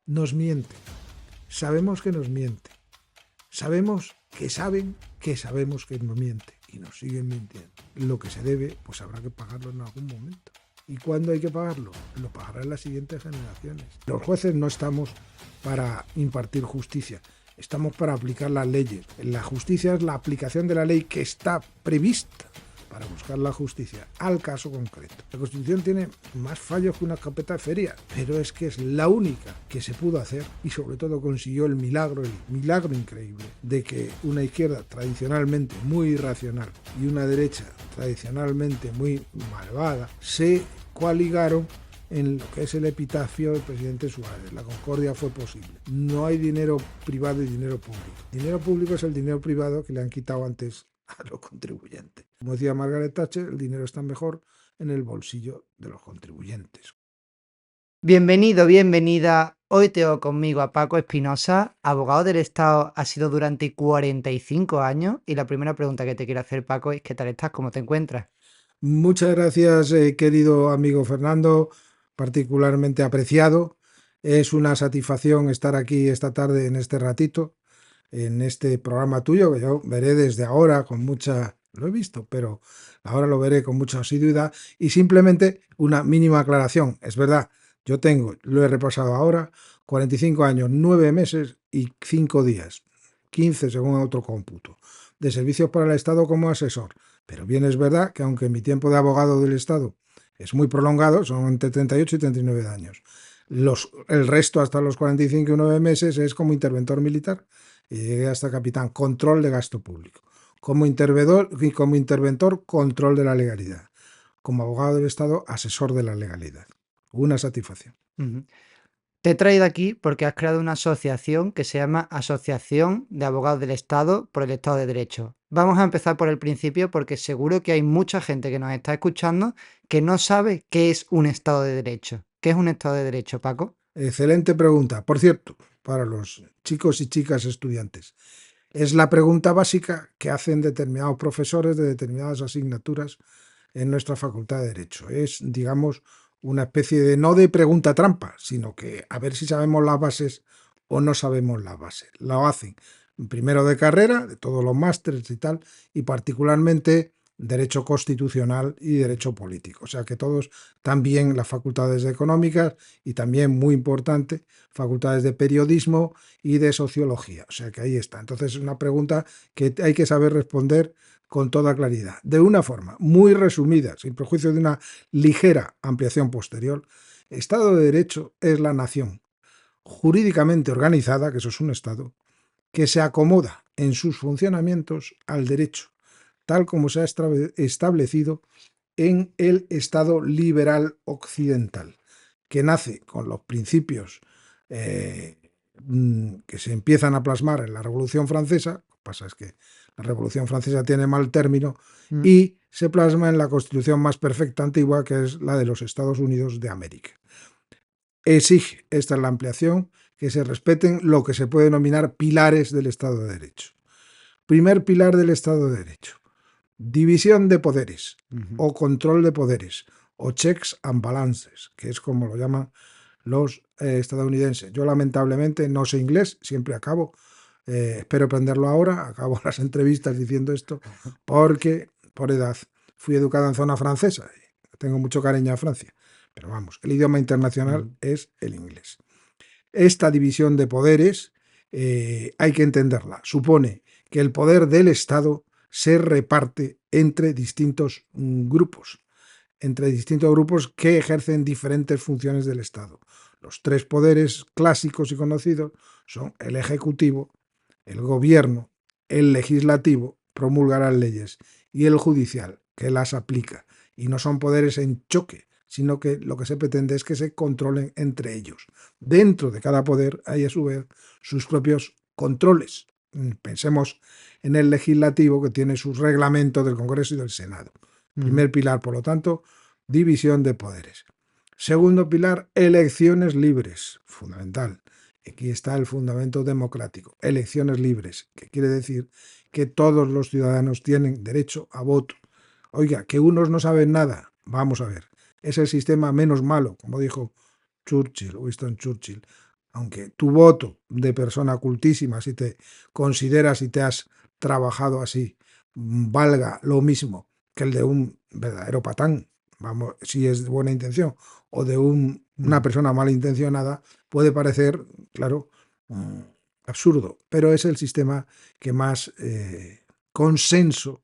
Nos mienten. Sabemos que nos mienten. Sabemos que saben que sabemos que nos miente y nos siguen mintiendo. Lo que se debe, pues habrá que pagarlo en algún momento. ¿Y cuándo hay que pagarlo? Lo pagarán las siguientes generaciones. Los jueces no estamos para impartir justicia, estamos para aplicar las leyes. La justicia es la aplicación de la ley que está prevista para buscar la justicia al caso concreto. La Constitución tiene más fallos que una escopeta de feria, pero es que es la única que se pudo hacer y sobre todo consiguió el milagro increíble de que una izquierda tradicionalmente muy irracional y una derecha tradicionalmente muy malvada se coaligaron en lo que es el epitafio del presidente Suárez. La concordia fue posible. No hay dinero privado y dinero público. Dinero público es el dinero privado que le han quitado antes a los contribuyentes. Como decía Margaret Thatcher, el dinero está mejor en el bolsillo de los contribuyentes. Bienvenido, bienvenida. Hoy tengo conmigo a Paco Espinosa, abogado del Estado, ha sido durante 45 años. Y la primera pregunta que te quiero hacer, Paco, es ¿qué tal estás? ¿Cómo te encuentras? Muchas gracias, querido amigo Fernando, particularmente apreciado. Es una satisfacción estar aquí esta tarde en este ratito, en este programa tuyo, que yo veré desde ahora con mucha... Lo he visto, pero ahora lo veré con mucha asiduidad. Y simplemente una mínima aclaración. Es verdad, yo tengo, lo he repasado ahora, 45 años, 9 meses y 5 días, 15 según otro cómputo, de servicios para el Estado como asesor. Pero bien es verdad que aunque mi tiempo de abogado del Estado es muy prolongado, son entre 38 y 39 años, el resto hasta los 45 y 9 meses es como interventor militar y llegué hasta capitán, control de gasto público. Como interventor, control de la legalidad. Como abogado del Estado, asesor de la legalidad. Una satisfacción. Te he traído aquí porque has creado una asociación que se llama Asociación de Abogados del Estado por el Estado de Derecho. Vamos a empezar por el principio porque seguro que hay mucha gente que nos está escuchando que no sabe qué es un Estado de Derecho. ¿Qué es un Estado de Derecho, Paco? Excelente pregunta. Por cierto, para los chicos y chicas estudiantes, es la pregunta básica que hacen determinados profesores de determinadas asignaturas en nuestra Facultad de Derecho. Es, digamos, una especie de no de pregunta trampa, sino que a ver si sabemos las bases o no sabemos las bases. Lo hacen primero de carrera, de todos los másteres y tal, y particularmente derecho constitucional y derecho político. O sea que todos, también las facultades económicas y también, muy importante, facultades de periodismo y de sociología. O sea que ahí está. Entonces es una pregunta que hay que saber responder con toda claridad. De una forma muy resumida, sin perjuicio de una ligera ampliación posterior, Estado de Derecho es la nación jurídicamente organizada, que eso es un Estado, que se acomoda en sus funcionamientos al derecho, tal como se ha establecido en el Estado liberal occidental, que nace con los principios que se empiezan a plasmar en la Revolución Francesa. Lo que pasa es que la Revolución Francesa tiene mal término y se plasma en la Constitución más perfecta antigua, que es la de los Estados Unidos de América. Exige, esta es la ampliación, que se respeten lo que se puede denominar pilares del Estado de Derecho. Primer pilar del Estado de Derecho: división de poderes o control de poderes o checks and balances, que es como lo llaman los estadounidenses. Yo lamentablemente no sé inglés, siempre acabo, espero aprenderlo ahora, acabo las entrevistas diciendo esto, porque por edad fui educado en zona francesa y tengo mucho cariño a Francia, pero vamos, el idioma internacional es el inglés. Esta división de poderes hay que entenderla. Supone que el poder del Estado se reparte entre distintos grupos que ejercen diferentes funciones del Estado. Los tres poderes clásicos y conocidos son el Ejecutivo, el Gobierno, el Legislativo, promulga las leyes, y el Judicial, que las aplica. Y no son poderes en choque, sino que lo que se pretende es que se controlen entre ellos. Dentro de cada poder hay a su vez sus propios controles. Pensemos en el Legislativo, que tiene sus reglamentos del Congreso y del Senado. Primer pilar, por lo tanto, división de poderes. Segundo pilar, elecciones libres, fundamental. Aquí está el fundamento democrático, elecciones libres, que quiere decir que todos los ciudadanos tienen derecho a voto. Oiga, que unos no saben nada, vamos a ver, es el sistema menos malo, como dijo Winston Churchill. aunque tu voto de persona cultísima, si te consideras y te has trabajado así, valga lo mismo que el de un verdadero patán, vamos, si es de buena intención, o de una persona malintencionada, puede parecer, claro, absurdo, pero es el sistema que más consenso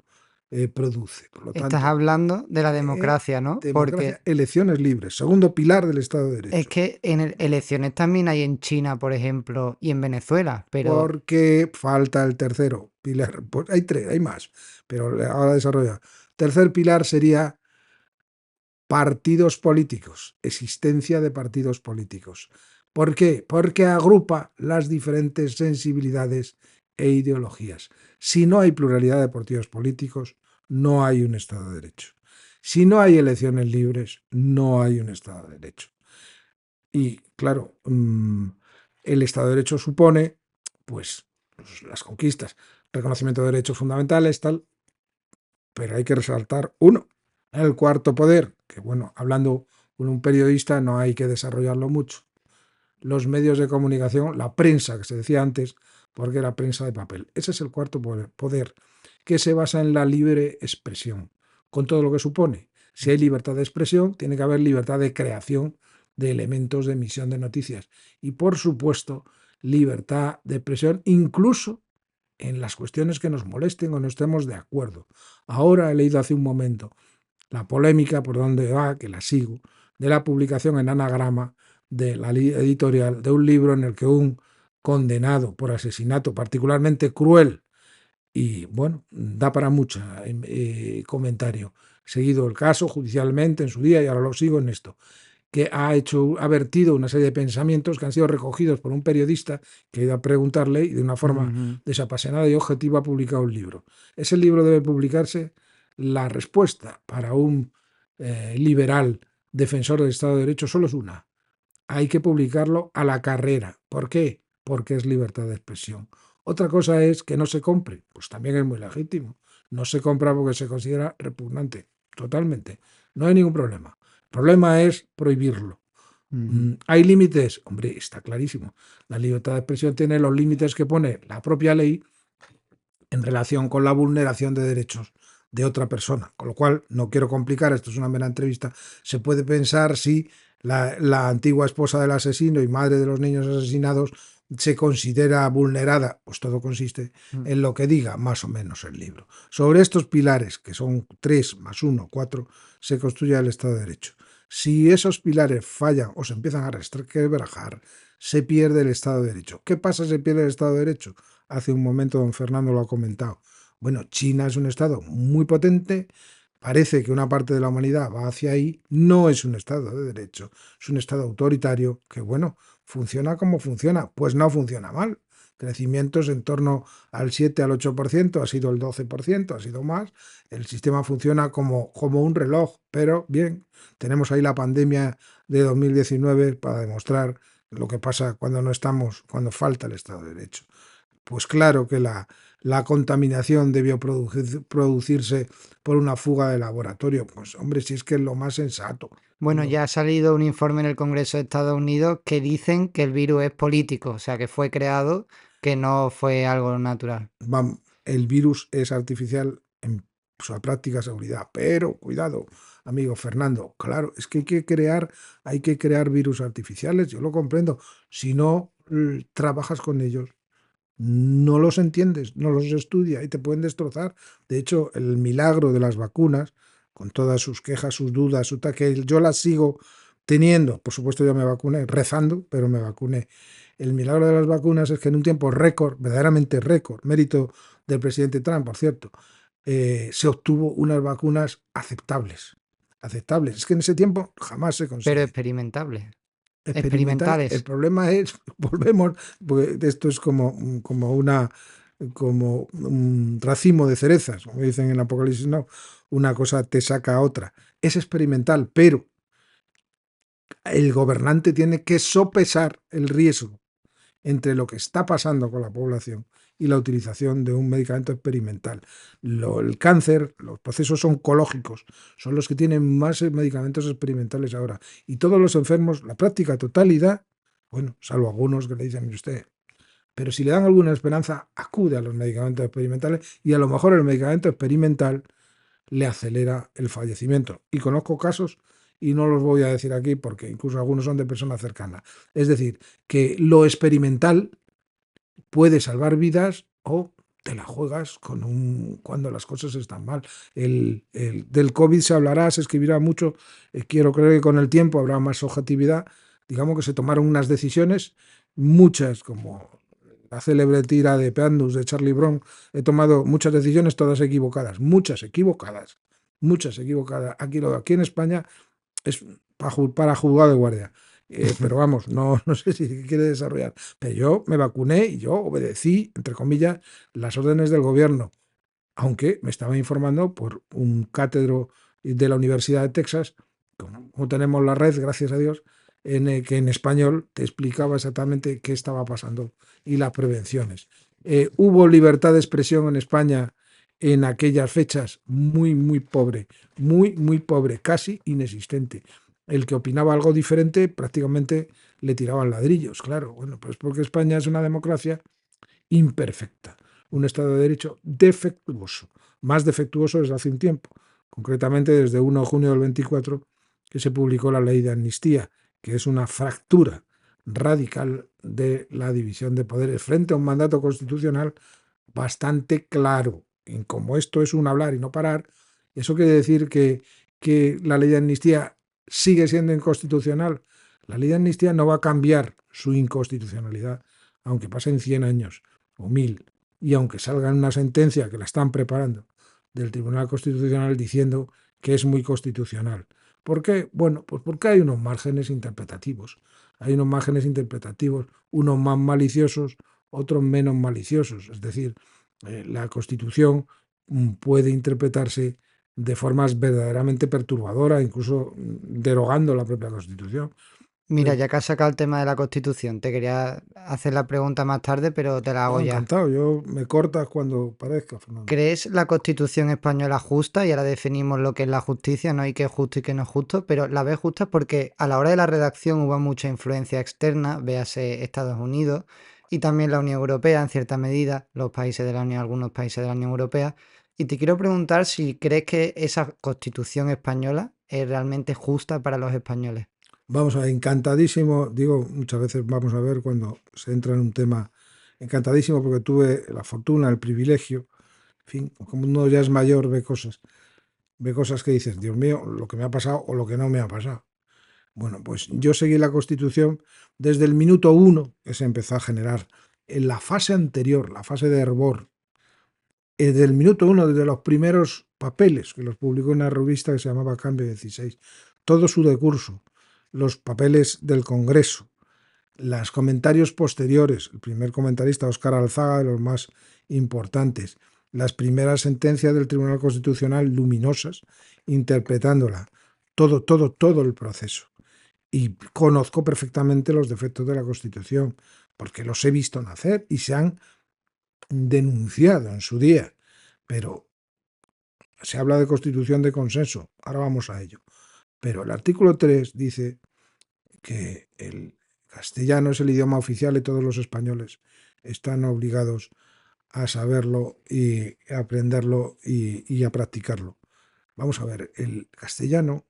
produce. Por lo Estás tanto, hablando de la democracia, ¿no? Porque democracia, elecciones libres, segundo pilar del Estado de es Derecho. que en elecciones también hay en China, por ejemplo, y en Venezuela, pero Porque falta el tercero pilar. Pues hay tres, hay más, pero ahora desarrolla. Tercer pilar sería partidos políticos, existencia de partidos políticos. ¿Por qué? Porque agrupa las diferentes sensibilidades e ideologías. Si no hay pluralidad de partidos políticos, no hay un Estado de Derecho. Si no hay elecciones libres, no hay un Estado de Derecho. Y claro, el Estado de Derecho supone, pues, las conquistas, reconocimiento de derechos fundamentales, tal, pero hay que resaltar uno, el cuarto poder, que bueno, hablando con un periodista no hay que desarrollarlo mucho. Los medios de comunicación, la prensa, que se decía antes, porque era prensa de papel. Ese es el cuarto poder, que se basa en la libre expresión, con todo lo que supone. Si hay libertad de expresión, tiene que haber libertad de creación de elementos de emisión de noticias. Y por supuesto, libertad de expresión incluso en las cuestiones que nos molesten o no estemos de acuerdo. Ahora he leído hace un momento la polémica, por donde va, que la sigo, de la publicación en anagrama de la editorial de un libro en el que un condenado por asesinato particularmente cruel y bueno, da para mucho comentario. Seguido el caso judicialmente en su día y ahora lo sigo en esto, que ha vertido una serie de pensamientos que han sido recogidos por un periodista que ha ido a preguntarle y de una forma ujú, desapasionada y objetiva ha publicado un libro. Ese libro debe publicarse. La respuesta para un liberal defensor del Estado de Derecho solo es una. Hay que publicarlo a la carrera. ¿Por qué? Porque es libertad de expresión. Otra cosa es que no se compre, pues también es muy legítimo. No se compra porque se considera repugnante, totalmente. No hay ningún problema. El problema es prohibirlo. ujú. ¿Hay límites? Hombre, está clarísimo. La libertad de expresión tiene los límites que pone la propia ley en relación con la vulneración de derechos de otra persona. Con lo cual, no quiero complicar, esto es una mera entrevista, se puede pensar si la antigua esposa del asesino y madre de los niños asesinados se considera vulnerada, pues todo consiste Mm. en lo que diga más o menos el libro. Sobre estos pilares, que son 3 más 1, 4, se construye el Estado de Derecho. Si esos pilares fallan o se empiezan a resquebrajar, se pierde el Estado de Derecho. ¿Qué pasa si se pierde el Estado de Derecho? Hace un momento don Fernando lo ha comentado. Bueno, China es un Estado muy potente, parece que una parte de la humanidad va hacia ahí, no es un Estado de Derecho, es un Estado autoritario que, bueno, funciona como funciona, pues no funciona mal. Crecimientos en torno al 7 al 8%, ha sido el 12%, ha sido más. El sistema funciona como un reloj, pero bien, tenemos ahí la pandemia de 2019 para demostrar lo que pasa cuando no estamos, cuando falta el Estado de Derecho. Pues claro que la contaminación debió producirse por una fuga de laboratorio. Pues hombre, si es que es lo más sensato. Bueno, Lo, ya ha salido un informe en el Congreso de Estados Unidos que dicen que el virus es político, o sea, que fue creado, que no fue algo natural. el virus es artificial en su práctica seguridad, pero cuidado, amigo Fernando, claro, es que hay que crear virus artificiales, yo lo comprendo. Si no trabajas con ellos, no los entiendes, no los estudias y te pueden destrozar. De hecho, el milagro de las vacunas, con todas sus quejas, sus dudas, que yo las sigo teniendo, por supuesto yo me vacuné, rezando, pero me vacuné. El milagro de las vacunas es que en un tiempo récord, verdaderamente récord, mérito del presidente Trump, por cierto, se obtuvo unas vacunas aceptables. Aceptables. Es que en ese tiempo jamás se Pero consigue experimentable. experimental. El Experimentales. problema es, volvemos, porque esto es como un racimo de cerezas, como dicen en Apocalipsis, no, una cosa te saca a otra. Es experimental, pero el gobernante tiene que sopesar el riesgo entre lo que está pasando con la población y la utilización de un medicamento experimental. El cáncer, los procesos oncológicos, son los que tienen más medicamentos experimentales ahora. Y todos los enfermos, la práctica totalidad, Bueno, salvo algunos que le dicen, mire usted, pero si le dan alguna esperanza, acude a los medicamentos experimentales y a lo mejor el medicamento experimental le acelera el fallecimiento. Y conozco casos, y no los voy a decir aquí porque incluso algunos son de personas cercanas. Es decir, que lo experimental puede salvar vidas o te la juegas cuando las cosas están mal. Del COVID se hablará, se escribirá mucho. Quiero creer que con el tiempo habrá más objetividad. Digamos que se tomaron unas decisiones, muchas, como la célebre tira de Peandus de Charlie Brown. He tomado muchas decisiones, todas equivocadas, muchas equivocadas, muchas equivocadas. Aquí en España es para juzgado de guardia. Pero vamos, no sé si quiere desarrollar. Pero yo me vacuné y yo obedecí, entre comillas, las órdenes del gobierno, aunque me estaba informando por un cátedro de la Universidad de Texas, como tenemos la red, gracias a Dios, que en español te explicaba exactamente qué estaba pasando y las prevenciones. Hubo libertad de expresión en España en aquellas fechas muy pobre, muy pobre, casi inexistente. El que opinaba algo diferente prácticamente le tiraban ladrillos, claro. Bueno, pues porque España es una democracia imperfecta, un Estado de Derecho defectuoso, más defectuoso desde hace un tiempo, concretamente desde 1 de junio del 24, que se publicó la ley de amnistía, que es una fractura radical de la división de poderes frente a un mandato constitucional bastante claro. En como esto es un hablar y no parar, eso quiere decir que la ley de amnistía sigue siendo inconstitucional. La ley de amnistía no va a cambiar su inconstitucionalidad, aunque pasen 100 años o 1000, y aunque salga una sentencia que la están preparando del Tribunal Constitucional diciendo que es muy constitucional. ¿Por qué? Bueno, pues porque hay unos márgenes interpretativos. Hay unos márgenes interpretativos, unos más maliciosos, otros menos maliciosos. Es decir, la Constitución puede interpretarse de formas verdaderamente perturbadoras, incluso derogando la propia Constitución. Mira, ya que has sacado el tema de la Constitución, te quería hacer la pregunta más tarde, pero te la hago No, ya. encantado, yo me cortas cuando parezca, Fernando. ¿Crees la Constitución española justa? Y ahora definimos lo que es la justicia, ¿no? Y qué es justo y qué no es justo, pero la ves justa porque a la hora de la redacción hubo mucha influencia externa, véase Estados Unidos y también la Unión Europea en cierta medida, los países de la Unión, algunos países de la Unión Europea. Y te quiero preguntar si crees que esa Constitución española es realmente justa para los españoles. Vamos a ver, encantadísimo, digo muchas veces vamos a ver cuando se entra en un tema, encantadísimo porque tuve la fortuna, el privilegio, en fin, como uno ya es mayor, ve cosas que dices, Dios mío, lo que me ha pasado o lo que no me ha pasado. Bueno, pues yo seguí la Constitución desde el minuto uno que se empezó a generar. En la fase anterior, la fase de hervor, desde el minuto uno, desde los primeros papeles, que los publicó en una revista que se llamaba Cambio 16, todo su decurso, los papeles del Congreso, los comentarios posteriores, el primer comentarista, Óscar Alzaga, de los más importantes, las primeras sentencias del Tribunal Constitucional luminosas, interpretándola, todo el proceso. Y conozco perfectamente los defectos de la Constitución, porque los he visto nacer y se han denunciado en su día. Pero se habla de Constitución de consenso, ahora vamos a ello. Pero el artículo 3 dice que el castellano es el idioma oficial y todos los españoles están obligados a saberlo y a aprenderlo y a practicarlo. Vamos a ver, el castellano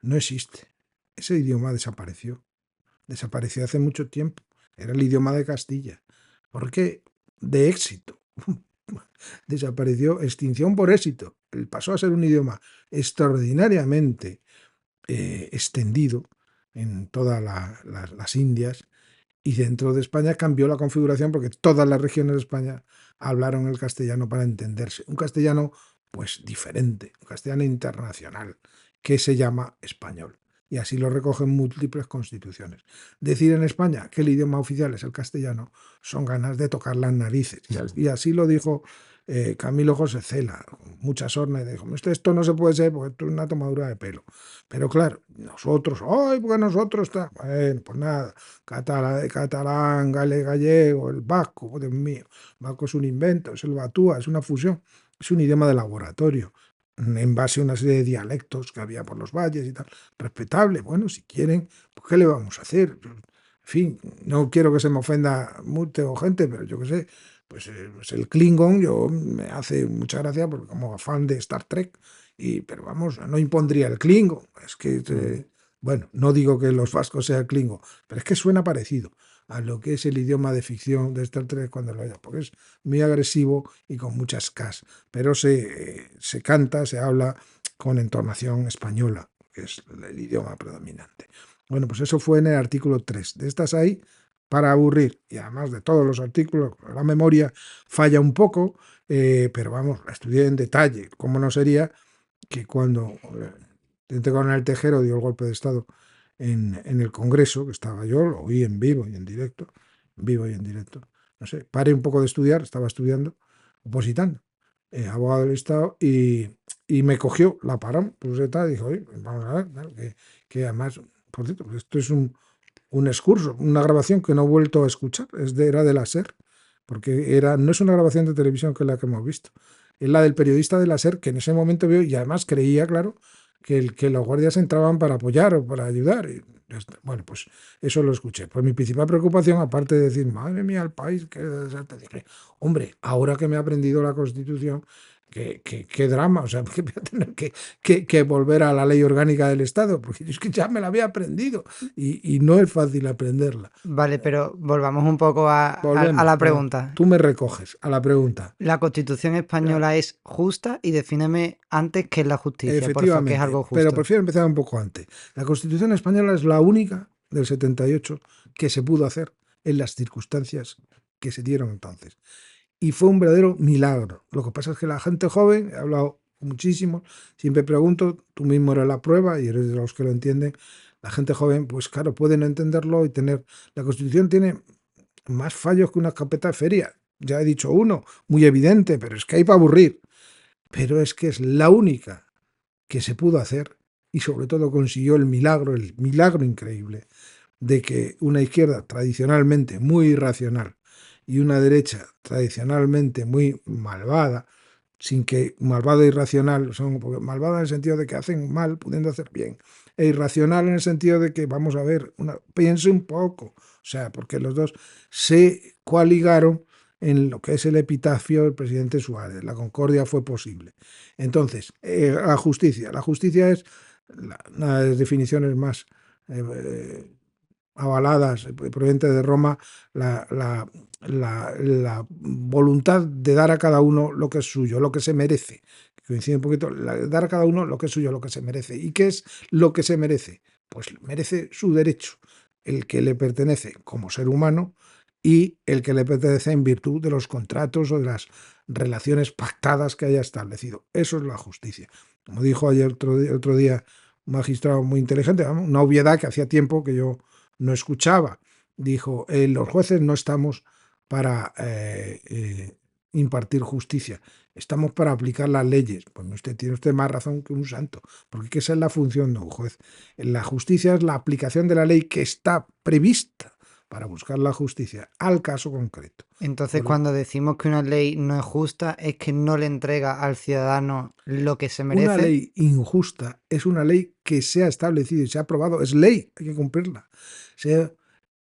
no existe. Ese idioma desapareció hace mucho tiempo. Era el idioma de Castilla. ¿Por qué? De éxito. Desapareció, extinción por éxito. Pasó a ser un idioma extraordinariamente extendido en todas las Indias, y dentro de España cambió la configuración porque todas las regiones de España hablaron el castellano para entenderse. Un castellano pues diferente, un castellano internacional, que se llama español. Y así lo recogen múltiples constituciones. Decir en España que el idioma oficial es el castellano son ganas de tocar las narices. Y así lo dijo Camilo José Cela, con mucha sorna, y dijo, esto no se puede ser porque esto es una tomadura de pelo. Pero claro, nosotros, ¡ay, porque nosotros está! Bueno, pues nada, catalán, gallego, el vasco, oh, Dios mío, el vasco es un invento, es el batúa, es una fusión, es un idioma de laboratorio, en base a una serie de dialectos que había por los valles y tal, respetable. Bueno, si quieren, pues ¿qué le vamos a hacer? En fin, no quiero que se me ofenda mucha gente, pero yo qué sé, pues el Klingon yo me hace mucha gracia porque como fan de Star Trek, pero vamos, no impondría el Klingon. Es que, bueno, no digo que los vascos sean Klingon, pero es que suena parecido a lo que es el idioma de ficción de Star Trek cuando lo haya, porque es muy agresivo y con muchas Ks, pero se canta, se habla con entonación española, que es el idioma predominante. Bueno, pues eso fue en el artículo 3. De estas hay para aburrir, y además de todos los artículos, la memoria falla un poco, pero vamos, la estudié en detalle. ¿Cómo no sería que cuando Teniente Coronel Tejero dio el golpe de Estado en el Congreso, que estaba yo, lo oí en vivo y en directo, no sé, paré un poco de estudiar, estaba estudiando, opositando, abogado del Estado, y me cogió la parón, pues dijo, oye, vamos a ver, claro, que además, por cierto, esto es un excurso, una grabación que no he vuelto a escuchar, era de la SER, porque no es una grabación de televisión que es la que hemos visto, es la del periodista de la SER, que en ese momento vio y además creía, claro, que los guardias entraban para apoyar o para ayudar. Y bueno, pues eso lo escuché. Pues mi principal preocupación, aparte de decir, madre mía, el país, que dije, hombre, ahora que me he aprendido la Constitución, qué drama, o sea, que voy a tener que volver a la ley orgánica del Estado, porque es que ya me la había aprendido y no es fácil aprenderla. Vale, pero volvamos un poco a Volvemos, la pregunta. tú me recoges a la pregunta. La Constitución española es justa y defíneme antes qué es la justicia, porfa, qué es Efectivamente, algo pero justo. prefiero empezar un poco antes. La Constitución española es la única del 78 que se pudo hacer en las circunstancias que se dieron entonces. Y fue un verdadero milagro. Lo que pasa es que la gente joven, he hablado muchísimo, siempre pregunto, tú mismo eres la prueba y eres de los que lo entienden, la gente joven, pues claro, puede no entenderlo y tener... La Constitución tiene más fallos que una escopeta de feria. Ya he dicho uno, muy evidente, pero es que hay para aburrir. Pero es que es la única que se pudo hacer y sobre todo consiguió el milagro increíble de que una izquierda tradicionalmente muy irracional y una derecha tradicionalmente muy malvada, sin que malvada e irracional son, porque malvada en el sentido de que hacen mal pudiendo hacer bien, e irracional en el sentido de que, vamos a ver, piense un poco, o sea, porque los dos se coaligaron en lo que es el epitafio del presidente Suárez. La concordia fue posible. Entonces, la justicia es una de las definiciones más avaladas, proveniente de Roma, la voluntad de dar a cada uno lo que es suyo, lo que se merece. Coincide un poquito, dar a cada uno lo que es suyo, lo que se merece. ¿Y qué es lo que se merece? Pues merece su derecho, el que le pertenece como ser humano y el que le pertenece en virtud de los contratos o de las relaciones pactadas que haya establecido. Eso es la justicia. Como dijo ayer otro día un magistrado muy inteligente, una obviedad que hacía tiempo que yo no escuchaba. Dijo, los jueces no estamos para impartir justicia, estamos para aplicar las leyes. Pues tiene usted más razón que un santo, porque esa es la función de un juez. La justicia es la aplicación de la ley que está prevista para buscar la justicia al caso concreto. Entonces, cuando decimos que una ley no es justa, es que no le entrega al ciudadano lo que se merece. Una ley injusta es una ley que se ha establecido y se ha aprobado, es ley, hay que cumplirla. Sea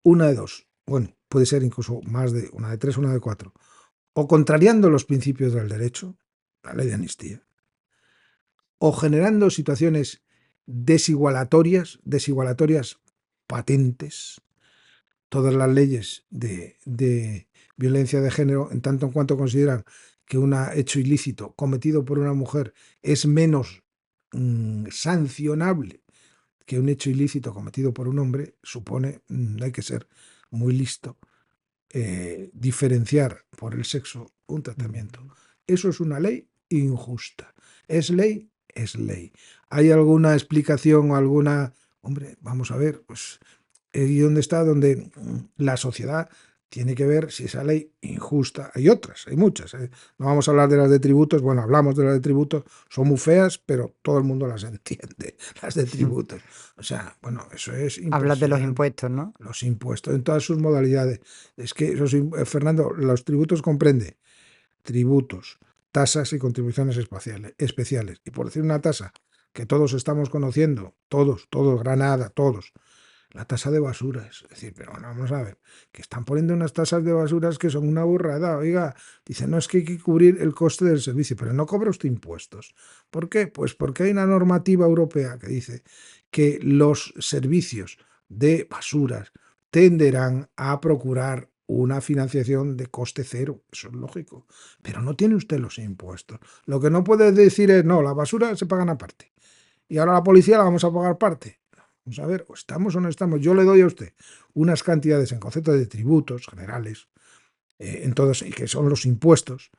una de dos, bueno, puede ser incluso más de una de tres, una de cuatro, o contrariando los principios del derecho, la ley de amnistía, o generando situaciones desigualatorias patentes. Todas las leyes de violencia de género, en tanto en cuanto consideran que un hecho ilícito cometido por una mujer es menos sancionable que un hecho ilícito cometido por un hombre, supone, hay que ser muy listo, diferenciar por el sexo un tratamiento. Eso es una ley injusta. ¿Es ley? Es ley. ¿Hay alguna explicación o alguna... Hombre, vamos a ver, pues ¿y dónde está? Donde la sociedad tiene que ver si esa ley injusta. Hay otras, hay muchas. No vamos a hablar de las de tributos, bueno, hablamos de las de tributos, son muy feas, pero todo el mundo las entiende, las de tributos. O sea, bueno, eso es impresionante. Hablas de los impuestos, ¿no? Los impuestos en todas sus modalidades. Es que, Fernando, los tributos comprende tributos, tasas y contribuciones especiales. Y por decir una tasa que todos estamos conociendo, todos, Granada, todos, la tasa de basuras. Es decir, pero bueno, vamos a ver, que están poniendo unas tasas de basuras que son una burrada. Oiga, dice, no, es que hay que cubrir el coste del servicio, pero no cobra usted impuestos. ¿Por qué? Pues porque hay una normativa europea que dice que los servicios de basuras tenderán a procurar una financiación de coste cero. Eso es lógico. Pero no tiene usted los impuestos. Lo que no puede decir es, no, la basura se pagan aparte. Y ahora la policía la vamos a pagar parte. Vamos a ver, o estamos o no estamos. Yo le doy a usted unas cantidades en concepto de tributos generales, en todos, y que son los impuestos,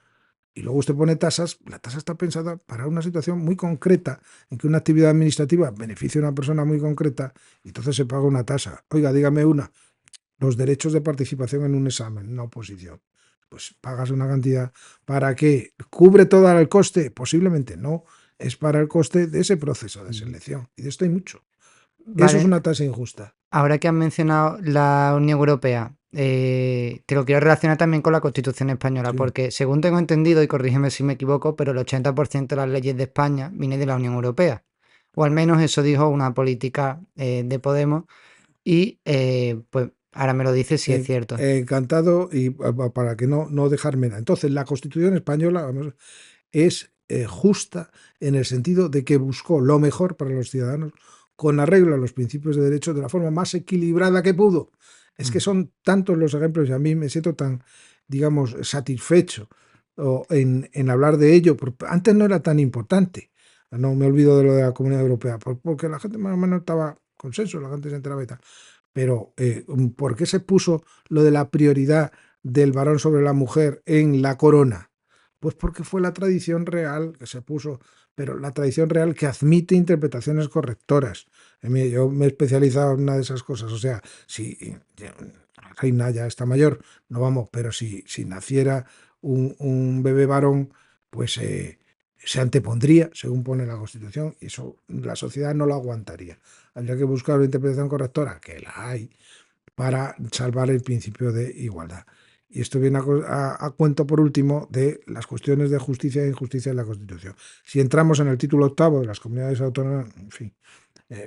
y luego usted pone tasas. La tasa está pensada para una situación muy concreta, en que una actividad administrativa beneficia a una persona muy concreta, y entonces se paga una tasa. Oiga, dígame una, los derechos de participación en un examen, una oposición. Pues pagas una cantidad. ¿Para qué? ¿Cubre todo el coste? Posiblemente no. Es para el coste de ese proceso de selección. Y de esto hay mucho. Eso es Vale, una tasa injusta. ahora que has mencionado la Unión Europea, te lo quiero relacionar también con la Constitución española, Sí. porque según tengo entendido, y corrígeme si me equivoco, pero el 80% de las leyes de España viene de la Unión Europea. O al menos eso dijo una política de Podemos, y pues ahora me lo dices si es cierto. Encantado y para que no dejarme nada. Entonces, la Constitución española, vamos, es justa en el sentido de que buscó lo mejor para los ciudadanos con arreglo a los principios de derecho de la forma más equilibrada que pudo. Es que Mm. son tantos los ejemplos y a mí me siento tan, digamos, satisfecho en hablar de ello, porque antes no era tan importante. No me olvido de lo de la Comunidad Europea, porque la gente más o menos estaba consenso, la gente se enteraba y tal. Pero, ¿por qué se puso lo de la prioridad del varón sobre la mujer en la corona? Pues porque fue la tradición real que se puso, pero la tradición real que admite interpretaciones correctoras. Yo me he especializado en una de esas cosas. O sea, si la reina ya está mayor, no vamos, pero si naciera un bebé varón, pues se antepondría, según pone la Constitución, y eso la sociedad no lo aguantaría. Habría que buscar una interpretación correctora, que la hay, para salvar el principio de igualdad. Y esto viene a cuento, por último, de las cuestiones de justicia e injusticia en la Constitución. Si entramos en el título octavo de las comunidades autónomas, en fin,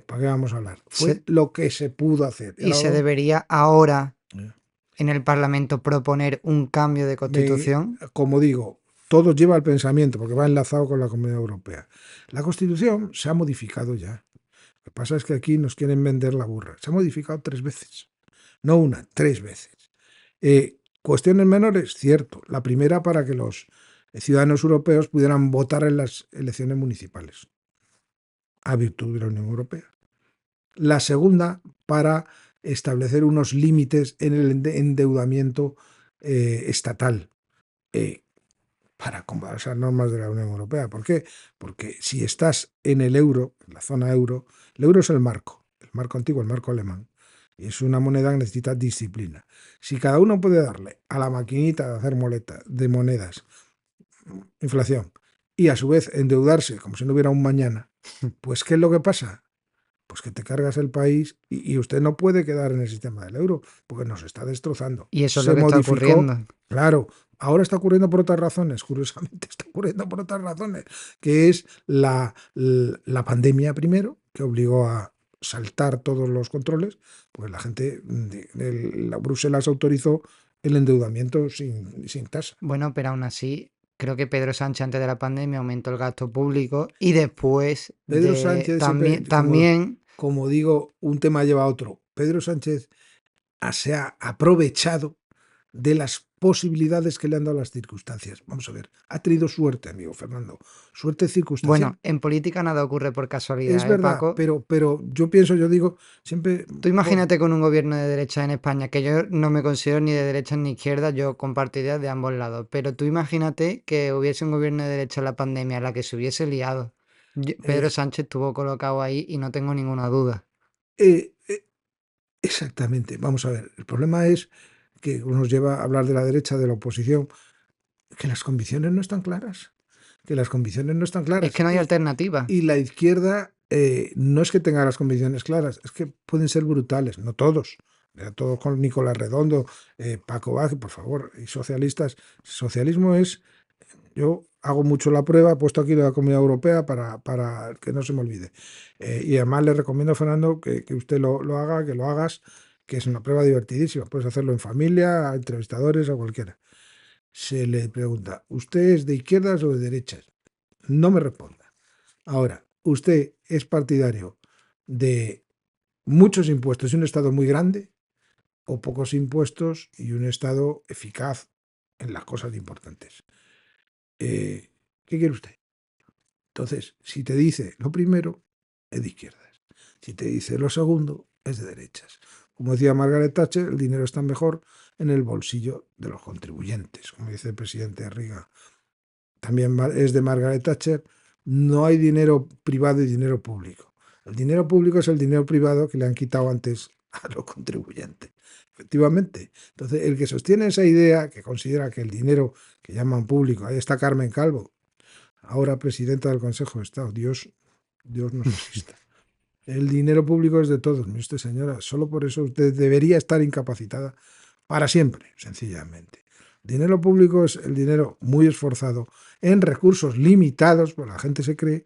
¿para qué vamos a hablar? Fue Se- lo que se pudo hacer. Y y ahora se debería ahora eh, en el Parlamento proponer un cambio de constitución. como digo, todo lleva al pensamiento, porque va enlazado con la Comunidad Europea. La Constitución se ha modificado ya. Lo que pasa es que aquí nos quieren vender la burra. Se ha modificado 3 veces. No una, 3 veces. Cuestiones menores, cierto. La primera, para que los ciudadanos europeos pudieran votar en las elecciones municipales, a virtud de la Unión Europea. La segunda, para establecer unos límites en el endeudamiento estatal, eh, para combatir esas normas de la Unión Europea. ¿Por qué? Porque si estás en el euro, en la zona euro, el euro es el marco antiguo, el marco alemán. Y es una moneda que necesita disciplina. Si cada uno puede darle a la maquinita de hacer de monedas, inflación, y a su vez endeudarse como si no hubiera un mañana, pues ¿qué es lo que pasa? Pues que te cargas el país y usted no puede quedar en el sistema del euro, porque nos está destrozando. Y eso es lo Se que está modificó, ocurriendo. claro, ahora está ocurriendo por otras razones, curiosamente está ocurriendo por otras razones, que es la pandemia primero, que obligó a saltar todos los controles, pues la gente, la Bruselas autorizó el endeudamiento sin tasa. Bueno, pero aún así, creo que Pedro Sánchez antes de la pandemia aumentó el gasto público y después Pedro de Sánchez siempre, también, como digo, un tema lleva a otro. Pedro Sánchez se ha aprovechado de las posibilidades que le han dado las circunstancias. Vamos a ver, ha tenido suerte, amigo Fernando, suerte circunstancial. bueno, en política nada ocurre por Es casualidad, ¿eh, verdad, Paco? pero yo pienso, yo digo, siempre, Tú imagínate con un gobierno de derecha en España, que yo no me considero ni de derecha ni izquierda, yo comparto ideas de ambos lados, pero tú imagínate que hubiese un gobierno de derecha en la pandemia, en la que se hubiese liado. Pedro eh, Sánchez estuvo colocado ahí y no tengo ninguna duda. eh, eh, exactamente, vamos a ver, el problema es que nos lleva a hablar de la derecha, de la oposición, que las convicciones no están claras, que las convicciones no están Es claras. que no hay alternativa. Y la izquierda no es que tenga las convicciones claras, es que pueden ser brutales, no todos. Todos con Nicolás Redondo, Paco Vázquez, por favor, y socialistas. Socialismo es Yo hago mucho la prueba, he puesto aquí la Comunidad Europea para que no se me olvide. Y además le recomiendo, Fernando, que usted lo haga, que lo hagas, que es una prueba divertidísima. Puedes hacerlo en familia, a entrevistadores, a cualquiera. Se le pregunta, ¿usted es de izquierdas o de derechas? No me responda. Ahora, ¿usted es partidario de muchos impuestos y un Estado muy grande o pocos impuestos y un Estado eficaz en las cosas importantes? ¿Qué quiere usted? Entonces, si te dice lo primero, es de izquierdas. Si te dice lo segundo, es de derechas. Como decía Margaret Thatcher, el dinero está mejor en el bolsillo de los contribuyentes, como dice el presidente Reagan. También es de Margaret Thatcher, no hay dinero privado y dinero público. El dinero público es el dinero privado que le han quitado antes a los contribuyentes. Efectivamente. Entonces, el que sostiene esa idea, que considera que el dinero que llaman público, ahí está Carmen Calvo, ahora presidenta del Consejo de Estado, Dios nos asista. El dinero público es de todos, mire usted, señora. Solo por eso usted debería estar incapacitada para siempre, sencillamente. El dinero público es el dinero muy esforzado en recursos limitados, pues la gente se cree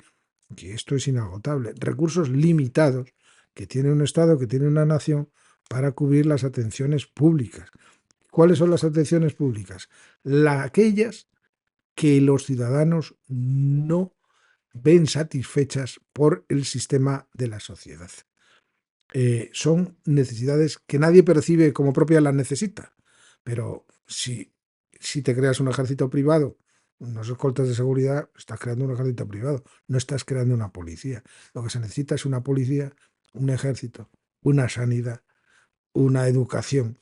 que esto es inagotable. Recursos limitados que tiene un Estado, que tiene una nación, para cubrir las atenciones públicas. ¿Cuáles son las atenciones públicas? Aquellas que los ciudadanos no ven satisfechas por el sistema de la sociedad. Son necesidades que nadie percibe como propias, las necesita. Pero si te creas un ejército privado, unos escoltas de seguridad, estás creando un ejército privado, no estás creando una policía. Lo que se necesita es una policía, un ejército, una sanidad, una educación,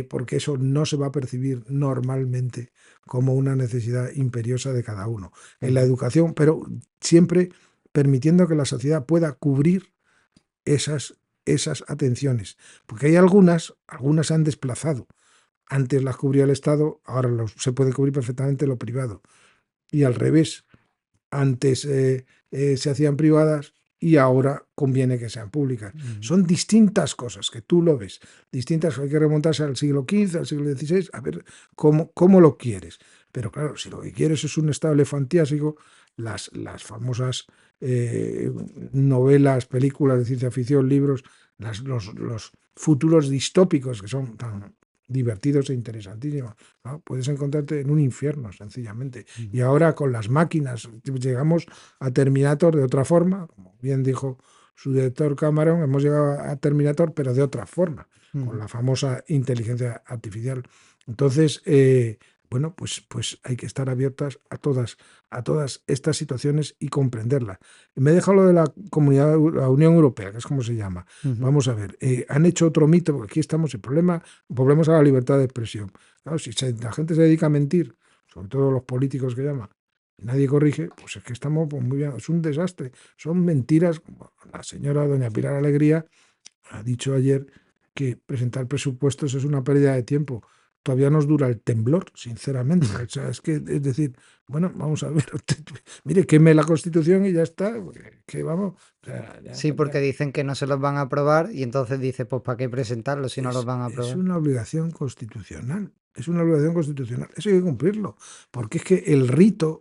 porque eso no se va a percibir normalmente como una necesidad imperiosa de cada uno. En la educación, pero siempre permitiendo que la sociedad pueda cubrir esas atenciones, porque hay algunas se han desplazado. Antes las cubría el Estado, ahora se puede cubrir perfectamente lo privado. Y al revés, antes se hacían privadas y ahora conviene que sean públicas. Son distintas cosas, que tú lo ves, distintas, hay que remontarse al siglo XV, al siglo XVI, a ver cómo lo quieres. Pero claro, si lo que quieres es un Estado elefantiásico, las famosas novelas, películas de ciencia ficción, libros, los futuros distópicos que son tan divertidos e interesantísimos, ¿no? Puedes encontrarte en un infierno, sencillamente. Y ahora con las máquinas llegamos a Terminator de otra forma, como bien dijo su director Cameron, hemos llegado a Terminator, pero de otra forma, con la famosa inteligencia artificial. Entonces, bueno, pues hay que estar abiertas a todas estas situaciones y comprenderlas. Me he dejado lo de la la Unión Europea, que es como se llama. Vamos a ver, han hecho otro mito, porque aquí estamos, volvemos a la libertad de expresión. Claro, si la gente se dedica a mentir, sobre todo los políticos que llaman, y nadie corrige, pues es que estamos pues, muy bien, es un desastre. Son mentiras. La señora doña Pilar Alegría ha dicho ayer que presentar presupuestos es una pérdida de tiempo. Todavía nos dura el temblor, sinceramente. O sea, es decir, bueno, vamos a ver, mire, queme la Constitución y ya está, que vamos. O sea, Sí, porque dicen que no se los van a aprobar y entonces dice, pues ¿para qué presentarlos si no los van a es aprobar? una obligación constitucional. Es una obligación constitucional. Eso hay que cumplirlo. Porque es que el rito,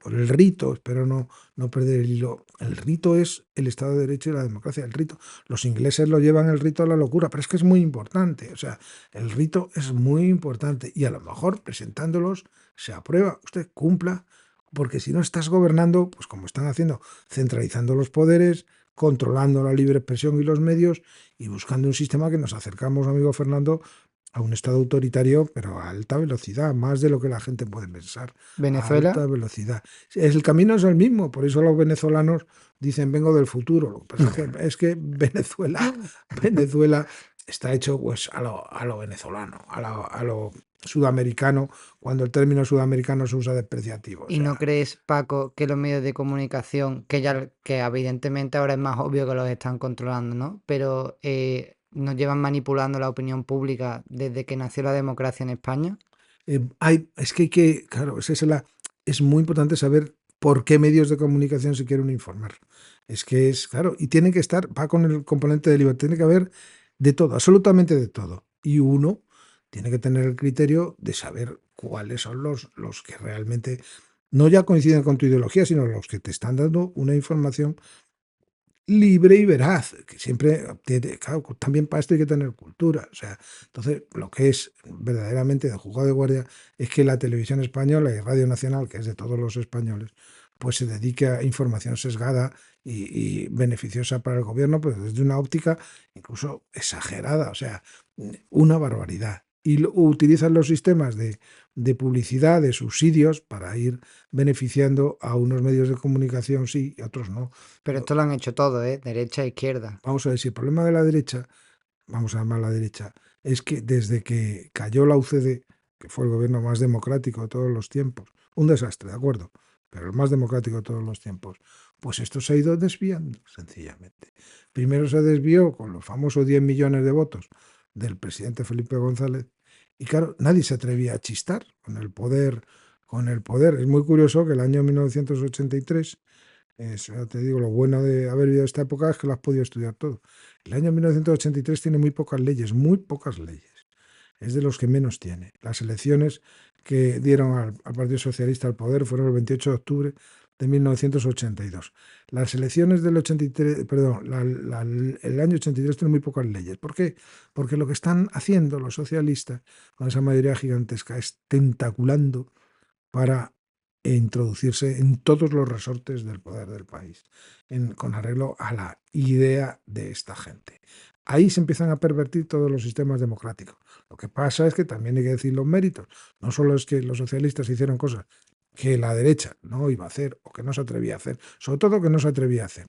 espero no perder el hilo, el rito es el Estado de Derecho y la democracia. El rito. Los ingleses lo llevan el rito a la locura, pero es que es muy importante. O sea, el rito es muy importante. Y a lo mejor presentándolos se aprueba. Usted cumpla, porque si no estás gobernando, pues como están haciendo, centralizando los poderes, controlando la libre expresión y los medios y buscando un sistema que nos acercamos, amigo Fernando, a un Estado autoritario, pero a alta velocidad, más de lo que la gente puede pensar, a Venezuela, alta velocidad. El camino es el mismo, por eso los venezolanos dicen vengo del futuro. Lo que pasa es que Venezuela está hecho pues a lo venezolano, a lo sudamericano, cuando el término sudamericano se usa despreciativo. O ¿y no sea, crees, Paco, que los medios de comunicación, que evidentemente ahora es más obvio que los están controlando, ¿no? Pero nos llevan manipulando la opinión pública desde que nació la democracia en España? es que hay claro, es muy importante saber por qué medios de comunicación se quieren informar. Es que claro, y tiene que estar, va con el componente de libertad, tiene que haber de todo, absolutamente de todo. Y uno tiene que tener el criterio de saber cuáles son los que realmente no ya coinciden con tu ideología, sino los que te están dando una información libre y veraz, que siempre claro, también para esto hay que tener cultura. O sea, entonces lo que es verdaderamente de juzgado de guardia es que la televisión española y Radio Nacional, que es de todos los españoles, pues se dedique a información sesgada y beneficiosa para el gobierno, pero desde una óptica incluso exagerada, o sea, una barbaridad. Y utilizan los sistemas de publicidad, de subsidios, para ir beneficiando a unos medios de comunicación sí y a otros no. Pero esto lo han hecho todo, ¿eh? Derecha e izquierda. Vamos a ver, si el problema de la derecha, vamos a llamar la derecha, es que desde que cayó la UCD, que fue el gobierno más democrático de todos los tiempos, un desastre, de acuerdo, pero el más democrático de todos los tiempos, pues esto se ha ido desviando, sencillamente. Primero se desvió con los famosos 10 millones de votos del presidente Felipe González, y claro, nadie se atrevía a chistar con el poder, con el poder. Es muy curioso que el año 1983, eso ya te digo, lo bueno de haber vivido esta época es que lo has podido estudiar todo. El año 1983 tiene muy pocas leyes, muy pocas leyes. Es de los que menos tiene. Las elecciones que dieron al Partido Socialista al poder fueron el 28 de octubre de 1982. Las elecciones del 83, perdón, el año 83 tiene muy pocas leyes. ¿Por qué? Porque lo que están haciendo los socialistas con esa mayoría gigantesca es tentaculando para introducirse en todos los resortes del poder del país, con arreglo a la idea de esta gente. Ahí se empiezan a pervertir todos los sistemas democráticos. Lo que pasa es que también hay que decir los méritos. No solo es que los socialistas hicieron cosas que la derecha no iba a hacer o que no se atrevía a hacer, sobre todo que no se atrevía a hacer,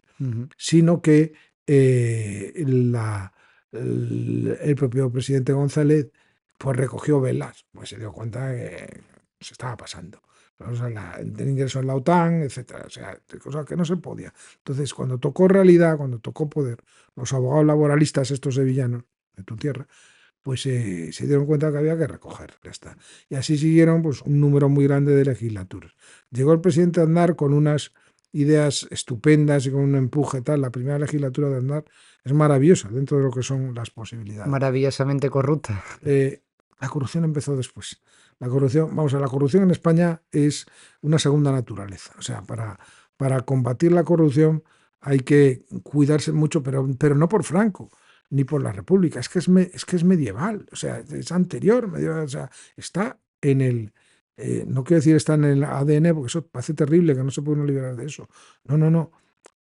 sino que el propio presidente González pues recogió velas, pues se dio cuenta que se estaba pasando. O sea, el ingreso en la OTAN, etcétera, o sea, cosas que no se podía. Entonces, cuando tocó realidad, cuando tocó poder, los abogados laboralistas, estos sevillanos de tu tierra, pues se dieron cuenta que había que recoger, ya está. Y así siguieron pues, un número muy grande de legislaturas. Llegó el presidente Aznar con unas ideas estupendas y con un empuje tal. La primera legislatura de Aznar es maravillosa dentro de lo que son las posibilidades. Maravillosamente corrupta. La corrupción empezó después. La corrupción, vamos a la corrupción en España es una segunda naturaleza. O sea, para combatir la corrupción hay que cuidarse mucho, pero no por Franco ni por la República. Es que es medieval, o sea, es anterior, medieval, o sea, está en el, no quiero decir está en el ADN, porque eso parece terrible, que no se puede uno liberar de eso. No, no, no.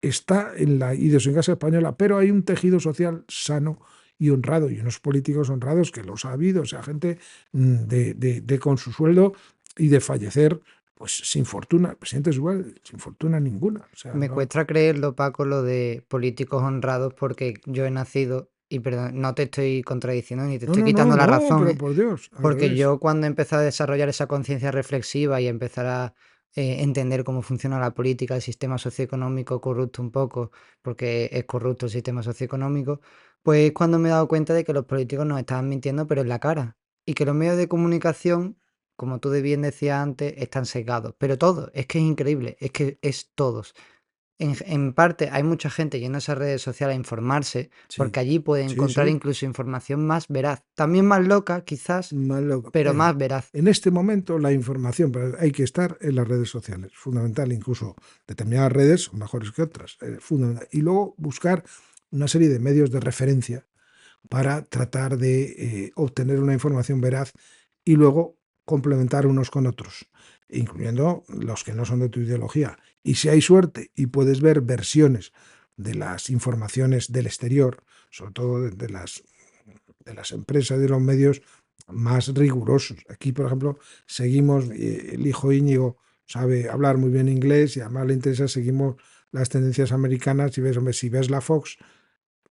Está en la idiosincrasia española, pero hay un tejido social sano y honrado, y unos políticos honrados que los ha habido, o sea, gente de con su sueldo y de fallecer pues sin fortuna. El presidente es igual, sin fortuna ninguna. O sea, Me no, cuesta creerlo, Paco, lo de políticos honrados, porque yo he nacido, y perdón, no te estoy contradiciendo ni te no, estoy no, no, quitando la no, razón, pero por Dios, al porque revés. yo cuando empecé a desarrollar esa conciencia reflexiva y empezar a entender cómo funciona la política, el sistema socioeconómico corrupto un poco, porque es corrupto el sistema socioeconómico, pues es cuando me he dado cuenta de que los políticos nos estaban mintiendo, pero en la cara. Y que los medios de comunicación, como tú bien decías antes, están sesgados. Pero todo, es que es increíble, es que es todos. En parte hay mucha gente yendo a esas redes sociales a informarse, Sí, porque allí puede sí, encontrar sí. incluso información más veraz. También más loca, quizás, pero Bueno, más veraz. en este momento la información, pero hay que estar en las redes sociales, fundamental, incluso determinadas redes son mejores que otras, fundamental. Y luego buscar una serie de medios de referencia para tratar de obtener una información veraz y luego complementar unos con otros, incluyendo los que no son de tu ideología. Y si hay suerte y puedes ver versiones de las informaciones del exterior, sobre todo de las empresas y de los medios más rigurosos. Aquí, por ejemplo, seguimos, el hijo Íñigo sabe hablar muy bien inglés y además le interesa, seguimos las tendencias americanas y ves, hombre, si ves la Fox,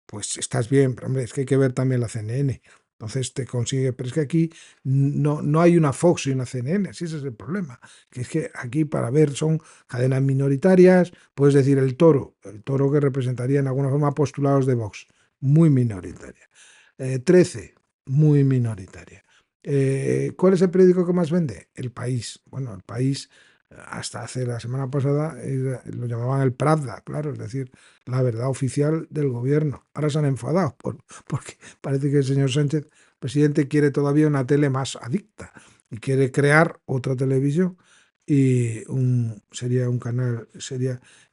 pues estás bien, pero hombre, es que hay que ver también la CNN. Entonces te consigue, pero es que aquí no hay una Fox y una CNN, así ese es el problema. Que es que aquí para ver son cadenas minoritarias, puedes decir el toro que representaría en alguna forma postulados de Vox, muy minoritaria. 13, muy minoritaria. ¿Cuál es el periódico que más vende? El País. Bueno, el País hasta hace la semana pasada lo llamaban el Pravda, claro, es decir, la verdad oficial del gobierno. Ahora se han enfadado porque parece que el señor Sánchez, presidente, quiere todavía una tele más adicta y quiere crear otra televisión. y sería un canal,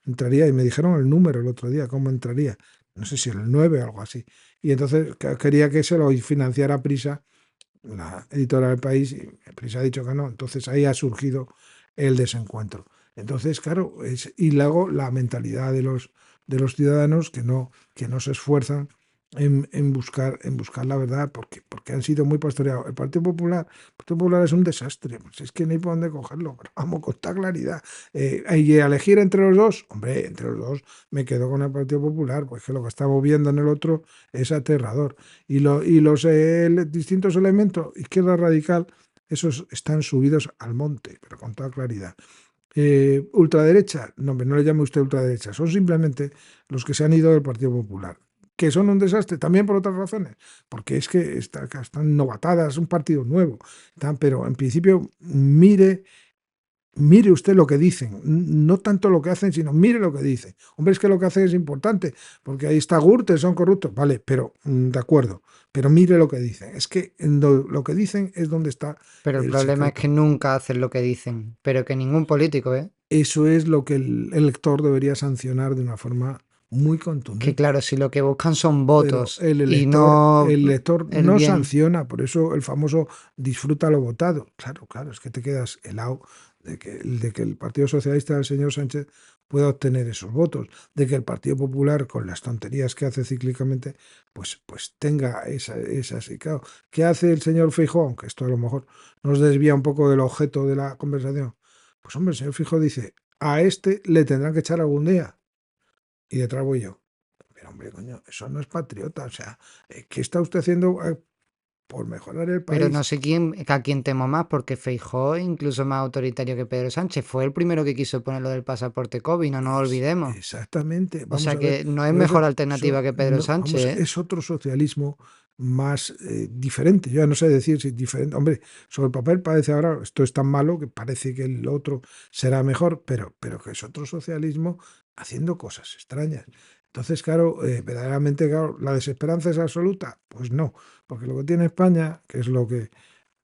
entraría, y me dijeron el número el otro día, cómo entraría, no sé si el 9 o algo así. Y entonces quería que se lo financiara Prisa, la editora del País, y Prisa ha dicho que no. Entonces ahí ha surgido el desencuentro. Entonces, claro, y luego la mentalidad de los ciudadanos que no se esfuerzan en buscar la verdad, porque han sido muy pastoreados. El Partido Popular es un desastre, pues es que no hay por dónde cogerlo, pero vamos, con esta claridad. Y elegir entre los dos, hombre, entre los dos me quedo con el Partido Popular, pues que lo que estamos viendo en el otro es aterrador. Y los distintos elementos, izquierda radical, esos están subidos al monte, pero con toda claridad. Ultraderecha, no, hombre, no le llame usted ultraderecha, son simplemente los que se han ido del Partido Popular, que son un desastre también por otras razones, porque es que están novatadas, es un partido nuevo, pero en principio mire usted lo que dicen, no tanto lo que hacen, sino mire lo que dicen. Hombre, es que lo que hacen es importante, porque ahí está Gürtel, son corruptos, vale, pero de acuerdo, pero mire lo que dicen. Es que lo que dicen es donde está Pero el el problema es secreto. que nunca hacen lo que dicen, pero que ningún político, ¿eh? Eso es lo que el elector debería sancionar de una forma muy Que contundente. claro, si lo que buscan son Pero votos y no el elector el no bien. sanciona, por eso el famoso disfruta lo votado. Claro, claro, es que te quedas helado de que el Partido Socialista del señor Sánchez pueda obtener esos votos, de que el Partido Popular, con las tonterías que hace cíclicamente, pues tenga esas. Y claro, ¿qué hace el señor Feijóo? Aunque esto a lo mejor nos desvía un poco del objeto de la conversación. Pues hombre, el señor Feijóo dice, a este le tendrán que echar algún día, y detrás voy yo. Pero hombre, coño, eso no es patriota. O sea, ¿qué está usted haciendo por mejorar el Pero no país? sé a quién temo más, porque Feijóo es incluso más autoritario que Pedro Sánchez. Fue el primero que quiso poner lo del pasaporte COVID, no nos olvidemos. Exactamente, O vamos sea a ver, que no es por mejor eso, alternativa que Pedro no, Sánchez, vamos, ¿eh? es otro socialismo más diferente. Yo ya no sé decir si es diferente. Hombre, sobre el papel parece ahora, esto es tan malo que parece que el otro será mejor, pero que es otro socialismo haciendo cosas extrañas. Entonces, claro, verdaderamente, claro, ¿la desesperanza es absoluta? Pues no, porque lo que tiene España, que es lo que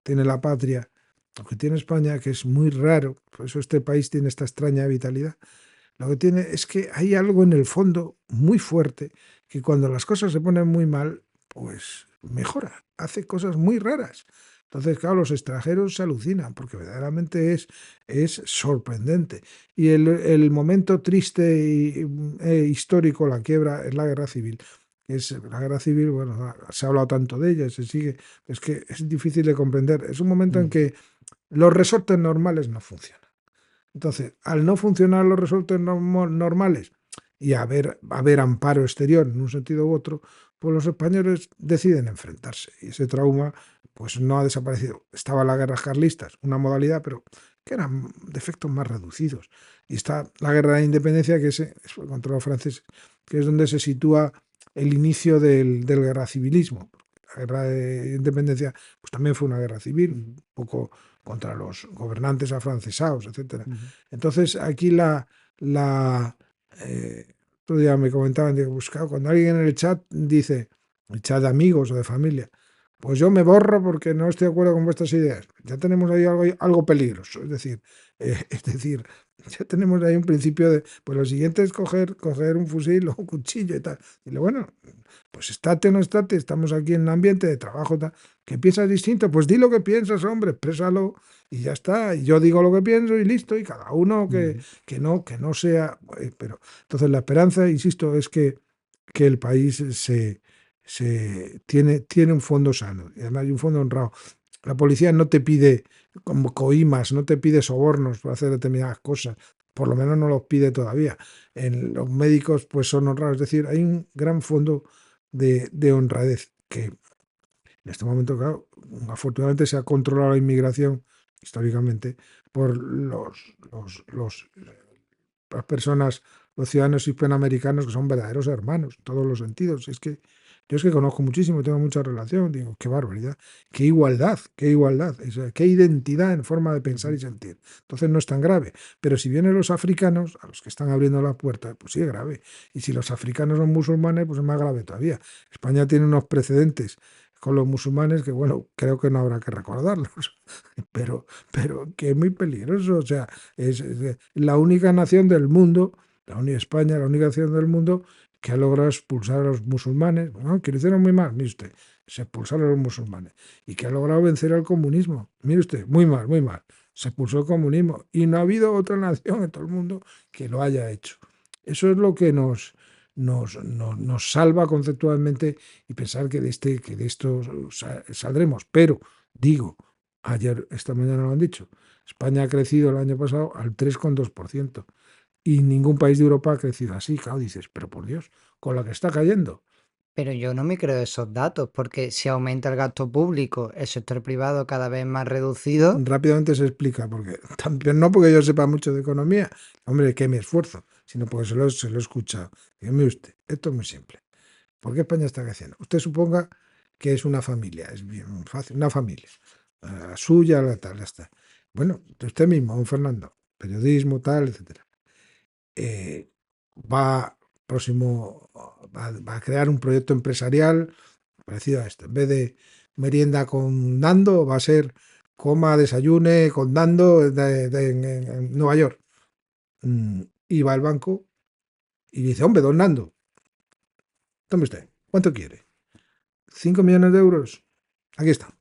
tiene la patria, lo que tiene España, que es muy raro, por eso este país tiene esta extraña vitalidad, lo que tiene es que hay algo en el fondo muy fuerte que cuando las cosas se ponen muy mal, pues mejora, hace cosas muy raras. Entonces, claro, los extranjeros se alucinan porque verdaderamente es sorprendente. Y el momento triste histórico, la quiebra, es la guerra civil. La guerra civil, bueno, se ha hablado tanto de ella, se sigue, es que es difícil de comprender. Es un momento en Mm. que los resortes normales no funcionan. Entonces, al no funcionar los resortes normales y haber amparo exterior en un sentido u otro, pues los españoles deciden enfrentarse. Y ese trauma pues no ha desaparecido. Estaba la guerra carlistas, una modalidad, pero que eran de efectos más reducidos. Y está la guerra de independencia, que es contra los franceses, que es donde se sitúa el inicio del guerra civilismo. La guerra de independencia pues también fue una guerra civil, un poco contra los gobernantes afrancesados, etcétera. Ujú. Entonces, aquí otro día me comentaban, digo, pues claro, cuando alguien en el chat de amigos o de familia, pues yo me borro porque no estoy de acuerdo con vuestras ideas. Ya tenemos ahí algo peligroso, es decir, ya tenemos ahí un principio de, pues lo siguiente es coger un fusil o un cuchillo y tal. Y bueno, pues estate o no estate, estamos aquí en un ambiente de trabajo, tal, que piensas distinto, pues di lo que piensas, hombre, exprésalo y ya está. Y yo digo lo que pienso y listo, y cada uno Ujú. que no sea. Pero entonces la esperanza, insisto, es que el país tiene un fondo sano y además hay un fondo honrado. La policía no te pide como coimas, no te pide sobornos para hacer determinadas cosas, por lo menos no los pide todavía. Los médicos pues son honrados, es decir, hay un gran fondo de honradez que en este momento, claro, afortunadamente se ha controlado la inmigración históricamente por las personas, los ciudadanos hispanoamericanos que son verdaderos hermanos en todos los sentidos. Es que yo es que conozco muchísimo, tengo mucha relación, digo, qué barbaridad, qué igualdad, qué identidad en forma de pensar Ujú. y sentir. Entonces no es tan grave. Pero si vienen los africanos, a los que están abriendo la puerta, pues sí es grave. Y si los africanos son musulmanes, pues es más grave todavía. España tiene unos precedentes con los musulmanes, que bueno, creo que no habrá que recordarlos, pero que es muy peligroso. O sea, es la única nación del mundo, la única España, la única nación del mundo que ha logrado expulsar a los musulmanes. Bueno, que lo hicieron muy mal, mire usted, se expulsaron a los musulmanes. Y que ha logrado vencer al comunismo. Mire usted, muy mal, muy mal. Se expulsó el comunismo. Y no ha habido otra nación en todo el mundo que lo haya hecho. Eso es lo que nos salva conceptualmente y pensar que de esto saldremos. Pero, digo, esta mañana lo han dicho, España ha crecido el año pasado al 3,2% y ningún país de Europa ha crecido así. Claro, dices, pero por Dios, con la que está cayendo. Pero yo no me creo esos datos, porque si aumenta el gasto público, el sector privado cada vez más reducido. Rápidamente se explica, porque también no porque yo sepa mucho de economía, hombre, que me esfuerzo, sino porque se lo he escuchado. Dígame usted, esto es muy simple. ¿Por qué España está creciendo? Usted suponga que es una familia, es bien fácil, una familia, la suya, la tal, ya está. Bueno, usted mismo, don Fernando, periodismo, tal, etcétera. Va próximo, va a crear un proyecto empresarial parecido a esto. En vez de merienda con Nando, va a ser coma, desayune con Nando en Nueva York. Y va al banco y dice, hombre, don Nando, tome usted, ¿cuánto quiere? 5 millones de euros. Aquí está.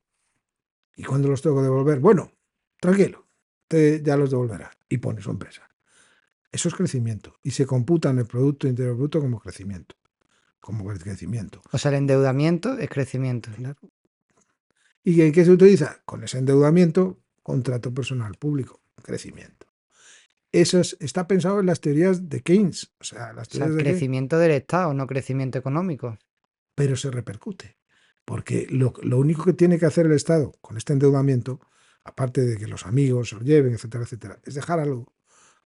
¿Y cuándo los tengo que devolver? Bueno, tranquilo, usted ya los devolverá. Y pone su empresa. Eso es crecimiento. Y se computa en el Producto Interior Bruto como crecimiento. Como crecimiento. O sea, el endeudamiento es crecimiento. Claro. ¿Y en qué se utiliza? Con ese endeudamiento, contrato personal público, crecimiento. Está pensado en las teorías de Keynes. O sea, las O sea, teorías de Keynes. crecimiento del Estado, no crecimiento económico. Pero se repercute. Porque lo único que tiene que hacer el Estado con este endeudamiento, aparte de que los amigos se lo lleven, etcétera, etcétera, es dejar algo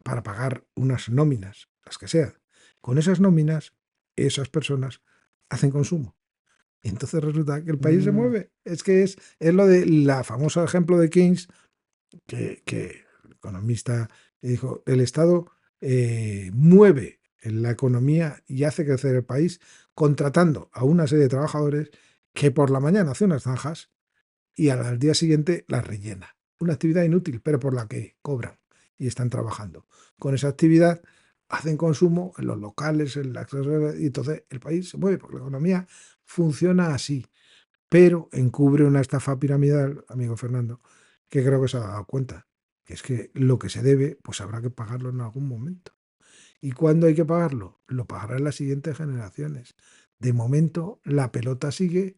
para pagar unas nóminas, las que sean. Con esas nóminas, esas personas hacen consumo. Y entonces resulta que el país se Mm, mueve. Es que es lo de la famosa ejemplo de Keynes, que el economista dijo, el Estado mueve la economía y hace crecer el país contratando a una serie de trabajadores que por la mañana hace unas zanjas y al día siguiente las rellena. Una actividad inútil, pero por la que cobran y están trabajando. Con esa actividad hacen consumo en los locales, y entonces el país se mueve, porque la economía funciona así, pero encubre una estafa piramidal, amigo Fernando, que creo que se ha dado cuenta, que es que lo que se debe, pues habrá que pagarlo en algún momento. ¿Y cuándo hay que pagarlo? Lo pagarán las siguientes generaciones. De momento, la pelota sigue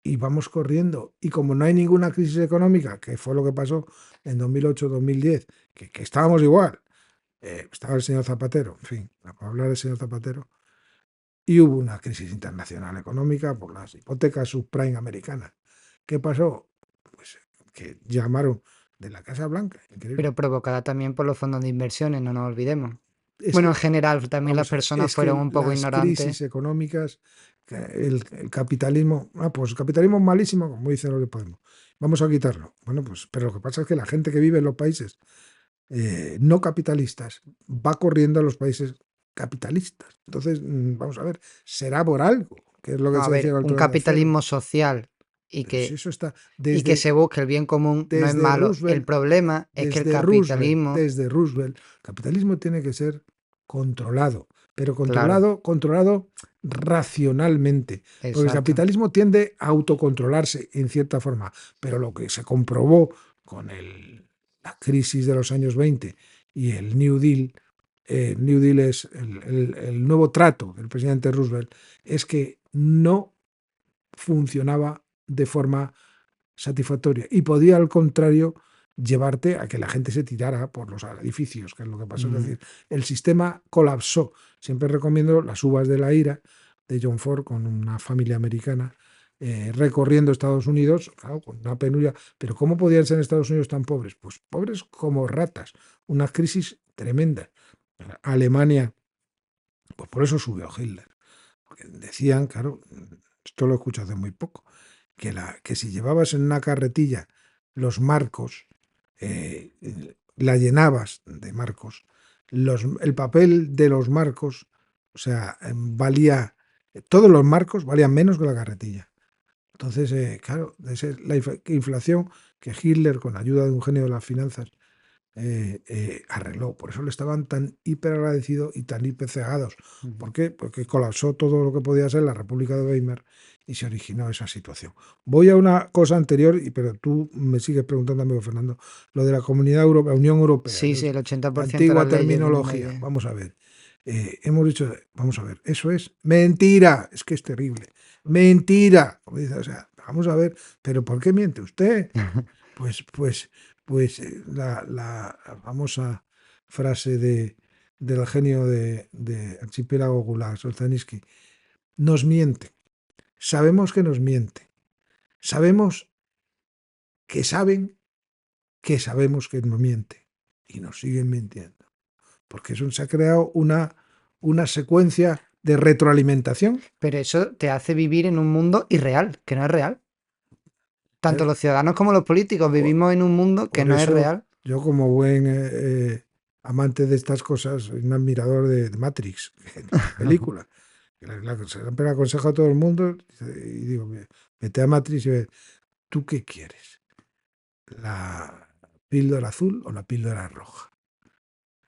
y vamos corriendo. Y como no hay ninguna crisis económica, que fue lo que pasó en 2008-2010, que estábamos igual, estaba el señor Zapatero, en fin, para hablar del señor Zapatero, y hubo una crisis internacional económica por las hipotecas subprime americanas. ¿Qué pasó? Pues que llamaron de la Casa Blanca, increíble. pero provocada también por los fondos de inversiones, no nos olvidemos. Es Bueno, en que, general, también las vamos a ver, personas es fueron que un poco las ignorantes. crisis económicas, el capitalismo, pues el capitalismo es malísimo, como dicen los de Podemos. Vamos a quitarlo. Bueno, pues, pero lo que pasa es que la gente que vive en los países no capitalistas va corriendo a los países capitalistas. Entonces, vamos a ver, será por algo, que es lo que A se decía ver, con el un teorema de Fermi. capitalismo social y Pero si que, eso está y que se busque el bien común no es desde malo. El Roosevelt, problema es que el capitalismo, desde Roosevelt, el capitalismo tiene que ser controlado, pero claro, controlado racionalmente, porque el exacto. capitalismo tiende a autocontrolarse en cierta forma, pero lo que se comprobó con la crisis de los años 20 y el New Deal es el nuevo trato del presidente Roosevelt, es que no funcionaba de forma satisfactoria y podía al contrario llevarte a que la gente se tirara por los edificios, que es lo que pasó. Es Mm. decir, el sistema colapsó. Siempre recomiendo Las uvas de la ira de John Ford con una familia americana recorriendo Estados Unidos, claro, con una penuria. Pero ¿cómo podían ser en Estados Unidos tan pobres? Pues pobres como ratas. Una crisis tremenda. Alemania, pues por eso subió Hitler. Porque decían, claro, esto lo escucho hace muy poco, que si llevabas en una carretilla los marcos, la llenabas de marcos, el papel de los marcos, o sea, valía, todos los marcos valían menos que la carretilla. Entonces, claro, la inflación que Hitler, con ayuda de un genio de las finanzas, arregló. Por eso le estaban tan hiper agradecidos y tan hiper cegados. Ujú. ¿Por qué? Porque colapsó todo lo que podía ser la República de Weimar y se originó esa situación. Voy a una cosa anterior, pero tú me sigues preguntando, amigo Fernando, lo de la Comunidad Europea, Unión Europea, Sí, que sí, es el la 80% de las antigua leyes vienen de terminología. allí. Vamos a ver. Hemos dicho, vamos a ver, eso es mentira, es que es terrible. Mentira. Como dice, o sea, vamos a ver, pero ¿por qué miente usted? Pues, pues, la famosa frase del genio de Archipiélago Gulag, Solzhenitsyn, nos miente. Sabemos que nos miente. Sabemos que saben que sabemos que nos miente. Y nos siguen mintiendo. Porque eso se ha creado una secuencia de retroalimentación. Pero eso te hace vivir en un mundo irreal, que no es real. Tanto ¿Eh? los ciudadanos como los políticos Por, vivimos en un mundo que por no es eso real. yo, como buen amante de estas cosas, soy un admirador de Matrix, la película. Siempre aconsejo a todo el mundo y digo, vete a Matrix y ve, ¿tú qué quieres? ¿La píldora azul o la píldora roja?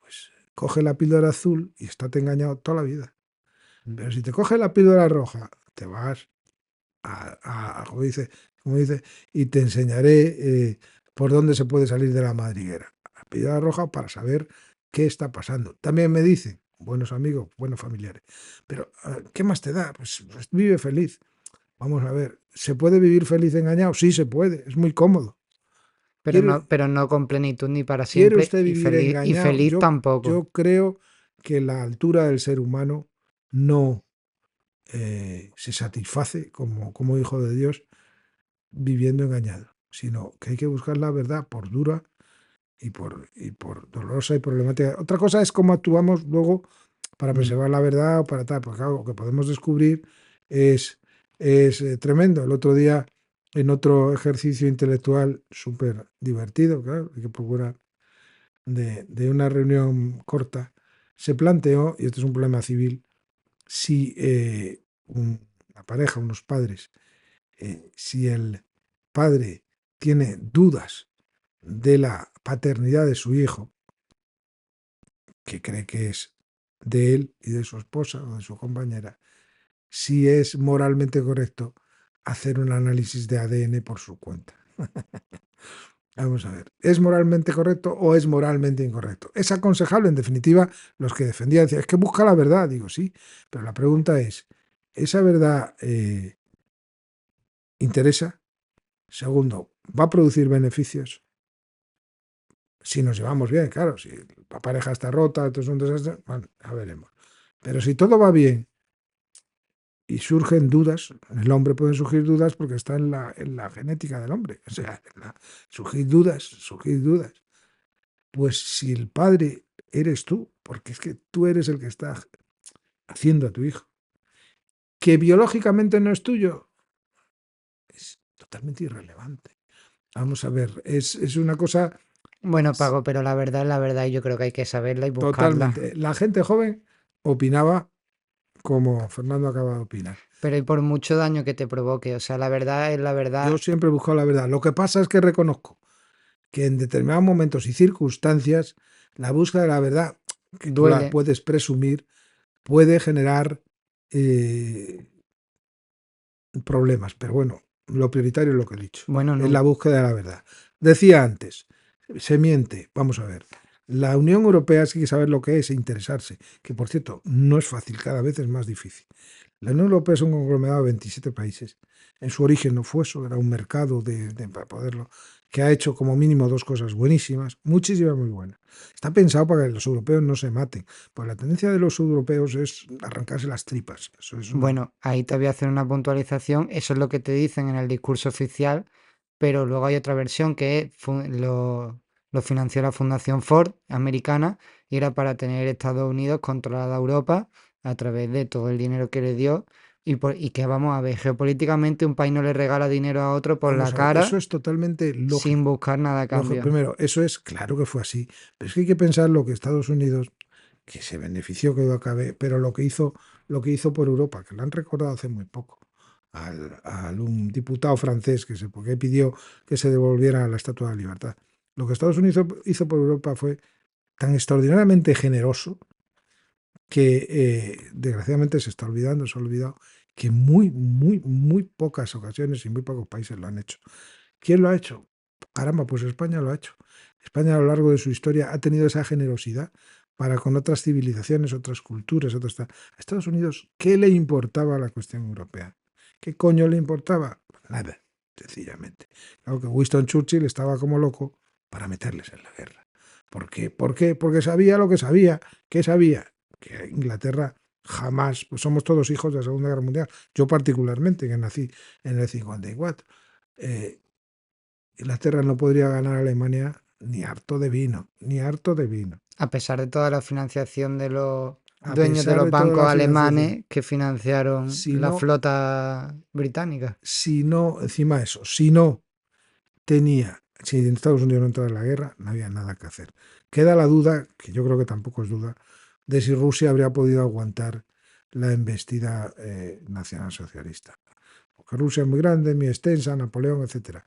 Pues coge la píldora azul y estate engañado toda la vida. Pero si te coge la píldora roja, te vas como dice, y te enseñaré por dónde se puede salir de la madriguera. La píldora roja para saber qué está pasando. También me dicen, buenos amigos, buenos familiares, pero ¿qué más te da? Pues vive feliz. Vamos a ver, ¿se puede vivir feliz engañado? Sí, se puede, es muy cómodo. ¿Quiere, Pero no con plenitud ni para quiere siempre usted vivir y engañado? feliz tampoco. Yo creo que la altura del ser humano no se satisface como hijo de Dios viviendo engañado, sino que hay que buscar la verdad por dura y por dolorosa y problemática. Otra cosa es cómo actuamos luego para Mm. preservar la verdad o para tal, porque claro, lo que podemos descubrir es, es tremendo. El otro día, en otro ejercicio intelectual súper divertido, claro, hay que procurar, de una reunión corta, se planteó, y esto es un problema civil, si una pareja, unos padres, si el padre tiene dudas de la paternidad de su hijo, que cree que es de él y de su esposa o de su compañera, si es moralmente correcto hacer un análisis de ADN por su cuenta. Vamos a ver, ¿es moralmente correcto o es moralmente incorrecto? Es aconsejable, en definitiva, los que defendían, decían, es que busca la verdad, digo, sí, pero la pregunta es, ¿esa verdad interesa? Segundo, ¿va a producir beneficios? Si nos llevamos bien, claro, si la pareja está rota, esto es un desastre, bueno, ya veremos. Pero si todo va bien y surgen dudas, en el hombre pueden surgir dudas porque está en la genética del hombre, o sea, surgir dudas, surgir dudas. Pues si el padre eres tú, porque es que tú eres el que está haciendo a tu hijo, que biológicamente no es tuyo, es totalmente irrelevante. Vamos a ver, es una cosa Bueno, Pago, pero la verdad es la verdad y yo creo que hay que saberla y buscarla. totalmente. La gente joven opinaba como Fernando acaba de opinar. Pero y por mucho daño que te provoque, o sea, la verdad es la Yo verdad, siempre he buscado la verdad. Lo que pasa es que reconozco que en determinados momentos y circunstancias la búsqueda de la verdad, que tú la duele. puedes presumir, puede generar eh, problemas. Pero bueno, lo prioritario es lo que he dicho, Bueno, es la no. búsqueda de la verdad. Decía antes, se miente. Vamos a ver. La Unión Europea sí que saber lo que es e interesarse, que por cierto no es fácil, cada vez es más difícil. La Unión Europea es un conglomerado de 27 países. En su origen no fue eso, era un mercado para poderlo, que ha hecho como mínimo dos cosas buenísimas, muchísimas muy buenas. Está pensado para que los europeos no se maten, pues la tendencia de los europeos es arrancarse las tripas. Eso es una... Bueno, ahí te voy a hacer una puntualización. Eso es lo que te dicen en el discurso oficial, pero luego hay otra versión que lo financió la Fundación Ford americana y era para tener Estados Unidos controlada Europa a través de todo el dinero que le dio y que vamos a ver, geopolíticamente un país no le regala dinero a otro por la Vamos a ver, eso cara es totalmente sin lógico. buscar nada a cambio. Primero, eso es claro que fue así, pero es que hay que pensar lo que Estados Unidos, que se benefició que lo acabe, pero lo que hizo por Europa, que lo han recordado hace muy poco. un diputado francés que pidió que se devolviera la Estatua de la Libertad. Lo que Estados Unidos hizo por Europa fue tan extraordinariamente generoso que desgraciadamente se está olvidando, se ha olvidado que muy pocas ocasiones y muy pocos países lo han hecho. ¿Quién lo ha hecho? Caramba, pues España lo ha hecho. España a lo largo de su historia ha tenido esa generosidad para con otras civilizaciones, otras culturas, otras... A Estados Unidos, ¿qué le importaba la cuestión europea? ¿Qué coño le importaba? Nada, sencillamente. Claro que Winston Churchill estaba como loco para meterles en la guerra. ¿Por qué? ¿Por qué? Porque sabía lo que sabía. ¿Qué sabía? Que Inglaterra jamás, pues somos todos hijos de la Segunda Guerra Mundial. Yo particularmente, que nací en el 54. Inglaterra no podría ganar a Alemania ni harto de vino, ni harto de vino. A pesar de toda la financiación de los A dueños de pesar los de toda bancos la financiación. alemanes que financiaron Si la no, flota británica. si no, encima de eso, si no tenía, si en Estados Unidos no entraba en la guerra, no había nada que hacer. Queda la duda, que yo creo que tampoco es duda, de si Rusia habría podido aguantar la embestida nacionalsocialista. Porque Rusia es muy grande, muy extensa, Napoleón, etcétera.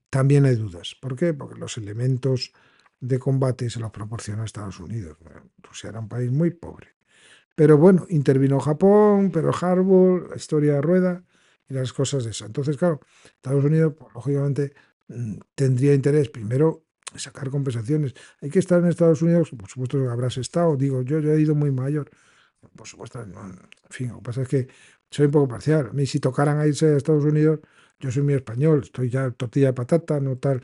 También hay dudas. ¿Por qué? Porque los elementos de combate se los proporciona Estados Unidos. Rusia era un país muy pobre. Pero bueno, intervino Japón, Pearl Harbor, la historia de rueda y las cosas de eso. Entonces, claro, Estados Unidos, pues, lógicamente, tendría interés primero en sacar compensaciones. Hay que estar en Estados Unidos, por supuesto que habrás estado, digo, yo he ido muy mayor, por supuesto, no, en fin, lo que pasa es que soy un poco parcial. A mí si tocaran a irse a Estados Unidos, yo soy muy español, estoy ya tortilla de patata, no tal,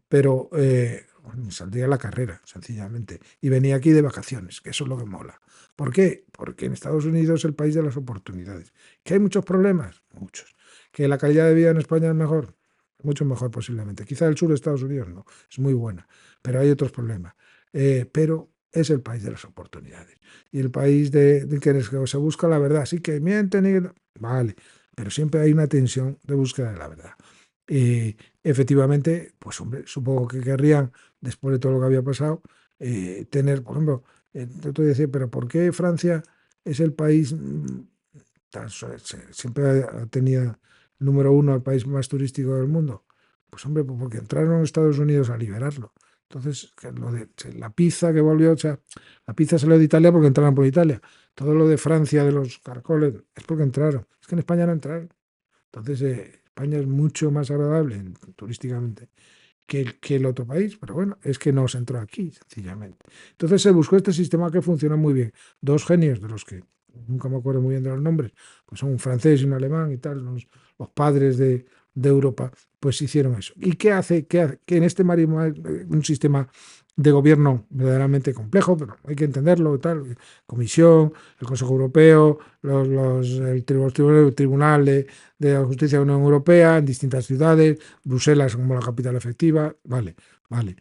pero bueno, me saldría la carrera, sencillamente. Y venía aquí de vacaciones, que eso es lo que mola. ¿Por qué? Porque en Estados Unidos es el país de las oportunidades. ¿Que hay muchos problemas? Muchos. ¿Que la calidad de vida en España es mejor? Mucho mejor posiblemente. Quizá el sur de Estados Unidos no, es muy buena, pero hay otros problemas. Pero es el país de las oportunidades y el país de que se busca la verdad. Sí que mienten y... Vale, pero siempre hay una tensión de búsqueda de la verdad. Efectivamente, pues hombre, supongo que querrían, después de todo lo que había pasado, tener, por ejemplo, yo te decía, pero ¿por qué Francia es el país, siempre ha tenido número uno, el país más turístico del mundo? Pues hombre, pues porque entraron Estados Unidos a liberarlo. Entonces, lo de la pizza que volvió, o sea, la pizza salió de Italia porque entraron por Italia. Todo lo de Francia, de los caracoles, es porque entraron. Es que en España no entraron. Entonces, España es mucho más agradable turísticamente que el otro país, pero bueno, es que no se entró aquí, sencillamente. Entonces se buscó este sistema que funciona muy bien. Dos genios de los que nunca me acuerdo muy bien de los nombres, pues son un francés y un alemán y tal, los padres de Europa, pues hicieron eso. ¿Y qué hace? Que en este un sistema de gobierno verdaderamente complejo, pero hay que entenderlo y tal, Comisión, el Consejo Europeo, el Tribunal de la Justicia de la Unión Europea en distintas ciudades, Bruselas como la capital efectiva, vale, vale.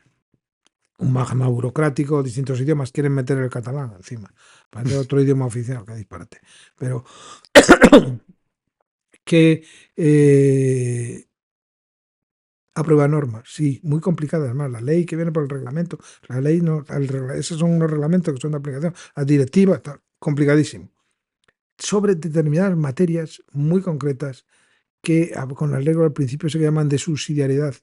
Un magma burocrático, distintos idiomas, quieren meter el catalán encima, para otro idioma oficial, que disparate. Pero que aprueba normas, sí, muy complicadas además. La ley que viene por el reglamento, la ley no, esos son unos reglamentos que son de aplicación, las directivas, está complicadísimo. Sobre determinadas materias muy concretas que con la regla al principio se llaman de subsidiariedad,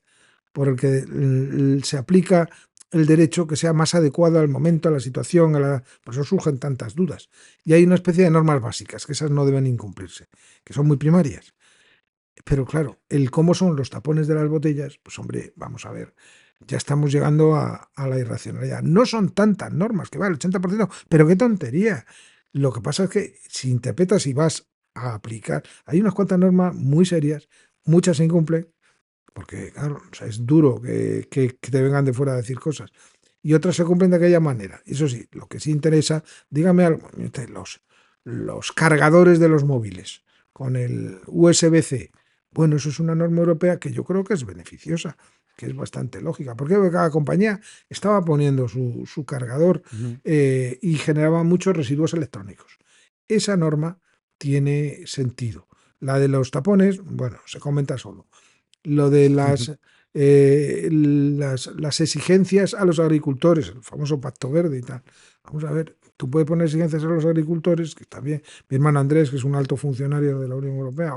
por el que se aplica el derecho que sea más adecuado al momento, a la situación, por eso surgen tantas dudas. Y hay una especie de normas básicas, que esas no deben incumplirse, que son muy primarias. Pero claro, el cómo son los tapones de las botellas, pues hombre, vamos a ver, ya estamos llegando a la irracionalidad. No son tantas normas, que va el 80%, pero qué tontería. Lo que pasa es que si interpretas y vas a aplicar, hay unas cuantas normas muy serias, muchas se incumplen, porque claro, o sea, es duro que te vengan de fuera a decir cosas. Y otras se cumplen de aquella manera. Eso sí, lo que sí interesa, dígame algo, los cargadores de los móviles con el USB-C. Bueno, eso es una norma europea que yo creo que es beneficiosa, que es bastante lógica, porque cada compañía estaba poniendo su cargador y generaba muchos residuos electrónicos. Esa norma tiene sentido. La de los tapones, bueno, se comenta solo. Lo de las exigencias a los agricultores, el famoso pacto verde y tal. Vamos a ver, Tú puedes poner exigencias a los agricultores, que está bien. Mi hermano Andrés, que es un alto funcionario de la Unión Europea,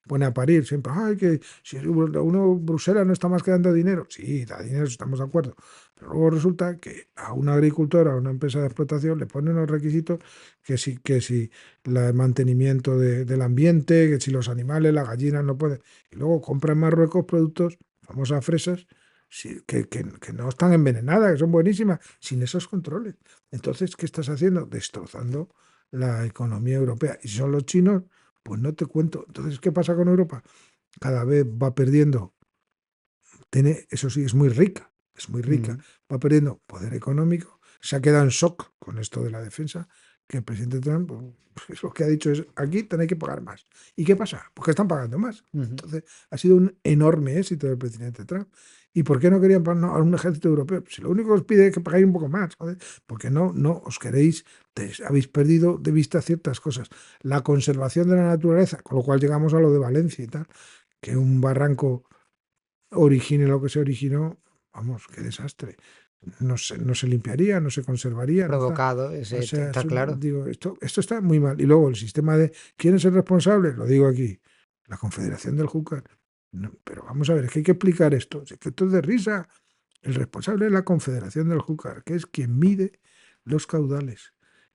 pone a parir siempre, ay, que si Bruselas no está más que dando dinero. Sí, da dinero, estamos de acuerdo. Pero luego resulta que a un agricultor, a una empresa de explotación, le pone unos requisitos que si el mantenimiento del ambiente, que si los animales, las gallinas no pueden. Y luego compra en Marruecos productos, famosas fresas, sí, que no están envenenadas, que son buenísimas, sin esos controles. Entonces, ¿qué estás haciendo? Destrozando la economía europea. Y si son los chinos, pues no te cuento. Entonces, ¿qué pasa con Europa? Cada vez va perdiendo, eso sí, es muy rica, Mm. va perdiendo poder económico, se ha quedado en shock con esto de la defensa, que el presidente Trump, pues, lo que ha dicho es, aquí tenéis que pagar más. ¿Y qué pasa? Pues que están pagando más. Ujú. Entonces, ha sido un enorme éxito del presidente Trump. ¿Y por qué no querían a un ejército europeo? Si lo único que os pide es que pagáis un poco más, joder, porque no os queréis, habéis perdido de vista ciertas cosas. La conservación de la naturaleza, con lo cual llegamos a lo de Valencia y tal, que un barranco origine lo que se originó, vamos, qué desastre. No se limpiaría, no se conservaría, no está. Provocado, O sea, está claro. digo, esto está muy mal. Y luego el sistema de ¿quién es el responsable? Lo digo aquí, la Confederación del Júcar. No, pero vamos a ver, es que hay que explicar esto. Es que esto es de risa. El responsable es la Confederación del Júcar, que es quien mide los caudales.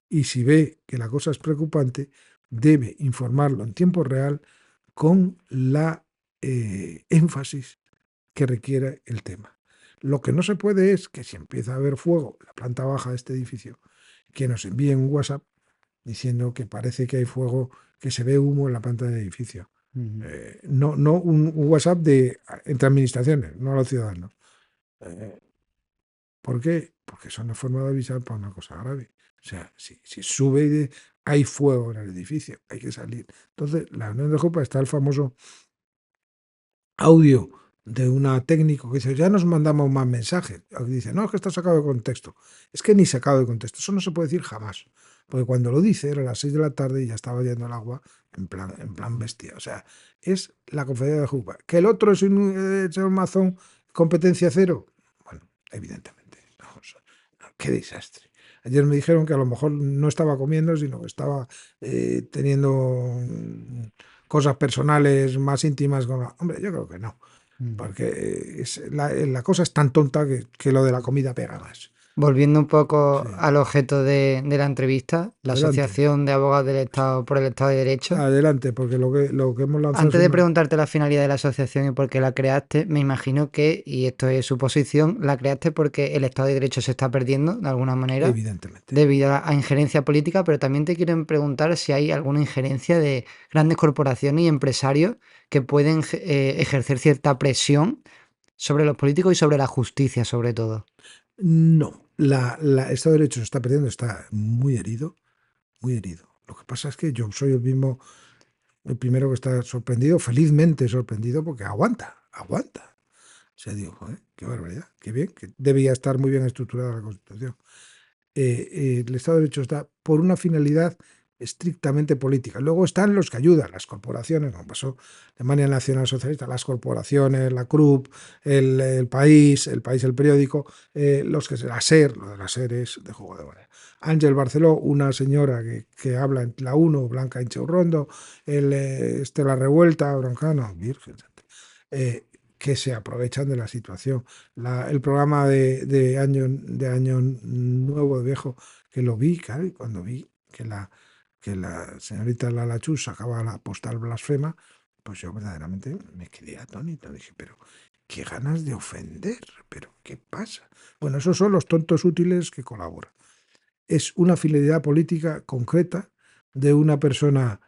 Y si ve que la cosa es preocupante, debe informarlo en tiempo real con la énfasis que requiere el tema. Lo que no se puede es que si empieza a haber fuego en la planta baja de este edificio, que nos envíen un WhatsApp diciendo que parece que hay fuego, que se ve humo en la planta del edificio. Ujú. No un WhatsApp entre administraciones, no a los ciudadanos. Eh, ¿Por qué? Porque son una forma de avisar para una cosa grave. O sea, si sube hay fuego en el edificio, hay que salir. Entonces, la Unión de Europa está el famoso audio de una técnico que dice, ya nos mandamos más mensajes. Dice, no, es que está sacado de contexto. Es que ni sacado de contexto. Eso no se puede decir jamás. Porque cuando lo dice era a las 6 de la tarde y ya estaba yendo el agua en plan bestia. O sea, es la Confederación de Juba. Que el otro es un señor Mazón, competencia cero. Bueno, evidentemente. Vamos, qué desastre. Ayer me dijeron que a lo mejor no estaba comiendo, sino que estaba teniendo cosas personales más íntimas con Hombre, yo creo que no, Mm. porque la cosa es tan tonta que lo de la comida pega más. Volviendo un poco Sí, al objeto de la entrevista, la adelante, Asociación de Abogados del sí, Estado por el Estado de Derecho. adelante, porque lo que hemos lanzado es Antes de una... preguntarte la finalidad de la asociación y por qué la creaste, me imagino que, y esto es suposición, la creaste porque el Estado de Derecho se está perdiendo de alguna manera Evidentemente. debido a injerencia política, pero también te quieren preguntar si hay alguna injerencia de grandes corporaciones y empresarios que pueden ejercer cierta presión sobre los políticos y sobre la justicia, sobre todo. No, el Estado de Derecho se está perdiendo, está muy herido, muy herido. Lo que pasa es que yo soy el primero que está sorprendido, felizmente sorprendido, porque aguanta. O sea, digo, joder, qué barbaridad, qué bien, que debía estar muy bien estructurada la Constitución. El Estado de Derecho está por una finalidad estrictamente política. Luego están los que ayudan, las corporaciones, como pasó Alemania Nacional Socialista, las corporaciones, la Krupp, el País, el periódico, los que la SER, lo de la SER es de juego de manera. Ángel Barceló, una señora que habla en la 1, Blanca Inchaurrondo, La Revuelta, Broncano, Virgen, que se aprovechan de la situación. El programa de año nuevo, de viejo, que lo vi, claro, y cuando vi que la señorita Lala Chus sacaba la postal blasfema, pues yo verdaderamente me quedé atónito. Dije, pero qué ganas de ofender, pero ¿qué pasa? Bueno, esos son los tontos útiles que colaboran. Es una finalidad política concreta de una persona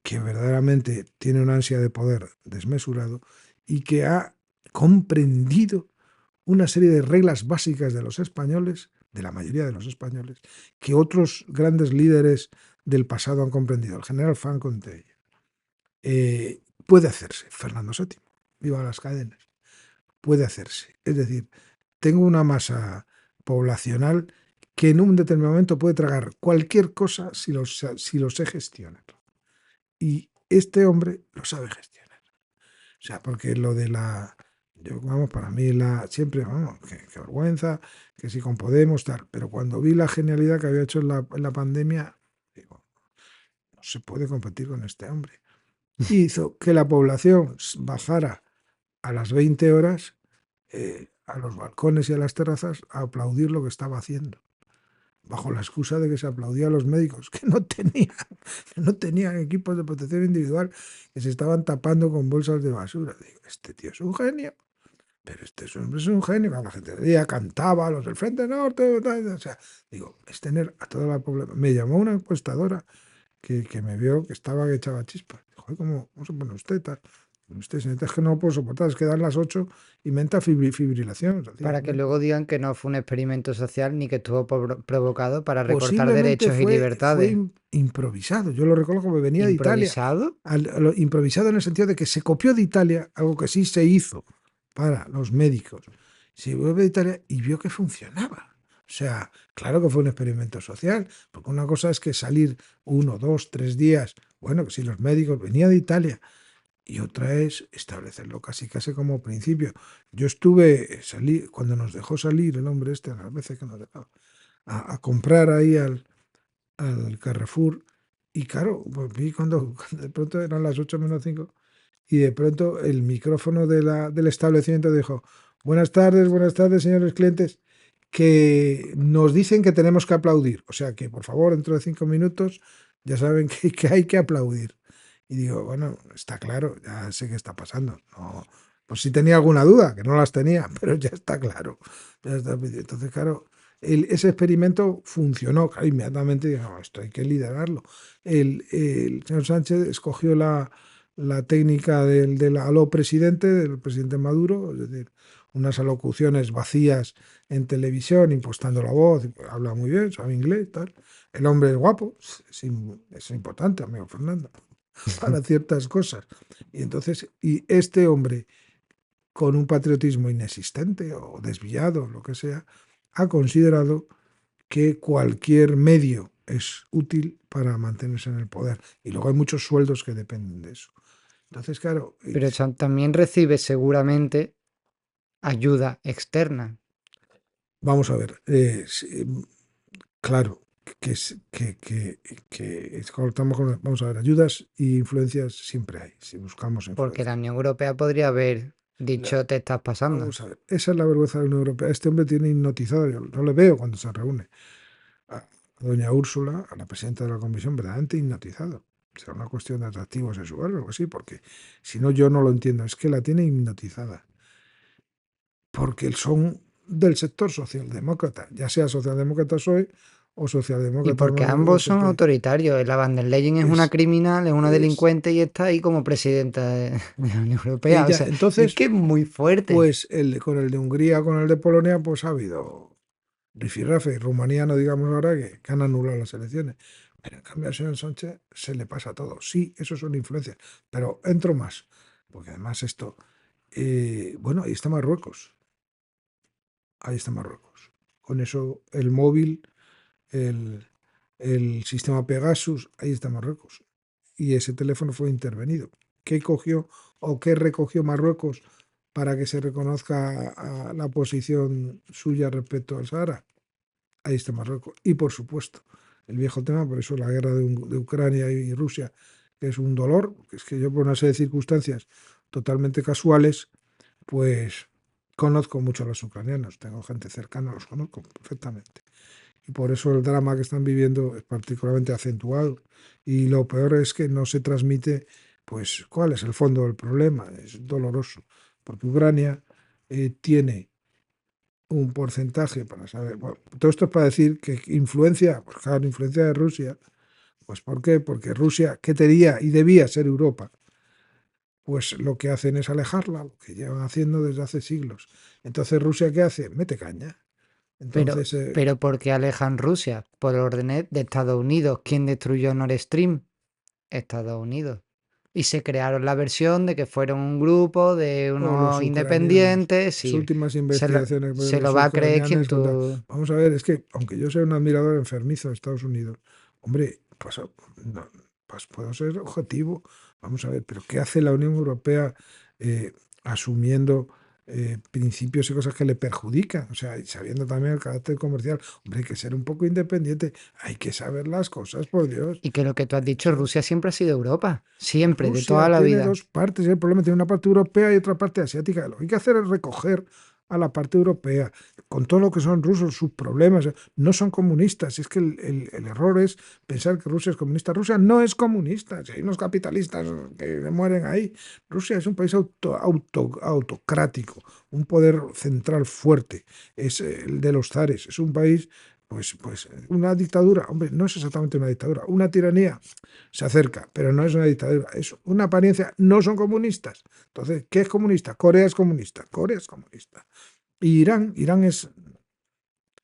que verdaderamente tiene una ansia de poder desmesurado y que ha comprendido una serie de reglas básicas de los españoles, de la mayoría de los españoles, que otros grandes líderes del pasado han comprendido. El general Franco entre ellos. Puede hacerse, Fernando VII, viva las cadenas, puede hacerse. Es decir, tengo una masa poblacional que en un determinado momento puede tragar cualquier cosa si lo sé gestionar. Y este hombre lo sabe gestionar. O sea, porque lo de Vamos, para mí siempre, vamos, qué vergüenza, que si con Podemos, tal. Pero cuando vi la genialidad que había hecho en la pandemia, digo, no se puede competir con este hombre. Hizo que la población bajara a las 20 horas a los balcones y a las terrazas a aplaudir lo que estaba haciendo, bajo la excusa de que se aplaudía a los médicos, que no tenían equipos de protección individual, que se estaban tapando con bolsas de basura. Digo, este tío es un genio, pero este hombre es un genio. Cuando la gente veía, cantaba, los del Frente Norte, o sea, digo, es tener a toda la población. Me llamó una encuestadora que me vio que estaba que echaba chispas. Dijo, ¿cómo se pone usted tal? Usted, señorita, es que no puedo soportar, es que dan las 8 y me entra fibrilación. O sea, tío, Para que luego digan que no fue un experimento social ni que estuvo provocado para recortar posiblemente derechos y fue libertades. improvisado. Yo lo recuerdo como venía de Italia. ¿Improvisado? Improvisado en el sentido de que se copió de Italia, algo que sí se hizo para los médicos. Se copió de Italia y vio que funcionaba. O sea, claro que fue un experimento social, porque una cosa es que salir 1, 2, 3 días, bueno, que si los médicos venía de Italia, y otra es establecerlo casi casi como principio. Yo salí, cuando nos dejó salir el hombre este, a las veces que nos dejaba, a comprar ahí al Carrefour, y claro, pues vi cuando de pronto eran las 8 menos 5 y de pronto el micrófono del establecimiento dijo, buenas tardes, señores clientes, que nos dicen que tenemos que aplaudir. O sea que, por favor, dentro de 5 minutos ya saben que hay que aplaudir. Y digo, bueno, está claro, ya sé qué está pasando. No, pues si tenía alguna duda, que no las tenía, pero ya está claro. Entonces, claro, ese experimento funcionó. Claro, inmediatamente dije, no, esto hay que liderarlo. El señor Sánchez escogió la técnica del aló presidente, del presidente Maduro, es decir, unas alocuciones vacías en televisión, impostando la voz, habla muy bien, sabe inglés, tal. El hombre es guapo, es importante, amigo Fernando, para ciertas cosas. Y este hombre, con un patriotismo inexistente o desviado, lo que sea, ha considerado que cualquier medio es útil para mantenerse en el poder. Y luego hay muchos sueldos que dependen de eso. Entonces, claro, Pero también recibe seguramente ayuda externa. vamos a ver, claro, vamos a ver, ayudas y influencias siempre hay, si buscamos Porque la influencia. Unión Europea podría haber La- dicho te estás pasando. Vamos a ver, esa es la vergüenza de la Unión Europea. Este hombre tiene hipnotizado, yo no le veo cuando se reúne, a doña Úrsula, a la presidenta de la comisión, verdaderamente hipnotizado. Será una cuestión de atractivo sexual o algo así, porque si no yo no lo entiendo, es que la tiene hipnotizada. Porque son del sector socialdemócrata, ya sea socialdemócrata PSOE o Y socialdemócrata porque ambos son PP. autoritarios. La Van der Leyen es una Es, criminal, es una es delincuente y está ahí como presidenta de la Unión Europea. O ella. sea, es Entonces, que es muy fuerte. pues con el de Hungría, con el de Polonia, pues ha habido rifirrafe. Rumanía, no digamos ahora que han anulado las elecciones. Pero en cambio al señor Sánchez se le pasa todo. Sí, eso son influencias. Pero entro más, porque además esto, bueno, ahí está Marruecos. Ahí está Marruecos. Con eso, el móvil, el, el sistema Pegasus, ahí está Marruecos. Y ese teléfono fue intervenido. ¿Qué cogió o qué recogió Marruecos para que se reconozca la posición suya respecto al Sahara? Ahí está Marruecos. Y por supuesto, el viejo tema, por eso la guerra de Ucrania y Rusia, que es un dolor, que es que yo por una serie de circunstancias totalmente casuales, pues conozco mucho a los ucranianos, tengo gente cercana, los conozco perfectamente. Y por eso el drama que están viviendo es particularmente acentuado. Y lo peor es que no se transmite, pues, cuál es el fondo del problema. Es doloroso, porque Ucrania tiene un porcentaje para saber. Bueno, todo esto es para decir que influencia, pues claro, influencia de Rusia. Pues ¿por qué? Porque Rusia, que quería y debía ser Europa, pues lo que hacen es alejarla, lo que llevan haciendo desde hace siglos. Entonces, ¿Rusia qué hace? Mete caña. Pero, Entonces, pero ¿por qué alejan Rusia? Por órdenes de Estados Unidos. ¿Quién destruyó Nord Stream? Estados Unidos. Y se crearon la versión de que fueron un grupo de o los unos ucranianos. independientes Las y últimas se lo, investigaciones de se lo los va a creer ucranianos quien contra. tú... Vamos a ver, es que aunque yo sea un admirador enfermizo de Estados Unidos, hombre, pues, no, pues puedo ser objetivo. Vamos a ver, pero ¿qué hace la Unión Europea asumiendo? principios y cosas que le perjudican, o sea, y sabiendo también el carácter comercial, hombre, hay que ser un poco independiente, hay que saber las cosas, por Dios. Y que lo que tú has dicho, Sí. Rusia siempre ha sido Europa, siempre, de toda Rusia la tiene vida. dos partes, el problema tiene una parte europea y otra parte asiática. Lo que hay que hacer es recoger a la parte europea, con todo lo que son rusos, sus problemas. No son comunistas, es que el error es pensar que Rusia es comunista. Rusia no es comunista, si hay unos capitalistas que mueren ahí. Rusia es un país autocrático, un poder central fuerte, es el de los zares, es un país, pues una dictadura, hombre, no es exactamente una dictadura, una tiranía se acerca, pero no es una dictadura, es una apariencia, no son comunistas. Entonces, ¿qué es comunista? Corea es comunista, Corea es comunista. Y Irán es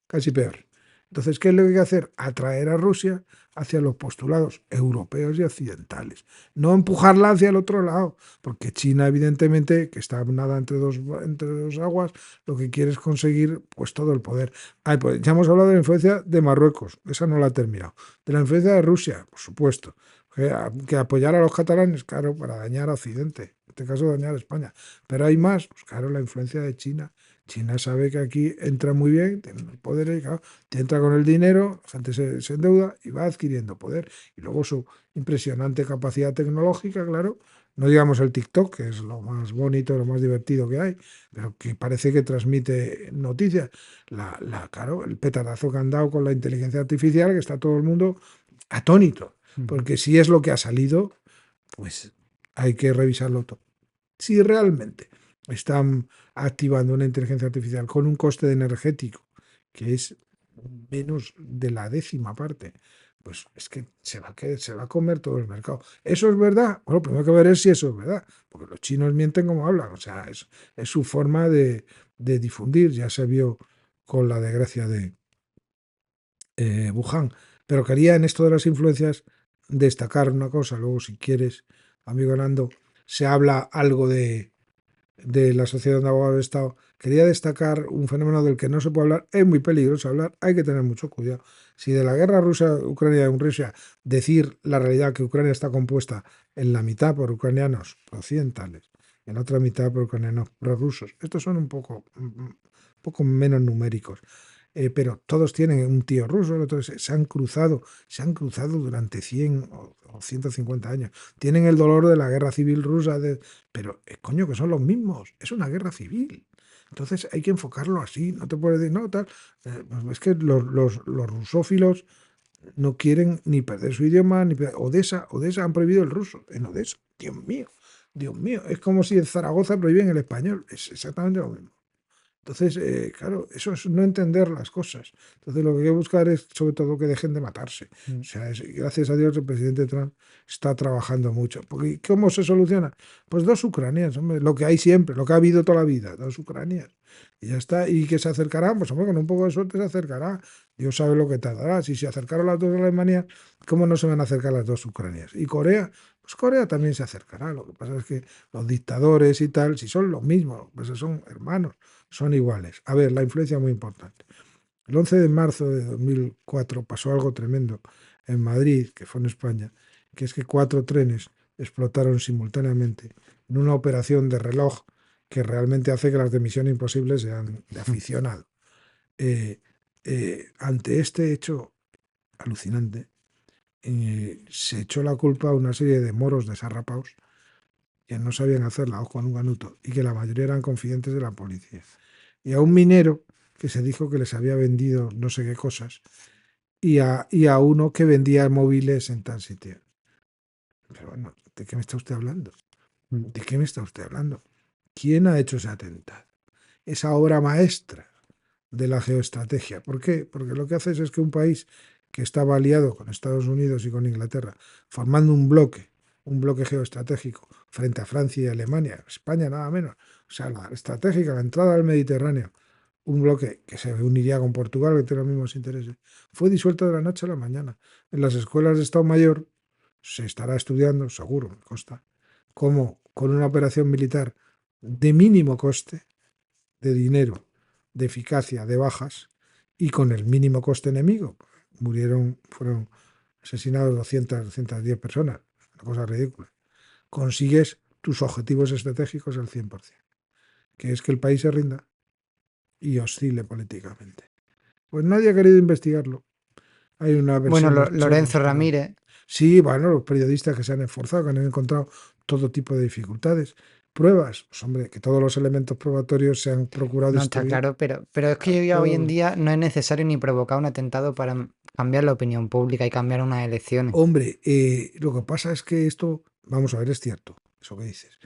casi peor. Entonces, ¿qué es lo que hay que hacer? Atraer a Rusia hacia los postulados europeos y occidentales, no empujarla hacia el otro lado, porque China, evidentemente, que está nada entre dos aguas, lo que quiere es conseguir pues todo el poder. Ay, pues ya hemos hablado de la influencia de Marruecos, esa no la he terminado. De la influencia de Rusia, por supuesto, que apoyar a los catalanes, claro, para dañar a Occidente, en este caso dañar a España. Pero hay más, pues claro, la influencia de China. China sabe que aquí entra muy bien, tiene el poder y claro, te entra con el dinero, la gente se endeuda y va adquiriendo poder. Y luego su impresionante capacidad tecnológica, claro, no digamos el TikTok, que es lo más bonito, lo más divertido que hay, pero que parece que transmite noticias. Claro, el petardazo que han dado con la inteligencia artificial, que está todo el mundo atónito, porque si es lo que ha salido, pues hay que revisarlo todo. Si realmente están activando una inteligencia artificial con un coste energético que es menos de la décima parte, pues es que se va a comer todo el mercado. ¿Eso es verdad? Bueno, primero hay que ver es si eso es verdad, porque los chinos mienten como hablan, o sea, es su forma de difundir, ya se vio con la desgracia de Wuhan. Pero quería en esto de las influencias destacar una cosa, luego si quieres, amigo Nando, se habla algo de la Sociedad de Abogados de Estado, quería destacar un fenómeno del que no se puede hablar, es muy peligroso hablar, hay que tener mucho cuidado. Si de la guerra rusa-Ucrania en Rusia decir la realidad que Ucrania está compuesta en la mitad por ucranianos occidentales, en la otra mitad por ucranianos prorrusos, estos son un poco menos numéricos. Pero todos tienen un tío ruso, otros se han cruzado durante 100 o 150 años. Tienen el dolor de la guerra civil rusa, pero coño, que son los mismos, es una guerra civil. Entonces hay que enfocarlo así, no te puedes decir, no, tal. Pues es que los rusófilos no quieren ni perder su idioma, ni Odessa han prohibido el ruso, en Odessa, Dios mío, es como si en Zaragoza prohíben el español, es exactamente lo mismo. Entonces, claro, eso es no entender las cosas. Entonces, lo que hay que buscar es, sobre todo, que dejen de matarse. O sea, gracias a Dios, el presidente Trump está trabajando mucho. Porque, ¿cómo se soluciona? Pues dos Ucranias, hombre, lo que hay siempre, lo que ha habido toda la vida, dos Ucranias. Y ya está. ¿Y que se acercarán? Pues, hombre, con un poco de suerte se acercará. Dios sabe lo que tardará. Si se acercaron las dos Alemanias, ¿cómo no se van a acercar las dos Ucranias? Y Corea, pues Corea también se acercará. Lo que pasa es que los dictadores y tal, si son los mismos, pues son hermanos son iguales. A ver, la influencia es muy importante. El 11 de marzo de 2004 pasó algo tremendo en Madrid, que fue en España, que es que cuatro trenes explotaron simultáneamente en una operación de reloj que realmente hace que las de Misión Imposible sean de aficionado. Ante este hecho alucinante, se echó la culpa a una serie de moros desarrapados que no sabían hacer la hoja con un ganuto y que la mayoría eran confidentes de la policía. Y a un minero que se dijo que les había vendido no sé qué cosas y a uno que vendía móviles en tal sitio. Pero bueno, ¿de qué me está usted hablando? ¿De qué me está usted hablando? ¿Quién ha hecho ese atentado? Esa obra maestra de la geoestrategia. ¿Por qué? Porque lo que haces es que un país que estaba aliado con Estados Unidos y con Inglaterra, formando un bloque geoestratégico frente a Francia y Alemania, España nada menos, o sea, la estratégica, la entrada al Mediterráneo, un bloque que se uniría con Portugal, que tiene los mismos intereses, fue disuelto de la noche a la mañana. En las escuelas de Estado Mayor se estará estudiando, seguro, me consta, cómo con una operación militar de mínimo coste, de dinero, de eficacia, de bajas, y con el mínimo coste enemigo. Fueron asesinados 210 personas, una cosa ridícula. Consigues tus objetivos estratégicos al 100%. que es que el país se rinda y oscile políticamente. Pues nadie ha querido investigarlo. Hay una Bueno, versión más chorra, Lorenzo pero Ramírez, sí, bueno, los periodistas que se han esforzado, que han encontrado todo tipo de dificultades, pruebas, pues hombre, que todos los elementos probatorios se han procurado no está destruir claro, pero es a que ya hoy en todos. día no es necesario ni provocar un atentado para cambiar la opinión pública y cambiar unas elecciones. Hombre, lo que pasa es que esto, vamos a ver, es cierto, eso que dices,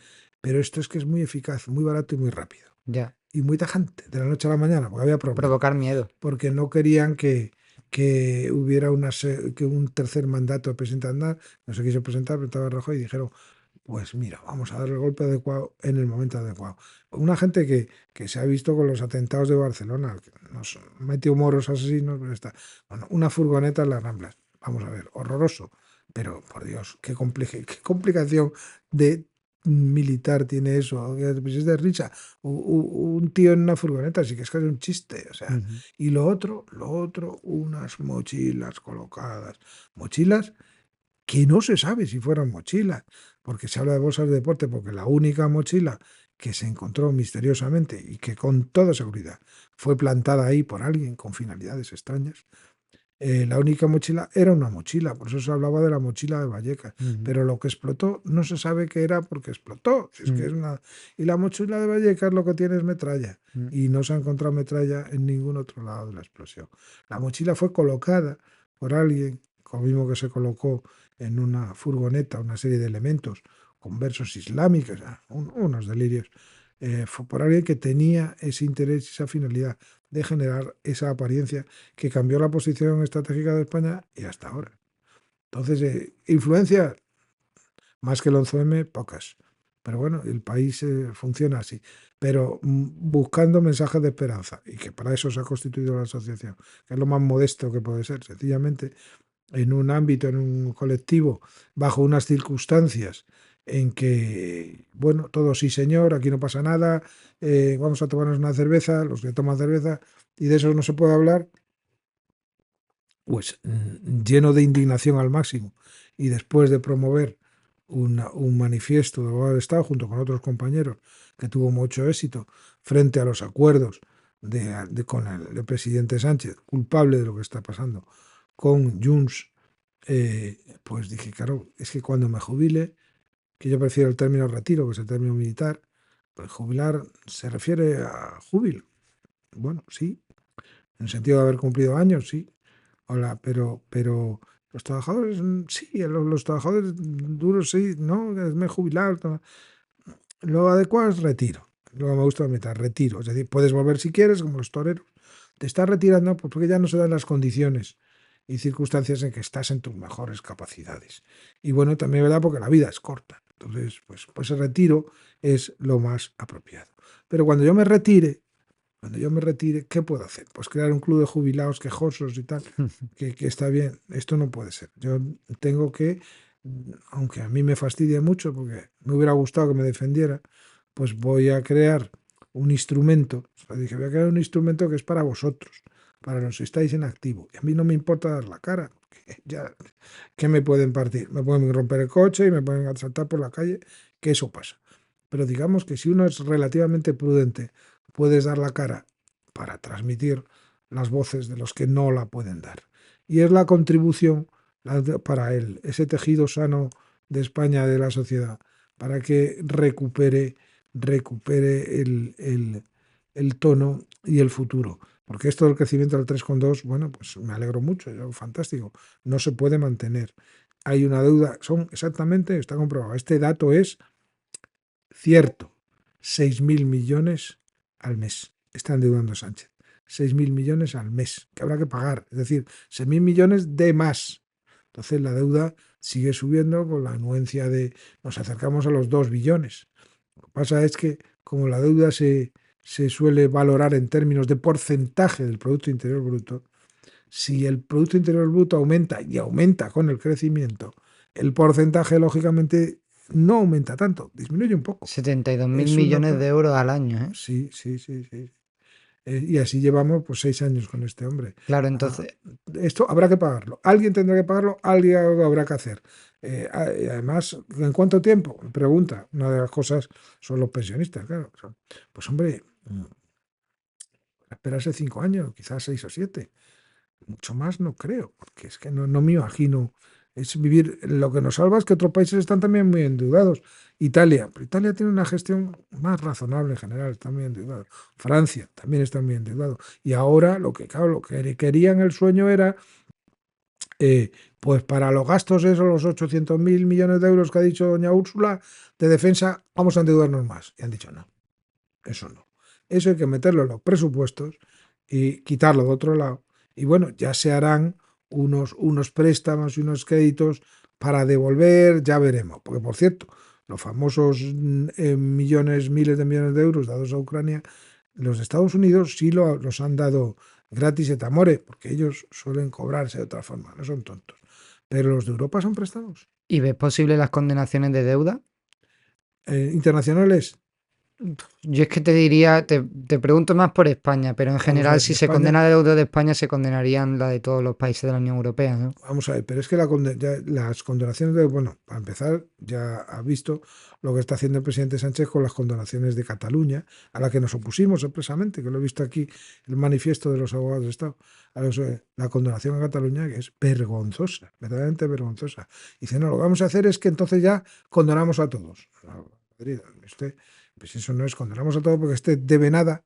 pero esto es que es muy eficaz, muy barato y muy rápido. Ya, Y muy tajante, de la noche a la mañana, porque había problemas. provocar miedo. Porque no querían que hubiera que un tercer mandato de presidente Aznar, no se quiso presentar, pero estaba Rajoy y dijeron, pues mira, vamos a dar el golpe adecuado en el momento adecuado. Una gente que se ha visto con los atentados de Barcelona, que nos metió moros asesinos, pero está. Bueno, una furgoneta en las Ramblas. Vamos a ver, horroroso. Pero, por Dios, qué complicación de militar tiene eso. Pues es de risa. Un tío en una furgoneta, sí que es casi un chiste. O sea, Ujú. y lo otro, unas mochilas colocadas. Mochilas que no se sabe si fueran mochilas, porque se habla de bolsas de deporte, porque la única mochila que se encontró misteriosamente y que con toda seguridad fue plantada ahí por alguien con finalidades extrañas, la única mochila era una mochila, por eso se hablaba de la mochila de Vallecas, Ujú. pero lo que explotó no se sabe qué era porque explotó, si es que Mm, es una. Y la mochila de Vallecas lo que tiene es metralla, mm. y no se ha encontrado metralla en ningún otro lado de la explosión. La mochila fue colocada por alguien, como mismo que se colocó en una furgoneta una serie de elementos con versos islámicos, unos delirios, fue por alguien que tenía ese interés y esa finalidad de generar esa apariencia que cambió la posición estratégica de España y hasta ahora. Entonces, influencia más que el 11M, pocas. Pero bueno, el país funciona así. Pero buscando mensajes de esperanza, y que para eso se ha constituido la asociación, que es lo más modesto que puede ser, sencillamente en un ámbito, en un colectivo, bajo unas circunstancias en que, bueno, todo sí señor, aquí no pasa nada, vamos a tomarnos una cerveza, los que toman cerveza, y de eso no se puede hablar, pues lleno de indignación al máximo. Y después de promover un manifiesto del abogado del Estado junto con otros compañeros que tuvo mucho éxito frente a los acuerdos con el presidente Sánchez, culpable de lo que está pasando con Junts, pues dije, claro, es que cuando me jubile, que yo prefiero el término retiro, que es el término militar, pues jubilar se refiere a júbilo. Bueno, sí, en el sentido de haber cumplido años, sí. Hola, pero los trabajadores, sí, los trabajadores duros, sí, no, me he jubilado. Lo adecuado es retiro. Luego me gusta meter retiro. Es decir, puedes volver si quieres, como los toreros. Te estás retirando pues porque ya no se dan las condiciones y circunstancias en que estás en tus mejores capacidades. Y bueno, también es verdad porque la vida es corta. Entonces, pues el retiro es lo más apropiado. Pero cuando yo me retire, ¿qué puedo hacer? Pues crear un club de jubilados quejosos y tal, que está bien. Esto no puede ser. Yo tengo que, aunque a mí me fastidie mucho, porque me hubiera gustado que me defendiera, pues voy a crear un instrumento. O sea, dije, voy a crear un instrumento que es para vosotros, para los que estáis en activo. Y a mí no me importa dar la cara. Ya, ¿qué me pueden partir? Me pueden romper el coche y me pueden asaltar por la calle, que eso pasa. Pero digamos que si uno es relativamente prudente, puedes dar la cara para transmitir las voces de los que no la pueden dar. Y es la contribución para él, ese tejido sano de España, de la sociedad, para que recupere el tono y el futuro. Porque esto del crecimiento del 3,2, bueno, pues me alegro mucho, fantástico. No se puede mantener. Hay una deuda, son exactamente, está comprobado. Este dato es cierto, 6.000 millones al mes está endeudando Sánchez. 6.000 millones al mes que habrá que pagar. Es decir, 6.000 millones de más. Entonces la deuda sigue subiendo con la anuencia de. Nos acercamos a los 2 billones. Lo que pasa es que como la deuda se suele valorar en términos de porcentaje del Producto Interior Bruto, si el Producto Interior Bruto aumenta y aumenta con el crecimiento, el porcentaje lógicamente no aumenta tanto, disminuye un poco. 72.000 Es una. millones de euros al año, ¿eh? Sí, sí, sí, sí. Y así llevamos pues 6 años con este hombre. Claro, Ah, entonces, esto habrá que pagarlo. Alguien tendrá que pagarlo, alguien algo habrá que hacer. Y además, ¿en cuánto tiempo? Me pregunta. Una de las cosas son los pensionistas, claro. Pues hombre, esperarse 5 años, quizás 6 o 7. Mucho más no creo, porque es que no me imagino. Es vivir. Lo que nos salva es que otros países están también muy endeudados. Italia, pero Italia tiene una gestión más razonable en general, está muy endeudado. Francia también está muy endeudado. Y ahora lo que, claro, lo que querían el sueño era, pues para los gastos esos, los 800.000 millones de euros que ha dicho doña Úrsula, de defensa, vamos a endeudarnos más. Y han dicho no, eso no. Eso hay que meterlo en los presupuestos y quitarlo de otro lado. Y bueno, ya se harán unos préstamos y unos créditos para devolver, ya veremos. Porque, por cierto, los famosos millones, miles de millones de euros dados a Ucrania, los Estados Unidos sí los han dado gratis et amore, porque ellos suelen cobrarse de otra forma, no son tontos. Pero los de Europa son prestados. ¿y ves posible las condenaciones de deuda? Internacionales. Yo es que te diría, te pregunto más por España, pero en Vamos a general, ver, si en se España. condena la deuda de España, se condenarían la de todos los países de la Unión Europea, ¿no? Vamos a ver, pero es que las condonaciones bueno, para empezar, ya ha visto lo que está haciendo el presidente Sánchez con las condonaciones de Cataluña, a la que nos opusimos expresamente, que lo he visto aquí, el manifiesto de los abogados de Estado, la condonación a Cataluña, que es vergonzosa, verdaderamente vergonzosa. Dice, no, lo que vamos a hacer es que entonces ya condonamos a todos. No, Madrid, usted, pues eso no es condonamos a todos porque este debe nada,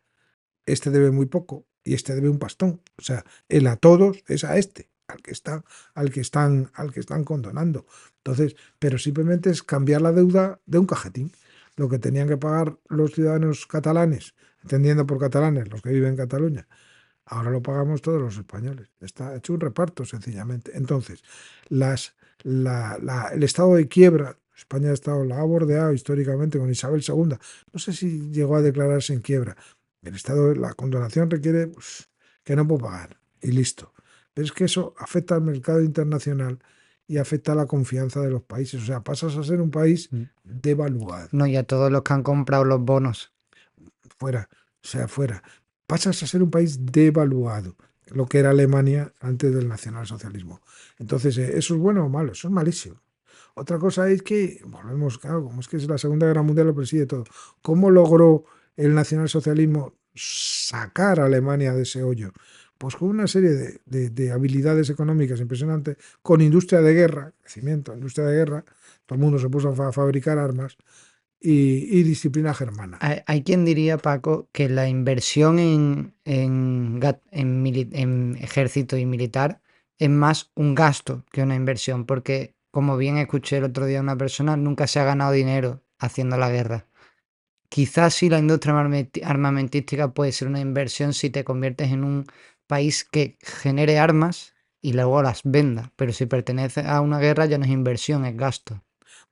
este debe muy poco y este debe un pastón. O sea, el a todos es a este, al que están condonando. Entonces, pero simplemente es cambiar la deuda de un cajetín. Lo que tenían que pagar los ciudadanos catalanes, entendiendo por catalanes los que viven en Cataluña, ahora lo pagamos todos los españoles. Está hecho un reparto, sencillamente. Entonces, el estado de quiebra, España la ha bordeado históricamente con Isabel II. No sé si llegó a declararse en quiebra. El estado, la condonación requiere pues, que no puedo pagar y listo. Pero es que eso afecta al mercado internacional y afecta a la confianza de los países. O sea, pasas a ser un país Mm. devaluado. No, y a todos los que han comprado los bonos. Fuera, o sea, fuera. Pasas a ser un país devaluado, lo que era Alemania antes del nacionalsocialismo. Entonces, ¿eso es bueno o malo? Eso es malísimo. Otra cosa es que, volvemos, claro, como es que es la Segunda Guerra Mundial lo preside todo. ¿Cómo logró el nacionalsocialismo sacar a Alemania de ese hoyo? Pues con una serie de habilidades económicas impresionantes, con industria de guerra, crecimiento, industria de guerra, todo el mundo se puso a fabricar armas y disciplina germana. Hay quien diría, Paco, que la inversión en ejército y militar es más un gasto que una inversión, porque como bien escuché el otro día a una persona, nunca se ha ganado dinero haciendo la guerra. Quizás sí la industria armamentística puede ser una inversión si te conviertes en un país que genere armas y luego las venda, pero si pertenece a una guerra ya no es inversión, es gasto.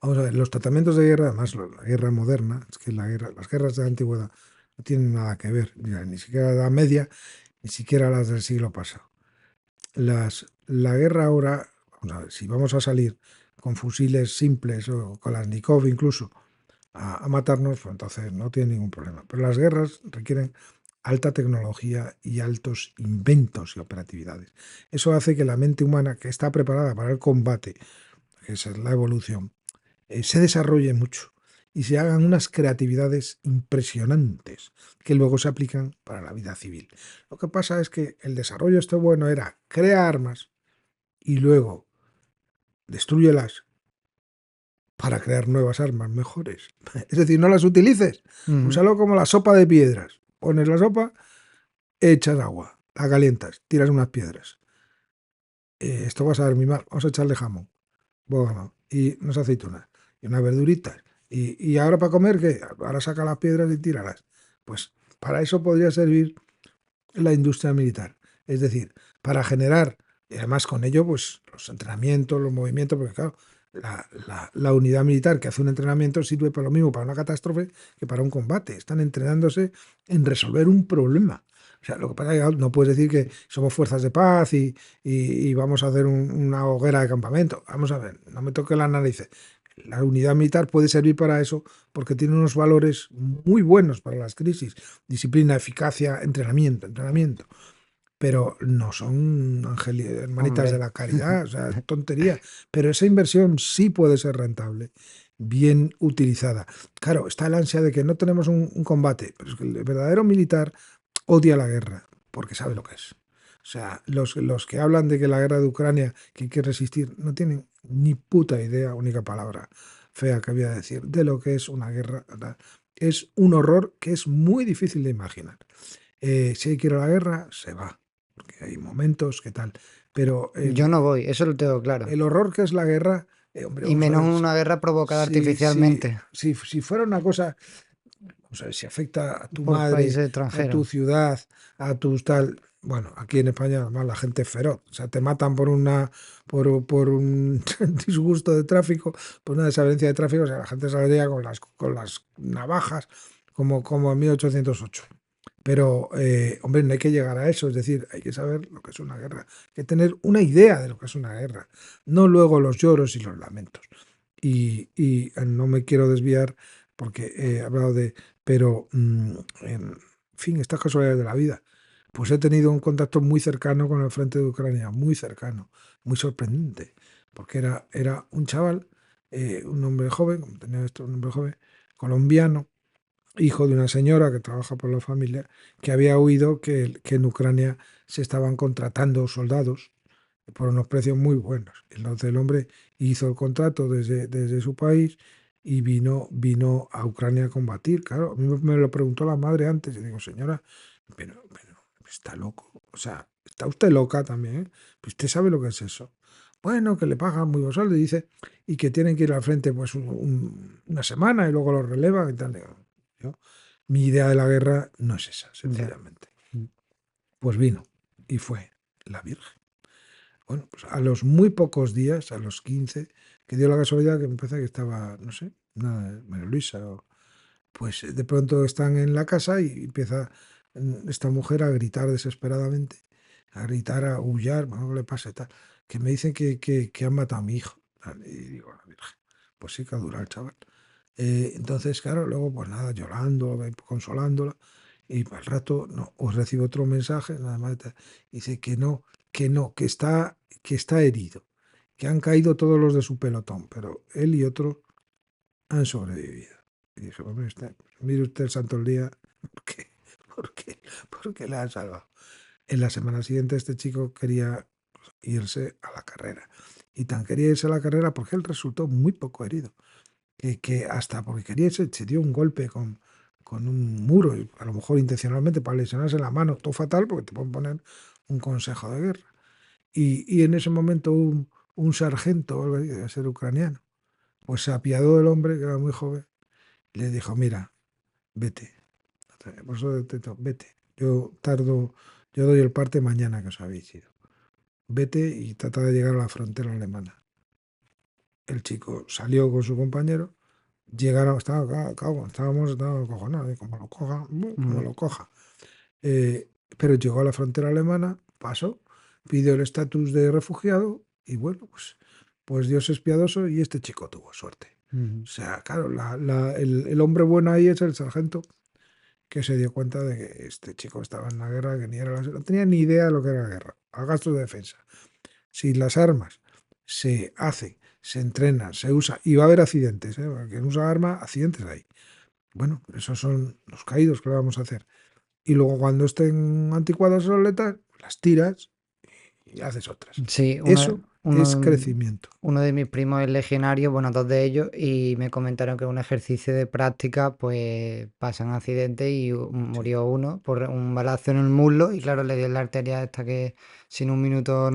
Vamos a ver, los tratamientos de guerra, además la guerra moderna, es que las guerras de la antigüedad no tienen nada que ver, mira, ni siquiera la Edad Media, ni siquiera las del siglo pasado. La guerra ahora, vamos a ver, si vamos a salir con fusiles simples o con las Nikov incluso a matarnos, pues entonces no tiene ningún problema. Pero las guerras requieren alta tecnología y altos inventos y operatividades. Eso hace que la mente humana, que está preparada para el combate, que esa es la evolución, se desarrolle mucho y se hagan unas creatividades impresionantes que luego se aplican para la vida civil. Lo que pasa es que el desarrollo este bueno era crea armas y luego destruyelas para crear nuevas armas mejores. Es decir, no las utilices, Ujú. úsalo como la sopa de piedras. Pones la sopa, echas agua, la calientas, tiras unas piedras. Esto vas a ver mi mal, vamos a echarle jamón, bueno, y unas aceitunas y unas verduritas. Y ahora para comer, ¿qué? Ahora saca las piedras y tíralas. Pues para eso podría servir la industria militar. Es decir, para generar, y además con ello, pues los entrenamientos, los movimientos, porque claro, la unidad militar que hace un entrenamiento sirve para lo mismo para una catástrofe que para un combate. Están entrenándose en resolver un problema. O sea, lo que pasa es que no puedes decir que somos fuerzas de paz y vamos a hacer una hoguera de campamento. Vamos a ver, no me toque las narices. La unidad militar puede servir para eso porque tiene unos valores muy buenos para las crisis. Disciplina, eficacia, entrenamiento, entrenamiento. Pero no son hermanitas de Hombre, la caridad, o sea, tontería. Pero esa inversión sí puede ser rentable, bien utilizada. Claro, está el ansia de que no tenemos un combate, pero es que el verdadero militar odia la guerra, porque sabe lo que es. O sea, los que hablan de que la guerra de Ucrania, que hay que resistir, no tienen ni puta idea, única palabra fea que había de decir, de lo que es una guerra. ¿Verdad? Es un horror que es muy difícil de imaginar. Si hay que ir a la guerra, se va, porque hay momentos que tal. Pero yo no voy, eso lo tengo claro. el horror que es la guerra, hombre, Y vamos a menos ver, una guerra provocada si, si, artificialmente si fuera una cosa, o sea, si afecta a tu por países madre, a tu extranjeros. ciudad, a tus tal. Bueno, aquí en España además la gente es feroz. O sea, te matan por un disgusto de tráfico, por una desavenencia de tráfico. O sea, la gente saldría con las navajas, como en 1808. Pero, hombre, no hay que llegar a eso. Es decir, hay que saber lo que es una guerra. Hay que tener una idea de lo que es una guerra. No luego los lloros y los lamentos. Y no me quiero desviar porque he hablado de pero, en fin, estas casualidades de la vida. Pues he tenido un contacto muy cercano con el frente de Ucrania, muy cercano, muy sorprendente, porque era un chaval, un hombre joven, como tenía esto, un hombre joven, colombiano, hijo de una señora que trabaja por la familia, que había oído que en Ucrania se estaban contratando soldados por unos precios muy buenos. Entonces el hombre hizo el contrato desde su país y vino a Ucrania a combatir. Claro, a mí me lo preguntó la madre antes y digo, señora, pero está loco. O sea, está usted loca también, ¿eh? Pues usted sabe lo que es eso. Bueno, que le pagan muy buen sueldo y dice, y que tienen que ir al frente pues una semana y luego lo relevan y tal. Digo, yo, mi idea de la guerra no es esa, Ya. sencillamente. Pues vino y fue la Virgen. Bueno, pues a los muy pocos días, a los 15 que dio la casualidad que me parece que estaba, no sé, María Luisa, pues de pronto están en la casa y empieza esta mujer a gritar desesperadamente, a gritar, a aullar, bueno, ¿qué le pasa y tal? Que me dicen que han matado a mi hijo. Tal. Y digo, la Virgen, pues sí que ha durado el chaval. Entonces, claro, luego pues nada, llorando, consolándola, y al rato no, os recibo otro mensaje, nada más, dice que no, que está herido, que han caído todos los de su pelotón, pero él y otro han sobrevivido. Y dije, hombre, mire usted el santo el día, ¿por qué? ¿Por qué? Porque le han salvado. En la semana siguiente este chico quería irse a la carrera. Y tan quería irse a la carrera porque él resultó muy poco herido que hasta porque quería se dio un golpe con un muro, y a lo mejor intencionalmente para lesionarse la mano, todo fatal porque te pueden poner un consejo de guerra. Y en ese momento un sargento, o algo así, debe ser ucraniano, pues se apiadó del hombre, que era muy joven, y le dijo, mira, vete, por eso vete, yo doy el parte mañana que os habéis ido. Vete y trata de llegar a la frontera alemana. El chico salió con su compañero. Llegaron, estábamos acojonados, como lo coja, como Mm. lo coja. Pero llegó a la frontera alemana, pasó, pidió el estatus de refugiado y bueno, pues Dios es piadoso y este chico tuvo suerte. Ujú. O sea, claro, el hombre bueno ahí es el sargento que se dio cuenta de que este chico estaba en la guerra, que ni era no tenía ni idea de lo que era la guerra, a gastos de defensa. Si las armas se hacen, se entrenan, se usa, y va a haber accidentes, ¿eh? Porque quien usa arma, accidentes hay. Bueno, esos son los caídos que le vamos a hacer. Y luego cuando estén anticuadas o letras, las tiras y haces otras. Sí, Eso es crecimiento. uno de mis primos es legionario, bueno, dos de ellos, y me comentaron que un ejercicio de práctica, pues pasan accidentes y Sí, murió uno por un balazo en el muslo y claro, le dio la arteria esta que si en un minuto eso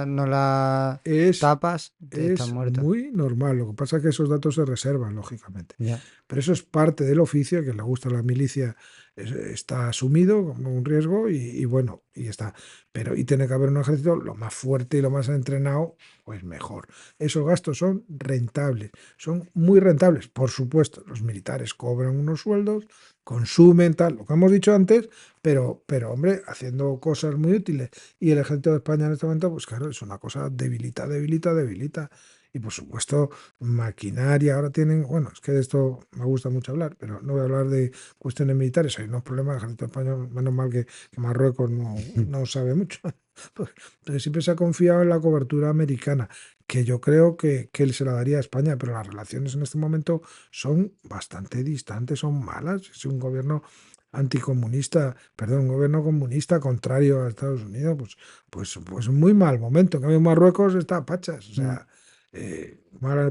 no la es, tapas, te estás es muerto. muy normal. Lo que pasa es que esos datos se reservan, lógicamente. Ya. Pero eso es parte del oficio, que le gusta a la milicia, está asumido como un riesgo y bueno, y está. Pero y tiene que haber un ejército lo más fuerte y lo más entrenado, pues mejor. Esos gastos son rentables, son muy rentables. Por supuesto, los militares cobran unos sueldos, consumen tal, lo que hemos dicho antes, pero hombre, haciendo cosas muy útiles. Y el ejército de España en este momento, pues claro, es una cosa debilita, debilita, debilita. Y por supuesto, maquinaria. Ahora tienen, bueno, es que de esto me gusta mucho hablar, pero no voy a hablar de cuestiones militares. Hay unos problemas, el ejército español, menos mal que Marruecos no sabe mucho. Porque siempre se ha confiado en la cobertura americana, que yo creo que él se la daría a España, pero las relaciones en este momento son bastante distantes, son malas. Es un gobierno anticomunista, perdón, un gobierno comunista contrario a Estados Unidos, pues muy mal momento. En cambio, Marruecos está a pachas, o Mm. sea,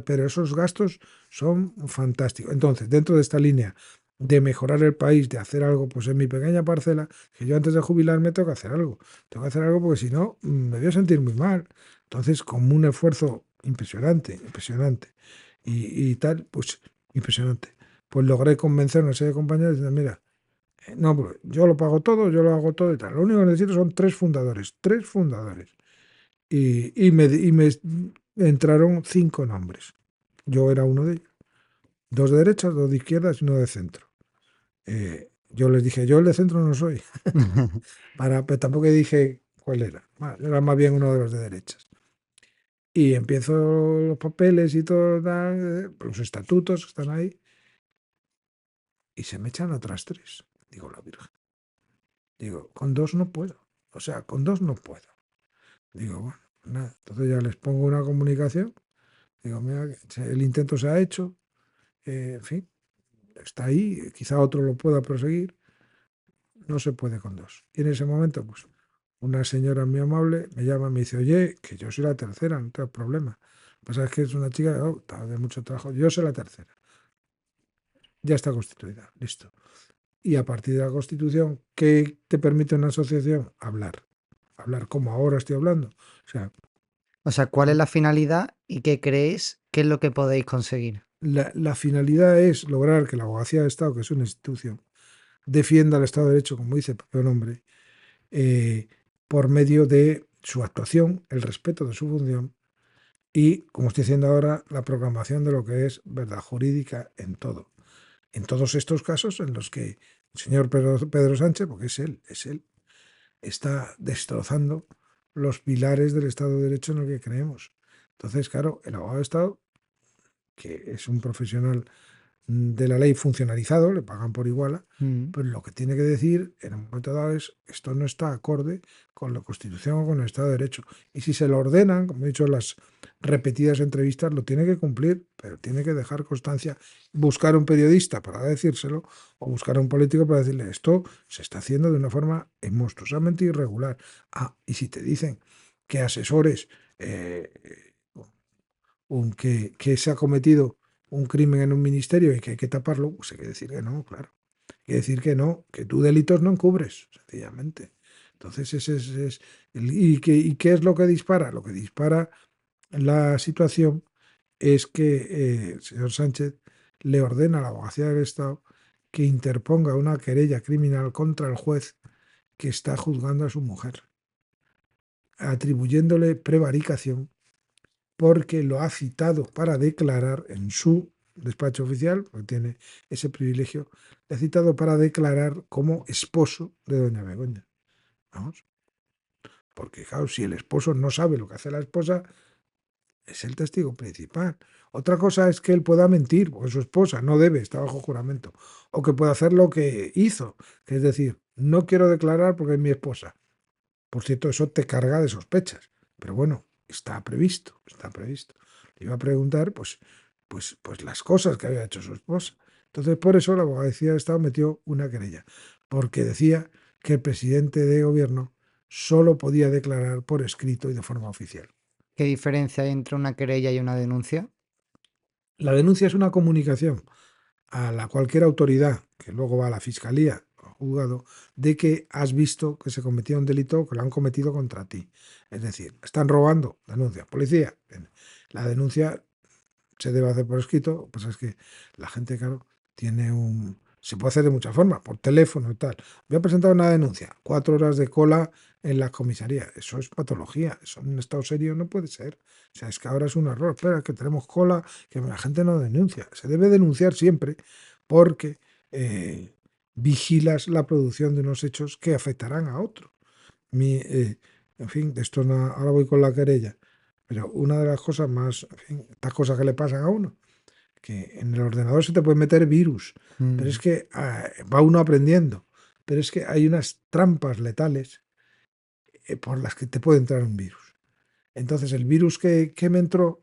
pero esos gastos son fantásticos. Entonces, dentro de esta línea de mejorar el país, de hacer algo, pues en mi pequeña parcela, que yo antes de jubilarme tengo que hacer algo. Tengo que hacer algo porque si no, me voy a sentir muy mal. Entonces, como un esfuerzo impresionante, impresionante, y tal, pues impresionante. Pues logré convencer a una serie de compañeros de, mira, no, pues yo lo pago todo, yo lo hago todo y tal. Lo único que necesito son tres fundadores, tres fundadores. Y me entraron 5 nombres. Yo era uno de ellos. Dos de derechas, dos de izquierdas y uno de centro. Yo les dije, yo el de centro no soy. Pero tampoco dije cuál era. Bueno, era más bien uno de los de derechas. Y empiezo los papeles y todo, los estatutos que están ahí. Y se me echan otras tres. Digo, la Virgen. Digo, con dos no puedo. O sea, con dos no puedo. Digo, bueno, nada. Entonces ya les pongo una comunicación. Digo, mira, el intento se ha hecho. En fin, está ahí. Quizá otro lo pueda proseguir. No se puede con dos. Y en ese momento, pues, una señora muy amable me llama y me dice, oye, que yo soy la tercera, no tengo problema. Lo que pasa es que es una chica de mucho trabajo. Yo soy la tercera. Ya está constituida. Listo. Y a partir de la constitución, ¿qué te permite una asociación? Hablar. Hablar como ahora estoy hablando. O sea, O sea, ¿cuál es la finalidad y qué creéis que es lo que podéis conseguir? la finalidad es lograr que la Abogacía de Estado, que es una institución, defienda el Estado de Derecho, como dice el propio nombre, eh, por medio de su actuación, el respeto de su función y, como estoy diciendo ahora, la proclamación de lo que es verdad jurídica en todo. En todos estos casos en los que el señor Pedro Sánchez, porque es él, está destrozando los pilares del Estado de Derecho en el que creemos. Entonces, claro, el abogado de Estado, que es un profesional de la ley funcionalizado, le pagan por iguala, Mm. pero lo que tiene que decir en un momento dado es esto no está acorde con la Constitución o con el Estado de Derecho. Y si se lo ordenan, como he dicho en las repetidas entrevistas, lo tiene que cumplir, pero tiene que dejar constancia, buscar un periodista para decírselo o buscar a un político para decirle esto se está haciendo de una forma monstruosamente irregular. Ah, y si te dicen que asesores que se ha cometido un crimen en un ministerio y que hay que taparlo, pues hay que decir que no, claro. Hay que decir que no, que tú delitos no encubres, sencillamente. Entonces, ¿y qué es lo que dispara? Lo que dispara la situación es que el señor Sánchez le ordena a la Abogacía del Estado que interponga una querella criminal contra el juez que está juzgando a su mujer, atribuyéndole prevaricación porque lo ha citado para declarar en su despacho oficial, porque tiene ese privilegio, le ha citado para declarar como esposo de doña Begoña. Vamos, porque claro, si el esposo no sabe lo que hace la esposa, es el testigo principal. Otra cosa es que él pueda mentir, porque su esposa no debe, está bajo juramento, o que pueda hacer lo que hizo, que es decir, no quiero declarar porque es mi esposa. Por cierto, eso te carga de sospechas. Pero bueno, está previsto, está previsto. Le iba a preguntar, pues las cosas que había hecho su esposa. Entonces, por eso la Abogacía de Estado metió una querella, porque decía que el presidente de gobierno solo podía declarar por escrito y de forma oficial. ¿Qué diferencia hay entre una querella y una denuncia? La denuncia es una comunicación a la cualquier autoridad que luego va a la fiscalía o al juzgado de que has visto que se cometía un delito que lo han cometido contra ti. Es decir, están robando, denuncia. Policía, bien. La denuncia se debe hacer por escrito, pues es que la gente, claro, tiene un... Se puede hacer de muchas formas, por teléfono y tal. Voy a presentar una denuncia, 4 horas de cola en la comisaría. Eso es patología, eso en un estado serio no puede ser. O sea, es que ahora es un error. Espera, que tenemos cola, que la gente no denuncia. Se debe denunciar siempre porque eh, vigilas la producción de unos hechos que afectarán a otro. En fin, de esto no, ahora voy con la querella. Pero una de las cosas más, en fin, estas cosas que le pasan a uno, que en el ordenador se te puede meter virus, pero es que va uno aprendiendo, pero es que hay unas trampas letales por las que te puede entrar un virus. Entonces el virus que me entró,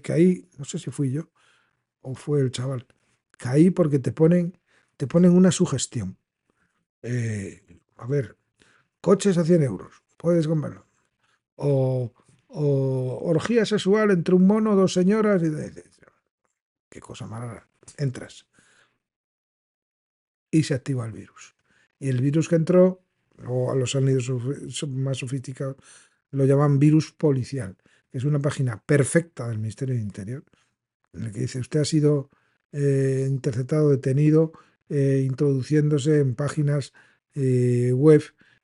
caí, no sé si fui yo o fue el chaval, caí porque te ponen una sugestión. A ver, coches a 100 euros, puedes comprarlo. O, o orgía sexual entre un mono, dos señoras, y dices, qué cosa más rara. Entras y se activa el virus. Y el virus que entró, o a los sonidos más sofisticados, lo llaman virus policial, que es una página perfecta del Ministerio de Interior, en el que dice, usted ha sido interceptado, detenido, introduciéndose en páginas web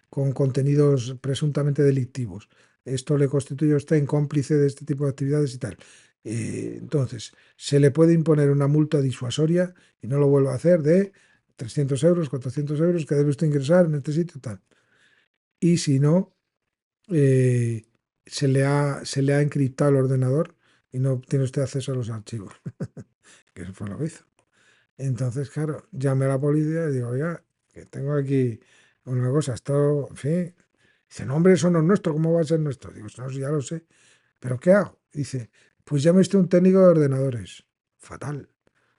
con contenidos presuntamente delictivos. Esto le constituye a usted en cómplice de este tipo de actividades y tal. Entonces, se le puede imponer una multa disuasoria y no lo vuelva a hacer de 300 euros, 400 euros que debe usted ingresar en este sitio tal. Y si no, eh, se le ha encriptado el ordenador y no tiene usted acceso a los archivos, que eso fue lo que hizo. Entonces, claro, llamé a la policía y digo, oiga, que tengo aquí una cosa, esto, en fin. Dice, no, hombre, eso no es nuestro, ¿cómo va a ser nuestro? Digo, no, sí, ya lo sé, pero ¿qué hago? Dice, pues llame usted a un técnico de ordenadores. Fatal,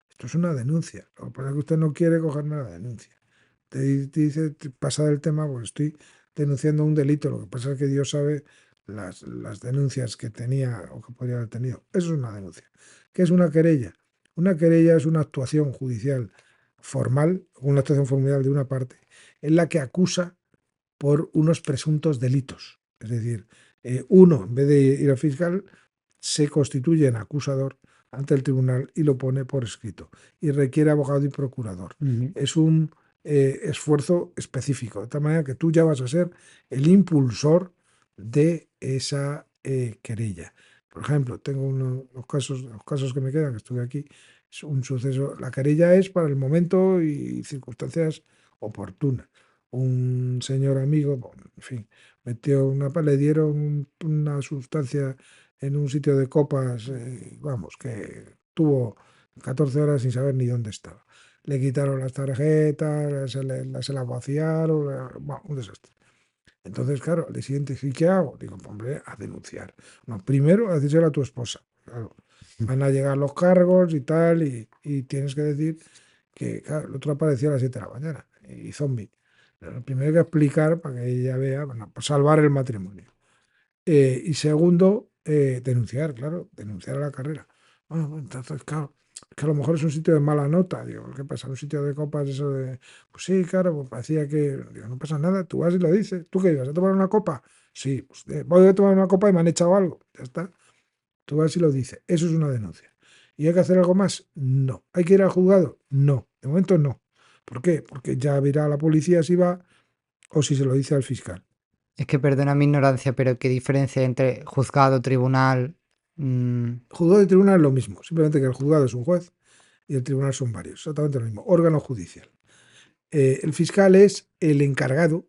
esto es una denuncia. Lo que pasa es que usted no quiere cogerme la denuncia. Te dice, pasa del tema, pues estoy denunciando un delito. Lo que pasa es que Dios sabe las denuncias que tenía o que podría haber tenido. Eso es una denuncia. ¿Qué es una querella? Una querella es una actuación judicial formal, una actuación formal de una parte, en la que acusa por unos presuntos delitos. Es decir, uno, en vez de ir al fiscal, se constituye en acusador ante el tribunal y lo pone por escrito. Y requiere abogado y procurador. Ujú. Es un esfuerzo específico, de tal manera que tú ya vas a ser el impulsor de esa querella. Por ejemplo, tengo los casos que me quedan, que estuve aquí, es un suceso. La querella es para el momento y circunstancias oportunas. Un señor amigo, bueno, en fin, le dieron una sustancia en un sitio de copas, vamos, que tuvo 14 horas sin saber ni dónde estaba. Le quitaron las tarjetas, se las vaciaron, bueno, un desastre. Entonces, claro, al día siguiente, ¿sí qué hago? Digo, pues, hombre, a denunciar. No, primero, a decírselo a tu esposa. Claro, van a llegar los cargos y tal, y tienes que decir que, claro, el otro apareció a las 7 de la mañana, y zombie. Pero primero hay que explicar para que ella vea, bueno, pues salvar el matrimonio. Y segundo, denunciar, claro, denunciar a la carrera. Bueno, pues entonces, claro, que a lo mejor es un sitio de mala nota. Digo, ¿qué pasa? Un sitio de copas, eso de. Pues sí, claro, pues parecía que. Digo, no pasa nada, tú vas y lo dices. ¿Tú qué ibas a tomar una copa? Sí, pues voy a tomar una copa y me han echado algo. Ya está. Tú vas y lo dices. Eso es una denuncia. ¿Y hay que hacer algo más? No. ¿Hay que ir al juzgado? No. De momento no. ¿Por qué? Porque ya verá la policía si va o si se lo dice al fiscal. Es que perdona mi ignorancia, pero ¿qué diferencia hay entre juzgado, tribunal? Mm, Juzgado y tribunal es lo mismo, simplemente que el juzgado es un juez y el tribunal son varios, exactamente lo mismo, órgano judicial. El fiscal es el encargado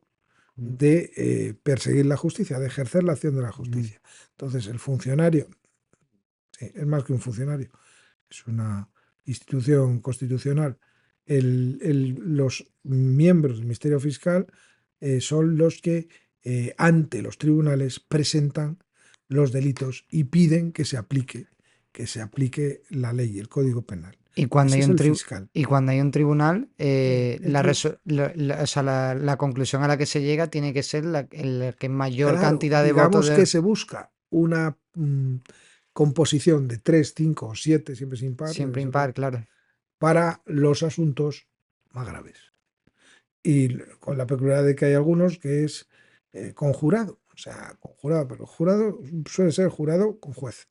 mm, de perseguir la justicia, de ejercer la acción de la mm. justicia. Entonces, el funcionario, sí, es más que un funcionario, es una institución constitucional. Los miembros del Ministerio Fiscal son los que ante los tribunales presentan los delitos y piden que se aplique la ley, el Código Penal. Y cuando Ese hay es un el fiscal. y cuando hay un tribunal, El tri- o sea, la conclusión a la que se llega tiene que ser la que mayor claro, cantidad de votos digamos que de... se busca una composición de 3, 5 o 7, siempre sin par, Siempre impar, claro. para los asuntos más graves. Y con la peculiaridad de que hay algunos que es conjurado, o sea, conjurado, pero jurado suele ser jurado con juez,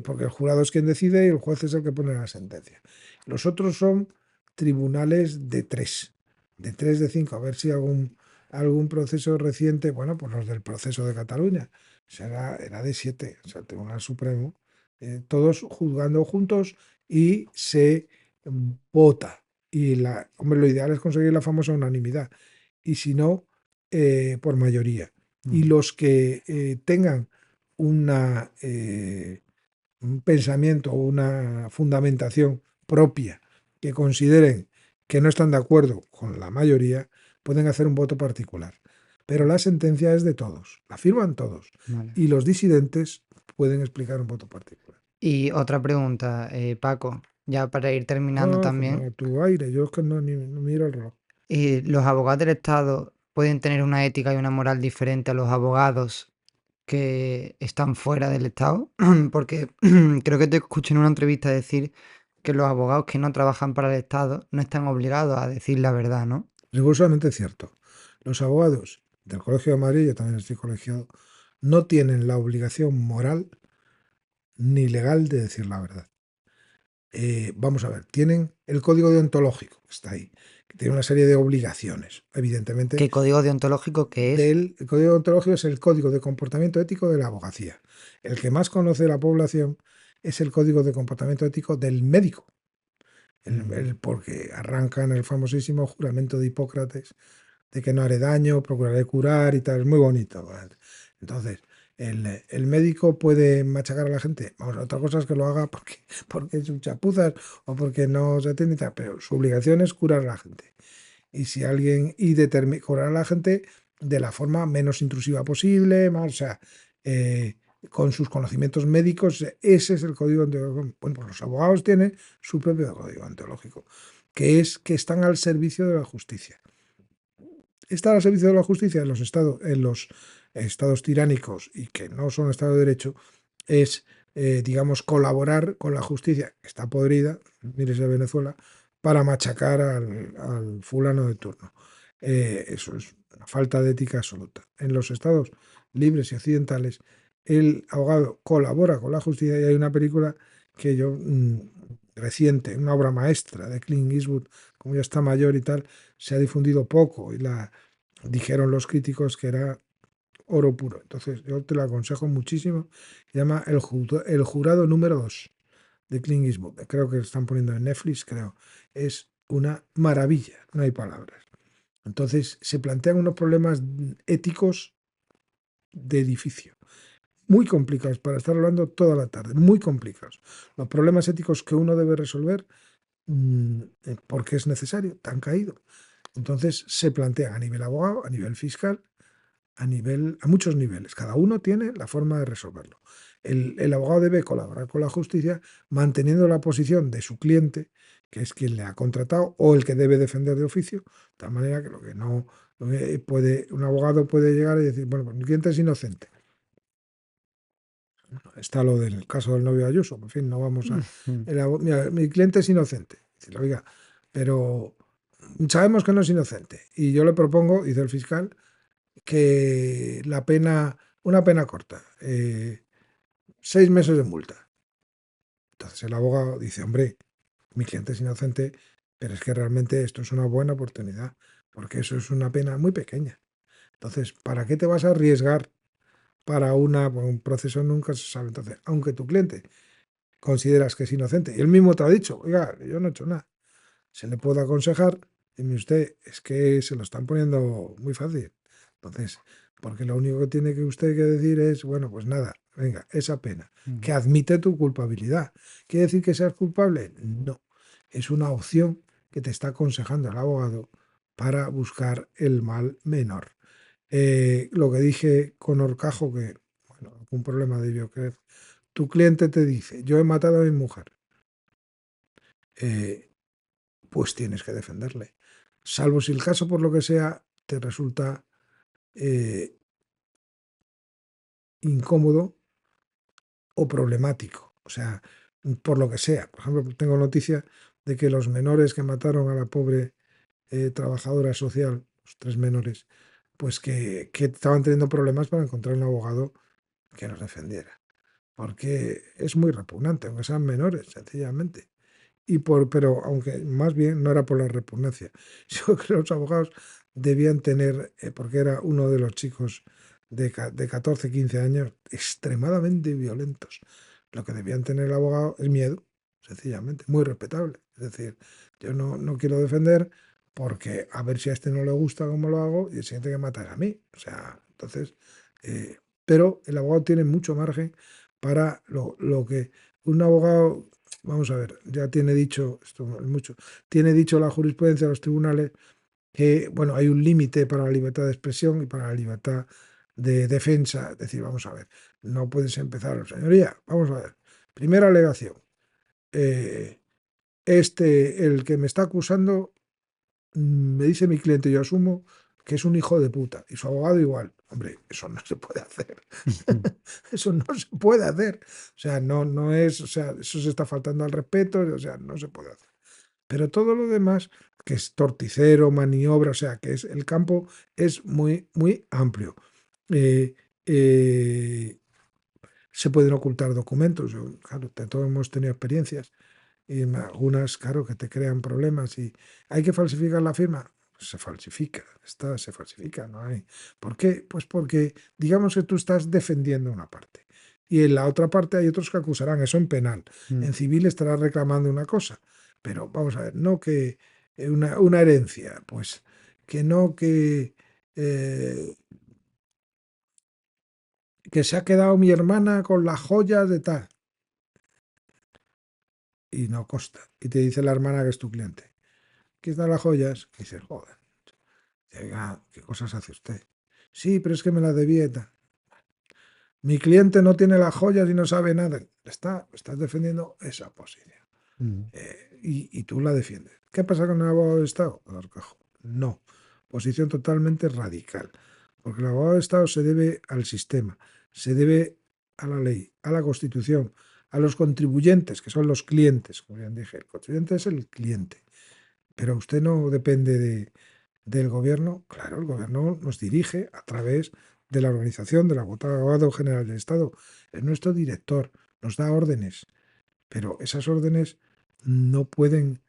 porque el jurado es quien decide y el juez es el que pone la sentencia. Los otros son tribunales de tres, de cinco, a ver si algún proceso reciente, bueno, pues los del proceso de Cataluña, era de 7, o sea, el Tribunal Supremo, todos juzgando juntos y se vota. Y hombre, lo ideal es conseguir la famosa unanimidad, y si no, por mayoría. Y Mm. los que tengan un pensamiento o una fundamentación propia que consideren que no están de acuerdo con la mayoría, pueden hacer un voto particular. Pero la sentencia es de todos, la firman todos. Vale. Y los disidentes pueden explicar un voto particular. Y otra pregunta, Paco, ya para ir terminando No, también. no, tu aire, yo es que no miro el reloj. ¿Los abogados del Estado pueden tener una ética y una moral diferente a los abogados que están fuera del Estado? Porque creo que te escuché en una entrevista decir que los abogados que no trabajan para el Estado no están obligados a decir la verdad, ¿no? Rigurosamente cierto. Los abogados del Colegio de Madrid, yo también estoy colegiado, no tienen la obligación moral ni legal de decir la verdad. Vamos a ver, tienen el código deontológico, que está ahí, que tiene una serie de obligaciones, evidentemente. ¿Qué código deontológico que es? El código deontológico es el código de comportamiento ético de la abogacía. El que más conoce la población es el código de comportamiento ético del médico, porque arrancan el famosísimo juramento de Hipócrates de que no haré daño, procuraré curar y tal, es muy bonito. Entonces, el médico puede machacar a la gente. Vamos, otra cosa es que lo haga porque es un chapuzas o porque no se atiende y tal, pero su obligación es curar a la gente. Y si alguien, curar a la gente de la forma menos intrusiva posible, más, o sea, eh, con sus conocimientos médicos, ese es el código deontológico. Bueno, pues los abogados tienen su propio código deontológico, que es que están al servicio de la justicia. Estar al servicio de la justicia en los estados tiránicos y que no son estados de derecho es, digamos, colaborar con la justicia, que está podrida, mírese Venezuela, para machacar al fulano de turno. Eso es una falta de ética absoluta. En los estados libres y occidentales, el abogado colabora con la justicia y hay una película que yo, reciente, una obra maestra de Clint Eastwood, como ya está mayor y tal, se ha difundido poco y dijeron los críticos que era oro puro. Entonces yo te lo aconsejo muchísimo. Se llama El Jurado número 2 de Clint Eastwood. Creo que lo están poniendo en Netflix, creo. Es una maravilla, no hay palabras. Entonces se plantean unos problemas éticos de edificio. Muy complicados para estar hablando toda la tarde, muy complicados. Los problemas éticos que uno debe resolver porque es necesario, tan caído. Entonces se plantean a nivel abogado, a nivel fiscal, a muchos niveles. Cada uno tiene la forma de resolverlo. El abogado debe colaborar con la justicia manteniendo la posición de su cliente, que es quien le ha contratado o el que debe defender de oficio, de tal manera que lo que no puede, un abogado puede llegar y decir, bueno, pues mi cliente es inocente. Está lo del caso del novio Ayuso, en fin, no vamos a... Mira, mi cliente es inocente. Dice, oiga, pero sabemos que no es inocente. Y yo le propongo, dice el fiscal, que una pena corta, 6 meses de multa. Entonces el abogado dice, hombre, mi cliente es inocente, pero es que realmente esto es una buena oportunidad, porque eso es una pena muy pequeña. Entonces, ¿para qué te vas a arriesgar por un proceso nunca se sabe? Entonces, aunque tu cliente consideras que es inocente, y él mismo te ha dicho, oiga, yo no he hecho nada, se le puede aconsejar, y mire usted, es que se lo están poniendo muy fácil. Entonces, porque lo único que tiene que usted que decir es, bueno, pues nada, venga, esa pena, que admite tu culpabilidad. ¿Quiere decir que seas culpable? No, es una opción que te está aconsejando el abogado para buscar el mal menor. Lo que dije con Horcajo, que, bueno, un problema debió creer. Tu cliente te dice, yo he matado a mi mujer. Eh, pues tienes que defenderle. Salvo si el caso, por lo que sea, te resulta eh, incómodo o problemático. O sea, por lo que sea. Por ejemplo, tengo noticia de que los menores que mataron a la pobre trabajadora social, los 3 menores, pues que estaban teniendo problemas para encontrar un abogado que los defendiera. Porque es muy repugnante, aunque sean menores, sencillamente. Pero aunque más bien no era por la repugnancia. Yo creo que los abogados debían tener, porque era uno de los chicos de 14, 15 años, extremadamente violentos. Lo que debían tener el abogado es miedo, sencillamente, muy respetable. Es decir, yo no quiero defender porque a ver si a este no le gusta cómo lo hago y el siguiente que mata es a mí. O sea, entonces, pero el abogado tiene mucho margen para lo que un abogado, vamos a ver, ya tiene dicho, esto es mucho, tiene dicho la jurisprudencia de los tribunales que, bueno, hay un límite para la libertad de expresión y para la libertad de defensa. Es decir, vamos a ver, no puedes empezar, señoría, vamos a ver, primera alegación, eh, el que me está acusando, me dice mi cliente, yo asumo que es un hijo de puta, y su abogado igual. Hombre, eso no se puede hacer. Eso no se puede hacer. O sea, no es, o sea, eso se está faltando al respeto, o sea, no se puede hacer. Pero todo lo demás, que es torticero, maniobra, o sea, que es el campo es muy, muy amplio. Eh, eh, Se pueden ocultar documentos. Claro, todos hemos tenido experiencias y algunas, claro, que te crean problemas y hay que falsificar la firma. Pues se falsifica, se falsifica, no hay. ¿Por qué? Pues porque digamos que tú estás defendiendo una parte y en la otra parte hay otros que acusarán, eso en penal. Mm. En civil estarás reclamando una cosa, pero vamos a ver, no que una herencia, pues que no eh, que se ha quedado mi hermana con las joyas de tal y no consta. Y te dice la hermana que es tu cliente. Aquí están las joyas. Y dices, joder, oiga, ¿qué cosas hace usted? Sí, pero es que me las debía y tal. Mi cliente no tiene las joyas y no sabe nada. Estás defendiendo esa posición. Mm. Y tú la defiendes. ¿Qué pasa con el abogado de Estado? No. Posición totalmente radical. Porque el abogado de Estado se debe al sistema, se debe a la ley, a la Constitución, a los contribuyentes, que son los clientes. Como ya dije, el contribuyente es el cliente. Pero usted no depende del gobierno. Claro, el gobierno nos dirige a través de la organización del Abogado General del Estado. Es nuestro director, nos da órdenes, pero esas órdenes no pueden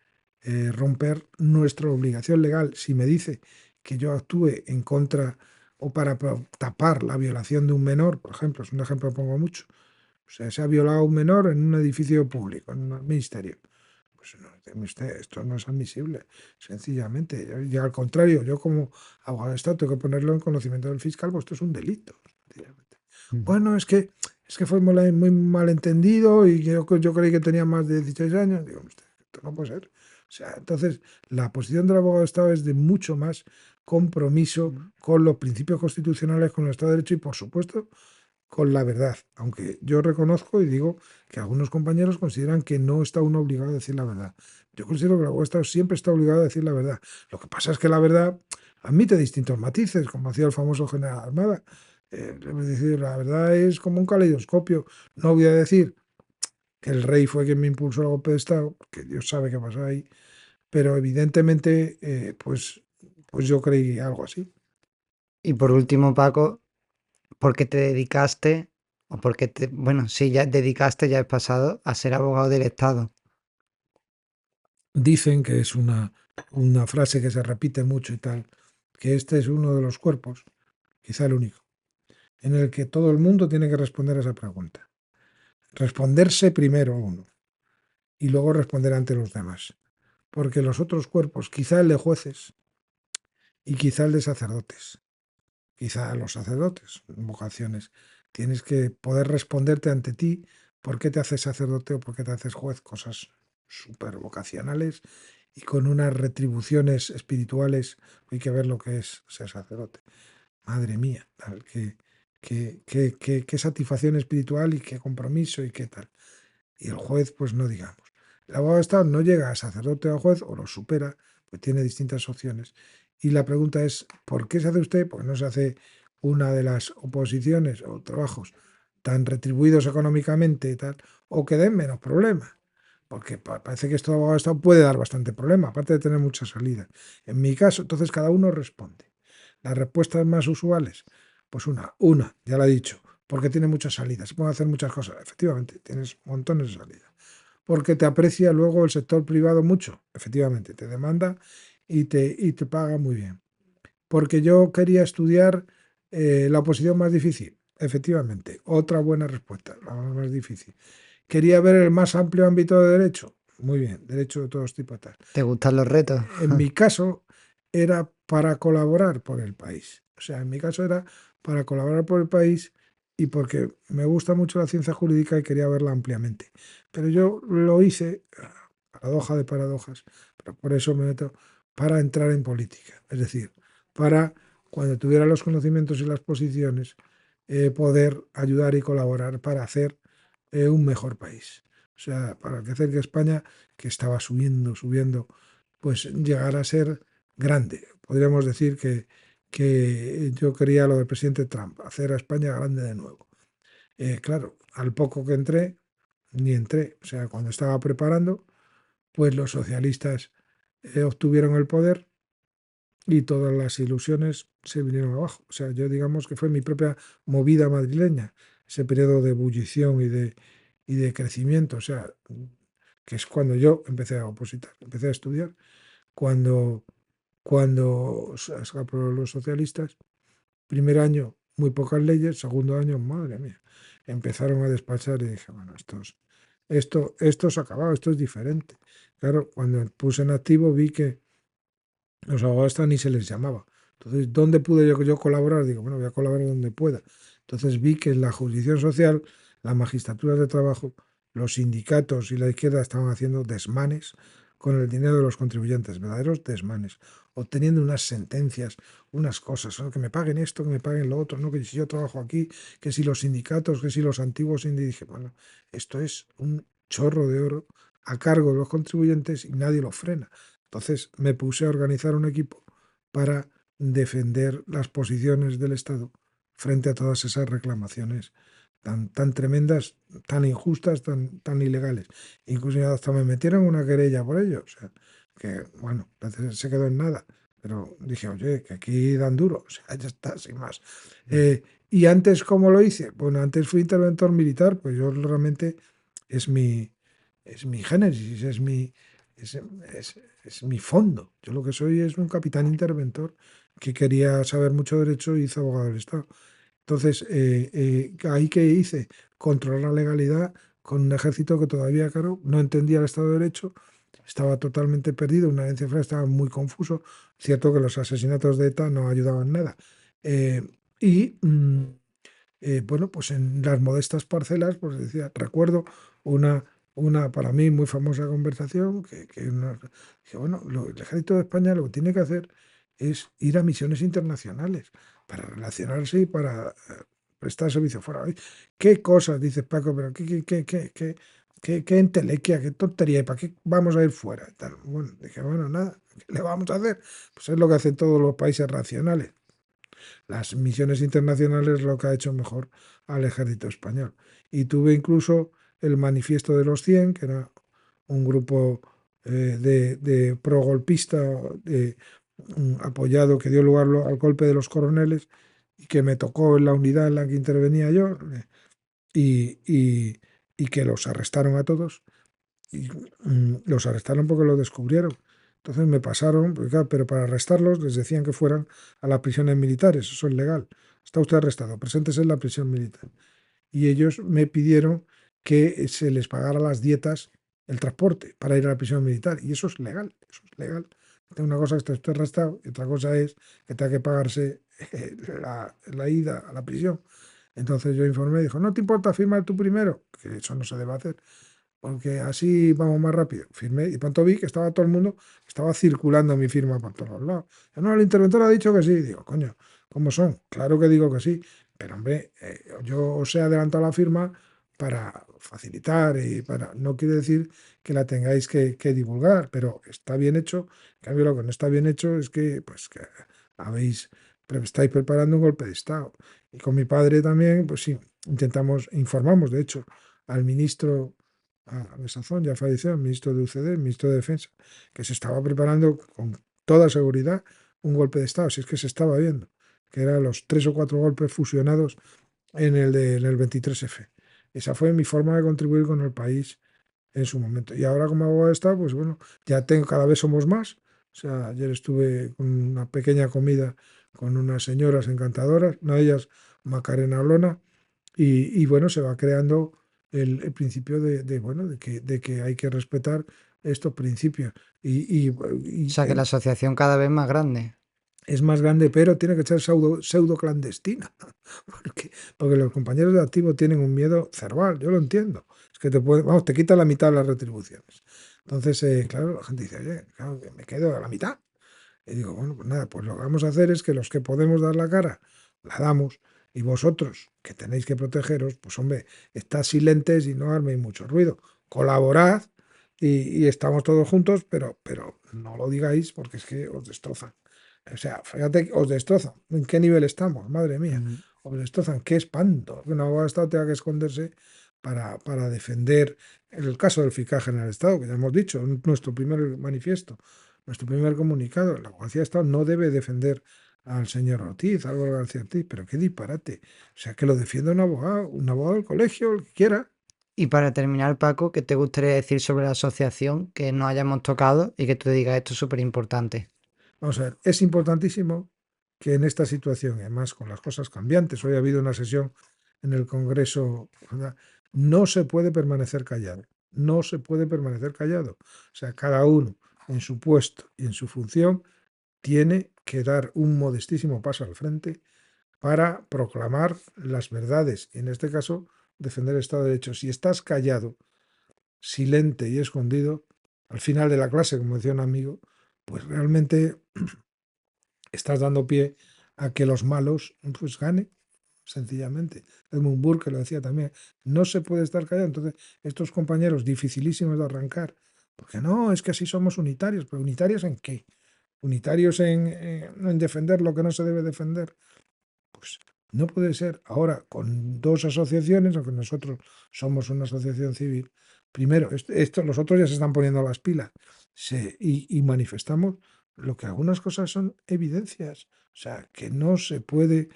romper nuestra obligación legal. Si me dice que yo actúe en contra o para tapar la violación de un menor, por ejemplo, es un ejemplo que pongo mucho, o sea, se ha violado a un menor en un edificio público, en un ministerio. Pues no, dígame usted, esto no es admisible, sencillamente. Y al contrario, yo como abogado de Estado tengo que ponerlo en conocimiento del fiscal, pues esto es un delito, sencillamente. Mm. Bueno, es que fue muy malentendido y yo creí que tenía más de 16 años. Digo, usted, esto no puede ser. O sea, entonces, la posición del abogado de Estado es de mucho más compromiso Mm. con los principios constitucionales, con el Estado de Derecho y, por supuesto, con la verdad, aunque yo reconozco y digo que algunos compañeros consideran que no está uno obligado a decir la verdad. Yo considero que el abogado de Estado siempre está obligado a decir la verdad. Lo que pasa es que la verdad admite distintos matices, como hacía el famoso general Armada. Es decir, la verdad es como un caleidoscopio. No voy a decir que el rey fue quien me impulsó al golpe de Estado, porque Dios sabe qué pasó ahí, pero evidentemente, pues yo creí algo así. Y por último, Paco, ¿por qué te dedicaste, o por qué bueno, sí, ya dedicaste, ya es pasado, a ser abogado del Estado? Dicen que es una frase que se repite mucho y tal, que este es uno de los cuerpos, quizá el único, en el que todo el mundo tiene que responder a esa pregunta. Responderse primero uno y luego responder ante los demás. Porque los otros cuerpos, quizá el de jueces y quizá el de sacerdotes, quizá los sacerdotes, vocaciones, tienes que poder responderte ante ti por qué te haces sacerdote o por qué te haces juez, cosas súper vocacionales y con unas retribuciones espirituales. Hay que ver lo que es ser sacerdote. Madre mía, tal, qué satisfacción espiritual y qué compromiso y qué tal. Y el juez, pues no digamos. El abogado de Estado no llega a sacerdote o a juez o lo supera, pues tiene distintas opciones. Y la pregunta es, ¿por qué se hace usted? Porque no se hace una de las oposiciones o trabajos tan retribuidos económicamente y tal, o que den menos problemas. Porque parece que esto de abogado de Estado puede dar bastante problema, aparte de tener muchas salidas. En mi caso, entonces cada uno responde. Las respuestas más usuales, pues una, ya la he dicho, porque tiene muchas salidas, se pueden hacer muchas cosas. Efectivamente, tienes montones de salidas. Porque te aprecia luego el sector privado mucho, efectivamente, te demanda y te paga muy bien. Porque yo quería estudiar la oposición más difícil, efectivamente, otra buena respuesta, la más difícil. Quería ver el más amplio ámbito de derecho, muy bien, derecho de todos tipos tal. ¿Te gustan los retos? En mi caso era para colaborar por el país. O sea, en mi caso era para colaborar por el país y porque me gusta mucho la ciencia jurídica y quería verla ampliamente. Pero yo lo hice, paradoja de paradojas, pero por eso me meto para entrar en política. Es decir, para cuando tuviera los conocimientos y las posiciones, poder ayudar y colaborar para hacer un mejor país. O sea, para hacer que España, que estaba subiendo, subiendo, pues llegara a ser grande. Podríamos decir que yo quería lo del presidente Trump, hacer a España grande de nuevo. Claro, al poco que entré, ni entré. O sea, cuando estaba preparando, pues los socialistas obtuvieron el poder y todas las ilusiones se vinieron abajo. O sea, yo digamos que fue mi propia movida madrileña, ese periodo de ebullición y de crecimiento. O sea, que es cuando yo empecé a opositar, empecé a estudiar, cuando, cuando se escaparon los socialistas. Primer año, muy pocas leyes. Segundo año, madre mía, empezaron a despachar y dije, bueno, esto se ha acabado, esto es diferente. Claro, cuando puse en activo vi que los abogados hasta ni se les llamaba. Entonces, ¿dónde pude yo colaborar? Digo, bueno, voy a colaborar donde pueda. Entonces vi que en la jurisdicción social, las magistraturas de trabajo, los sindicatos y la izquierda estaban haciendo desmanes con el dinero de los contribuyentes, verdaderos desmanes, obteniendo unas sentencias, unas cosas, ¿no? Que me paguen esto, que me paguen lo otro, ¿no? Que si yo trabajo aquí, que si los sindicatos, que si los antiguos dije, bueno, esto es un chorro de oro a cargo de los contribuyentes y nadie lo frena. Entonces me puse a organizar un equipo para defender las posiciones del Estado frente a todas esas reclamaciones tan tremendas, tan injustas, tan ilegales. Incluso hasta me metieron una querella por ello. O sea, que bueno, se quedó en nada. Pero dije, oye, que aquí dan duro. O sea, ya está, sin más. ¿Y antes cómo lo hice? Bueno, antes fui interventor militar, pues yo realmente es mi, es mi génesis, es, es mi fondo. Yo lo que soy es un capitán interventor que quería saber mucho derecho y hizo abogado del Estado. Entonces, ahí que hice controlar la legalidad con un ejército que todavía, claro, no entendía el Estado de Derecho, estaba totalmente perdido, una herencia federal estaba muy confuso. Cierto que los asesinatos de ETA no ayudaban nada. Eh, y bueno, pues en las modestas parcelas, pues decía, recuerdo una, una para mí muy famosa conversación dije, bueno, el ejército de España lo que tiene que hacer es ir a misiones internacionales para relacionarse y para prestar servicio fuera. Ay, ¿qué cosas, dice Paco, pero qué entelequia, qué tontería, y para qué vamos a ir fuera? Tal. Bueno, dije, bueno, nada, ¿qué le vamos a hacer? Pues es lo que hacen todos los países racionales. Las misiones internacionales lo que ha hecho mejor al ejército español. Y tuve incluso el Manifiesto de los 100, que era un grupo de progolpista apoyado que dio lugar al golpe de los coroneles y que me tocó en la unidad en la que intervenía yo y, y, y que los arrestaron a todos y los arrestaron porque lo descubrieron. Entonces me pasaron, porque, claro, pero para arrestarlos les decían que fueran a las prisiones militares, eso es legal. Está usted arrestado, preséntese en la prisión militar. Y ellos me pidieron que se les pagara las dietas, el transporte para ir a la prisión militar. Y eso es legal, eso es legal. Una cosa es que esté arrestado y otra cosa es que tenga que pagarse la ida a la prisión. Entonces yo informé, dijo, ¿no te importa firmar tú primero? Que eso no se debe hacer porque así vamos más rápido. Firmé y pronto vi que estaba todo el mundo, estaba circulando mi firma por todos lados. Yo, no, el interventor ha dicho que sí. Digo, coño, ¿cómo son? Claro que digo que sí, pero hombre, yo os he adelantado la firma para facilitar y para, no quiere decir que la tengáis que divulgar, pero está bien hecho. En cambio, lo que no está bien hecho es que, pues, que estáis preparando un golpe de Estado. Y con mi padre también, pues sí, informamos, de hecho, al ministro de Sazón, ya falleció, el ministro de UCD, el ministro de Defensa, que se estaba preparando con toda seguridad un golpe de Estado, si es que se estaba viendo, que eran los 3 o 4 golpes fusionados en el 23F. Esa fue mi forma de contribuir con el país en su momento. Y ahora como abogado de Estado, pues bueno, ya tengo, cada vez somos más. O sea, ayer estuve con una pequeña comida con unas señoras encantadoras, una de ellas Macarena Olona, y bueno, se va creando el principio bueno, de que hay que respetar estos principios. Y, y, O y sea, que la asociación cada vez más grande. es más grande, pero tiene que ser pseudo clandestina, porque los compañeros de activo tienen un miedo cerval, yo lo entiendo. Es que vamos, te quita la mitad de las retribuciones. Entonces, claro, la gente dice, oye, claro, que me quedo a la mitad. Y digo, bueno, pues nada, pues lo que vamos a hacer es que los que podemos dar la cara, la damos, y vosotros, que tenéis que protegeros, pues hombre, estad silentes y no arméis mucho ruido. Colaborad y estamos todos juntos, pero no lo digáis porque es que os destrozan. O sea, fíjate, os destrozan. ¿En qué nivel estamos? Madre mía, Mm. os destrozan. Qué espanto que un abogado de Estado tenga que esconderse para defender el caso del fiscal general del Estado, que ya hemos dicho, en nuestro primer manifiesto, nuestro primer comunicado. La Abogacía de Estado no debe defender al señor Ortiz, Álvaro García Ortiz, pero qué disparate. O sea, que lo defienda un abogado del colegio, el que quiera. Y para terminar, Paco, ¿qué te gustaría decir sobre la asociación que no hayamos tocado y que tú digas esto es súper importante? Vamos a ver, es importantísimo que en esta situación, además con las cosas cambiantes, hoy ha habido una sesión en el Congreso, ¿verdad? No se puede permanecer callado, no se puede permanecer callado. O sea, cada uno en su puesto y en su función tiene que dar un modestísimo paso al frente para proclamar las verdades y en este caso defender el Estado de Derecho. Si estás callado, silente y escondido, al final de la clase, como decía un amigo, pues realmente estás dando pie a que los malos pues ganen, sencillamente. Edmund Burke lo decía también, no se puede estar callado. Entonces, estos compañeros dificilísimos de arrancar, porque no, es que así somos unitarios, pero ¿unitarios en qué? ¿Unitarios en defender lo que no se debe defender? Pues no puede ser. Ahora, con dos asociaciones, aunque nosotros somos una asociación civil, primero, los otros ya se están poniendo las pilas y manifestamos lo que algunas cosas son evidencias. O sea, que no se puede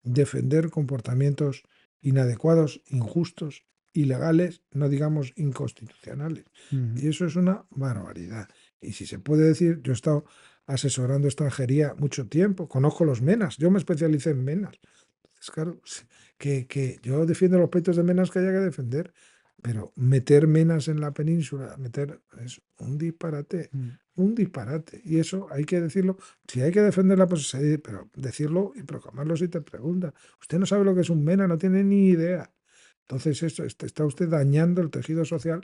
defender comportamientos inadecuados, injustos, ilegales, no digamos inconstitucionales. Ujú. Y eso es una barbaridad. Y si se puede decir, yo he estado asesorando extranjería mucho tiempo, conozco los MENAS, yo me especialicé en MENAS. Entonces, claro, que yo defiendo los pleitos de MENAS que haya que defender, pero meter MENAS en la península, es un disparate, Mm. un disparate. Y eso hay que decirlo, si hay que defenderla, pues pero decirlo y proclamarlo si te pregunta. Usted no sabe lo que es un MENA, no tiene ni idea. Entonces, eso está usted dañando el tejido social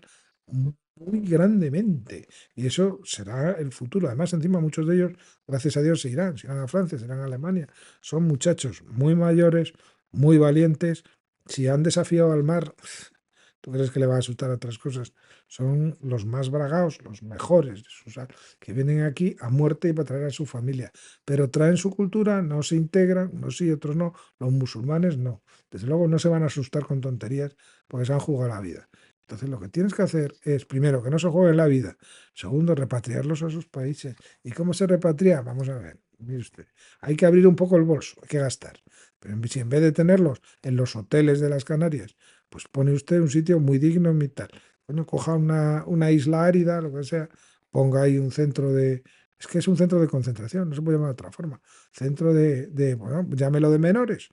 muy grandemente. Y eso será el futuro. Además, encima muchos de ellos, gracias a Dios, se irán a Francia, se irán a Alemania. Son muchachos muy mayores, muy valientes. Si han desafiado al mar, ¿tú crees que le va a asustar a otras cosas? Son los más bragados, los mejores, que vienen aquí a muerte y para traer a su familia. Pero traen su cultura, no se integran, unos sí, otros no. Los musulmanes no. Desde luego no se van a asustar con tonterías porque se han jugado la vida. Entonces lo que tienes que hacer es, primero, que no se jueguen la vida. Segundo, repatriarlos a sus países. ¿Y cómo se repatria? Vamos a ver, mire usted. Hay que abrir un poco el bolso, hay que gastar. Pero si en vez de tenerlos en los hoteles de las Canarias, pues pone usted un sitio muy digno y tal. Bueno, coja una isla árida, lo que sea, ponga ahí un centro de... Es que es un centro de concentración, no se puede llamar de otra forma. Centro bueno, llámelo de menores.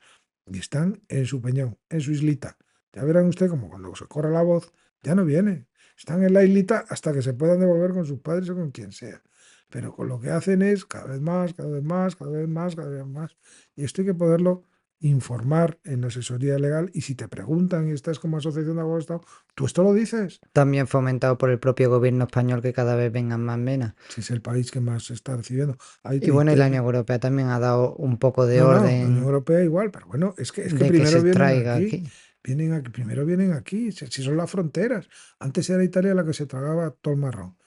Y están en su peñón, en su islita. Ya verán usted como cuando se corre la voz, ya no vienen. Están en la islita hasta que se puedan devolver con sus padres o con quien sea. Pero con lo que hacen es cada vez más, cada vez más, cada vez más, cada vez más. Y esto hay que poderlo informar en la asesoría legal. Y si te preguntan y estás como asociación de abogados de Estado, tú esto lo dices. También fomentado por el propio gobierno español que cada vez vengan más menas. Si es el país que más se está recibiendo. Ahí Y bueno, y la te- Unión Europea también ha dado un poco de No, no, la Unión orden Europea igual, pero bueno, es que de que se primero extraiga aquí. primero vienen aquí, si son las fronteras. Antes era Italia la que se tragaba todo el marrón.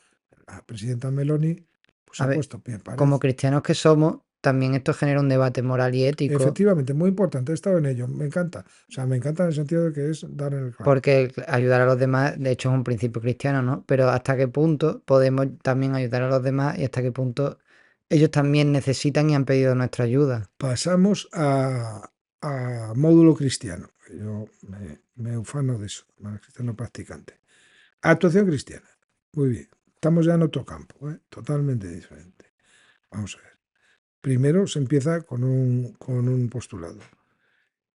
La presidenta Meloni pues A ha ver, puesto pie en pared. como cristianos que somos, también esto genera un debate moral y ético, Efectivamente, muy importante, he estado en ello, me encanta. O sea, me encanta en el sentido de que es dar en el clavo. porque ayudar a los demás, de hecho, es un principio cristiano, ¿no? Pero hasta qué punto podemos también ayudar a los demás y hasta qué punto ellos también necesitan y han pedido nuestra ayuda. Pasamos a módulo cristiano. Yo me ufano de eso, cristiano practicante. Actuación cristiana. Muy bien. Estamos ya en otro campo, ¿eh? Totalmente diferente. Vamos a ver. Primero se empieza con un postulado.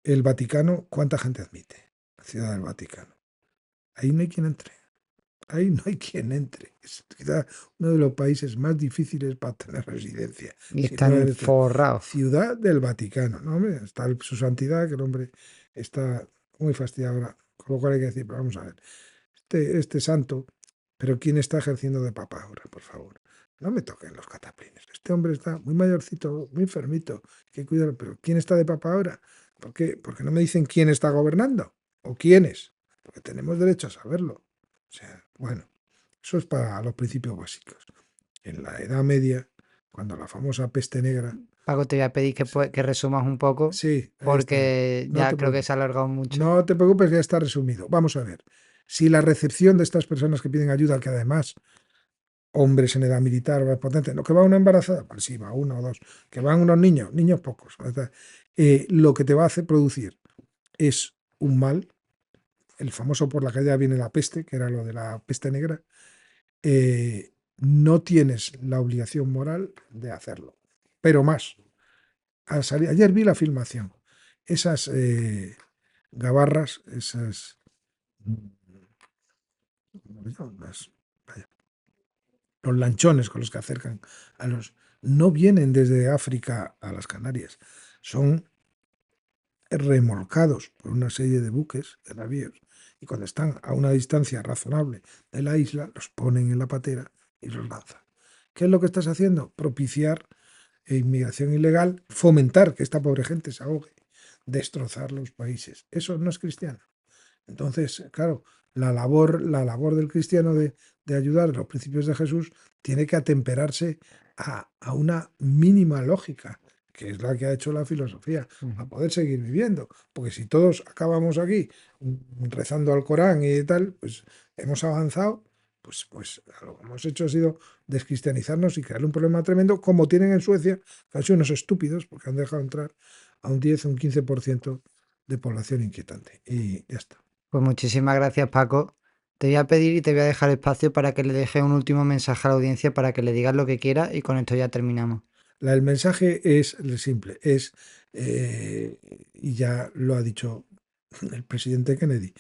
El Vaticano, ¿cuánta gente admite? La ciudad del Vaticano. Ahí no hay quien entre. Ahí no hay quien entre. Es quizá uno de los países más difíciles para tener residencia. Y Si no están en esta forrados. Ciudad del Vaticano, ¿no, hombre? Está su santidad, que el hombre está muy fastidiado ahora. Con lo cual hay que decir, pero vamos a ver, este santo, pero ¿quién está ejerciendo de papa ahora, por favor? No me toquen los cataplines. Este hombre está muy mayorcito, muy enfermito. Hay que cuidarlo. Pero ¿quién está de papa ahora? ¿Por qué? Porque no me dicen quién está gobernando o quiénes. Porque tenemos derecho a saberlo. O sea, bueno, eso es para los principios básicos. En la Edad Media, cuando la famosa peste negra, Paco, te voy a pedir que resumas un poco, sí, ahí está. porque No ya te creo que preocupes. se ha alargado mucho. No te preocupes, ya está resumido. Vamos a ver. Si la recepción de estas personas que piden ayuda, que además hombres en edad militar, potente, no que va una embarazada, pues sí, va uno o dos, que van unos niños, niños pocos, ¿verdad? Lo que te va a hacer producir es un mal, el famoso por la calle viene la peste, que era lo de la peste negra, no tienes la obligación moral de hacerlo. Pero más, ayer vi la filmación, esas gabarras, esas vaya, los lanchones con los que acercan a los... No vienen desde África a las Canarias, son remolcados por una serie de buques, de navíos, y cuando están a una distancia razonable de la isla, los ponen en la patera y los lanzan. ¿Qué es lo que estás haciendo? Propiciar inmigración ilegal, fomentar que esta pobre gente se ahogue, destrozar los países. Eso no es cristiano. Entonces, claro, la labor del cristiano de ayudar a los principios de Jesús tiene que atemperarse a una mínima lógica, que es la que ha hecho la filosofía, a poder seguir viviendo. Porque si todos acabamos aquí rezando al Corán y tal, pues hemos avanzado, pues lo que hemos hecho ha sido descristianizarnos y crear un problema tremendo, como tienen en Suecia, que han sido unos estúpidos, porque han dejado entrar a un 10 o un 15% de población inquietante. Y ya está. Pues muchísimas gracias, Paco. Te voy a pedir y te voy a dejar espacio para que le dejes un último mensaje a la audiencia para que le digas lo que quiera y con esto ya terminamos. El mensaje es simple, y ya lo ha dicho el presidente Kennedy,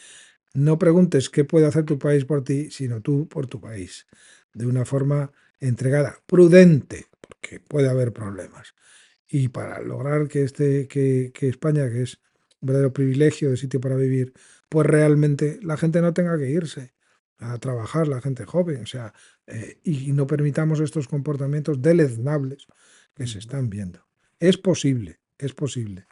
no preguntes qué puede hacer tu país por ti, sino tú por tu país, de una forma entregada, prudente, porque puede haber problemas. Y para lograr que España, que es un verdadero privilegio de sitio para vivir, pues realmente la gente no tenga que irse a trabajar, la gente joven, o sea, y no permitamos estos comportamientos deleznables que se están viendo. Es posible, es posible,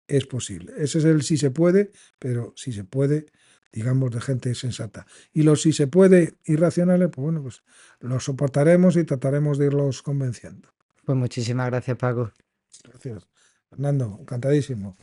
es posible. Ese es el si se puede, pero si se puede, digamos, de gente sensata. Y los si se puede irracionales, pues bueno, pues los soportaremos y trataremos de irlos convenciendo. Pues muchísimas gracias, Paco. Gracias. Fernando, encantadísimo.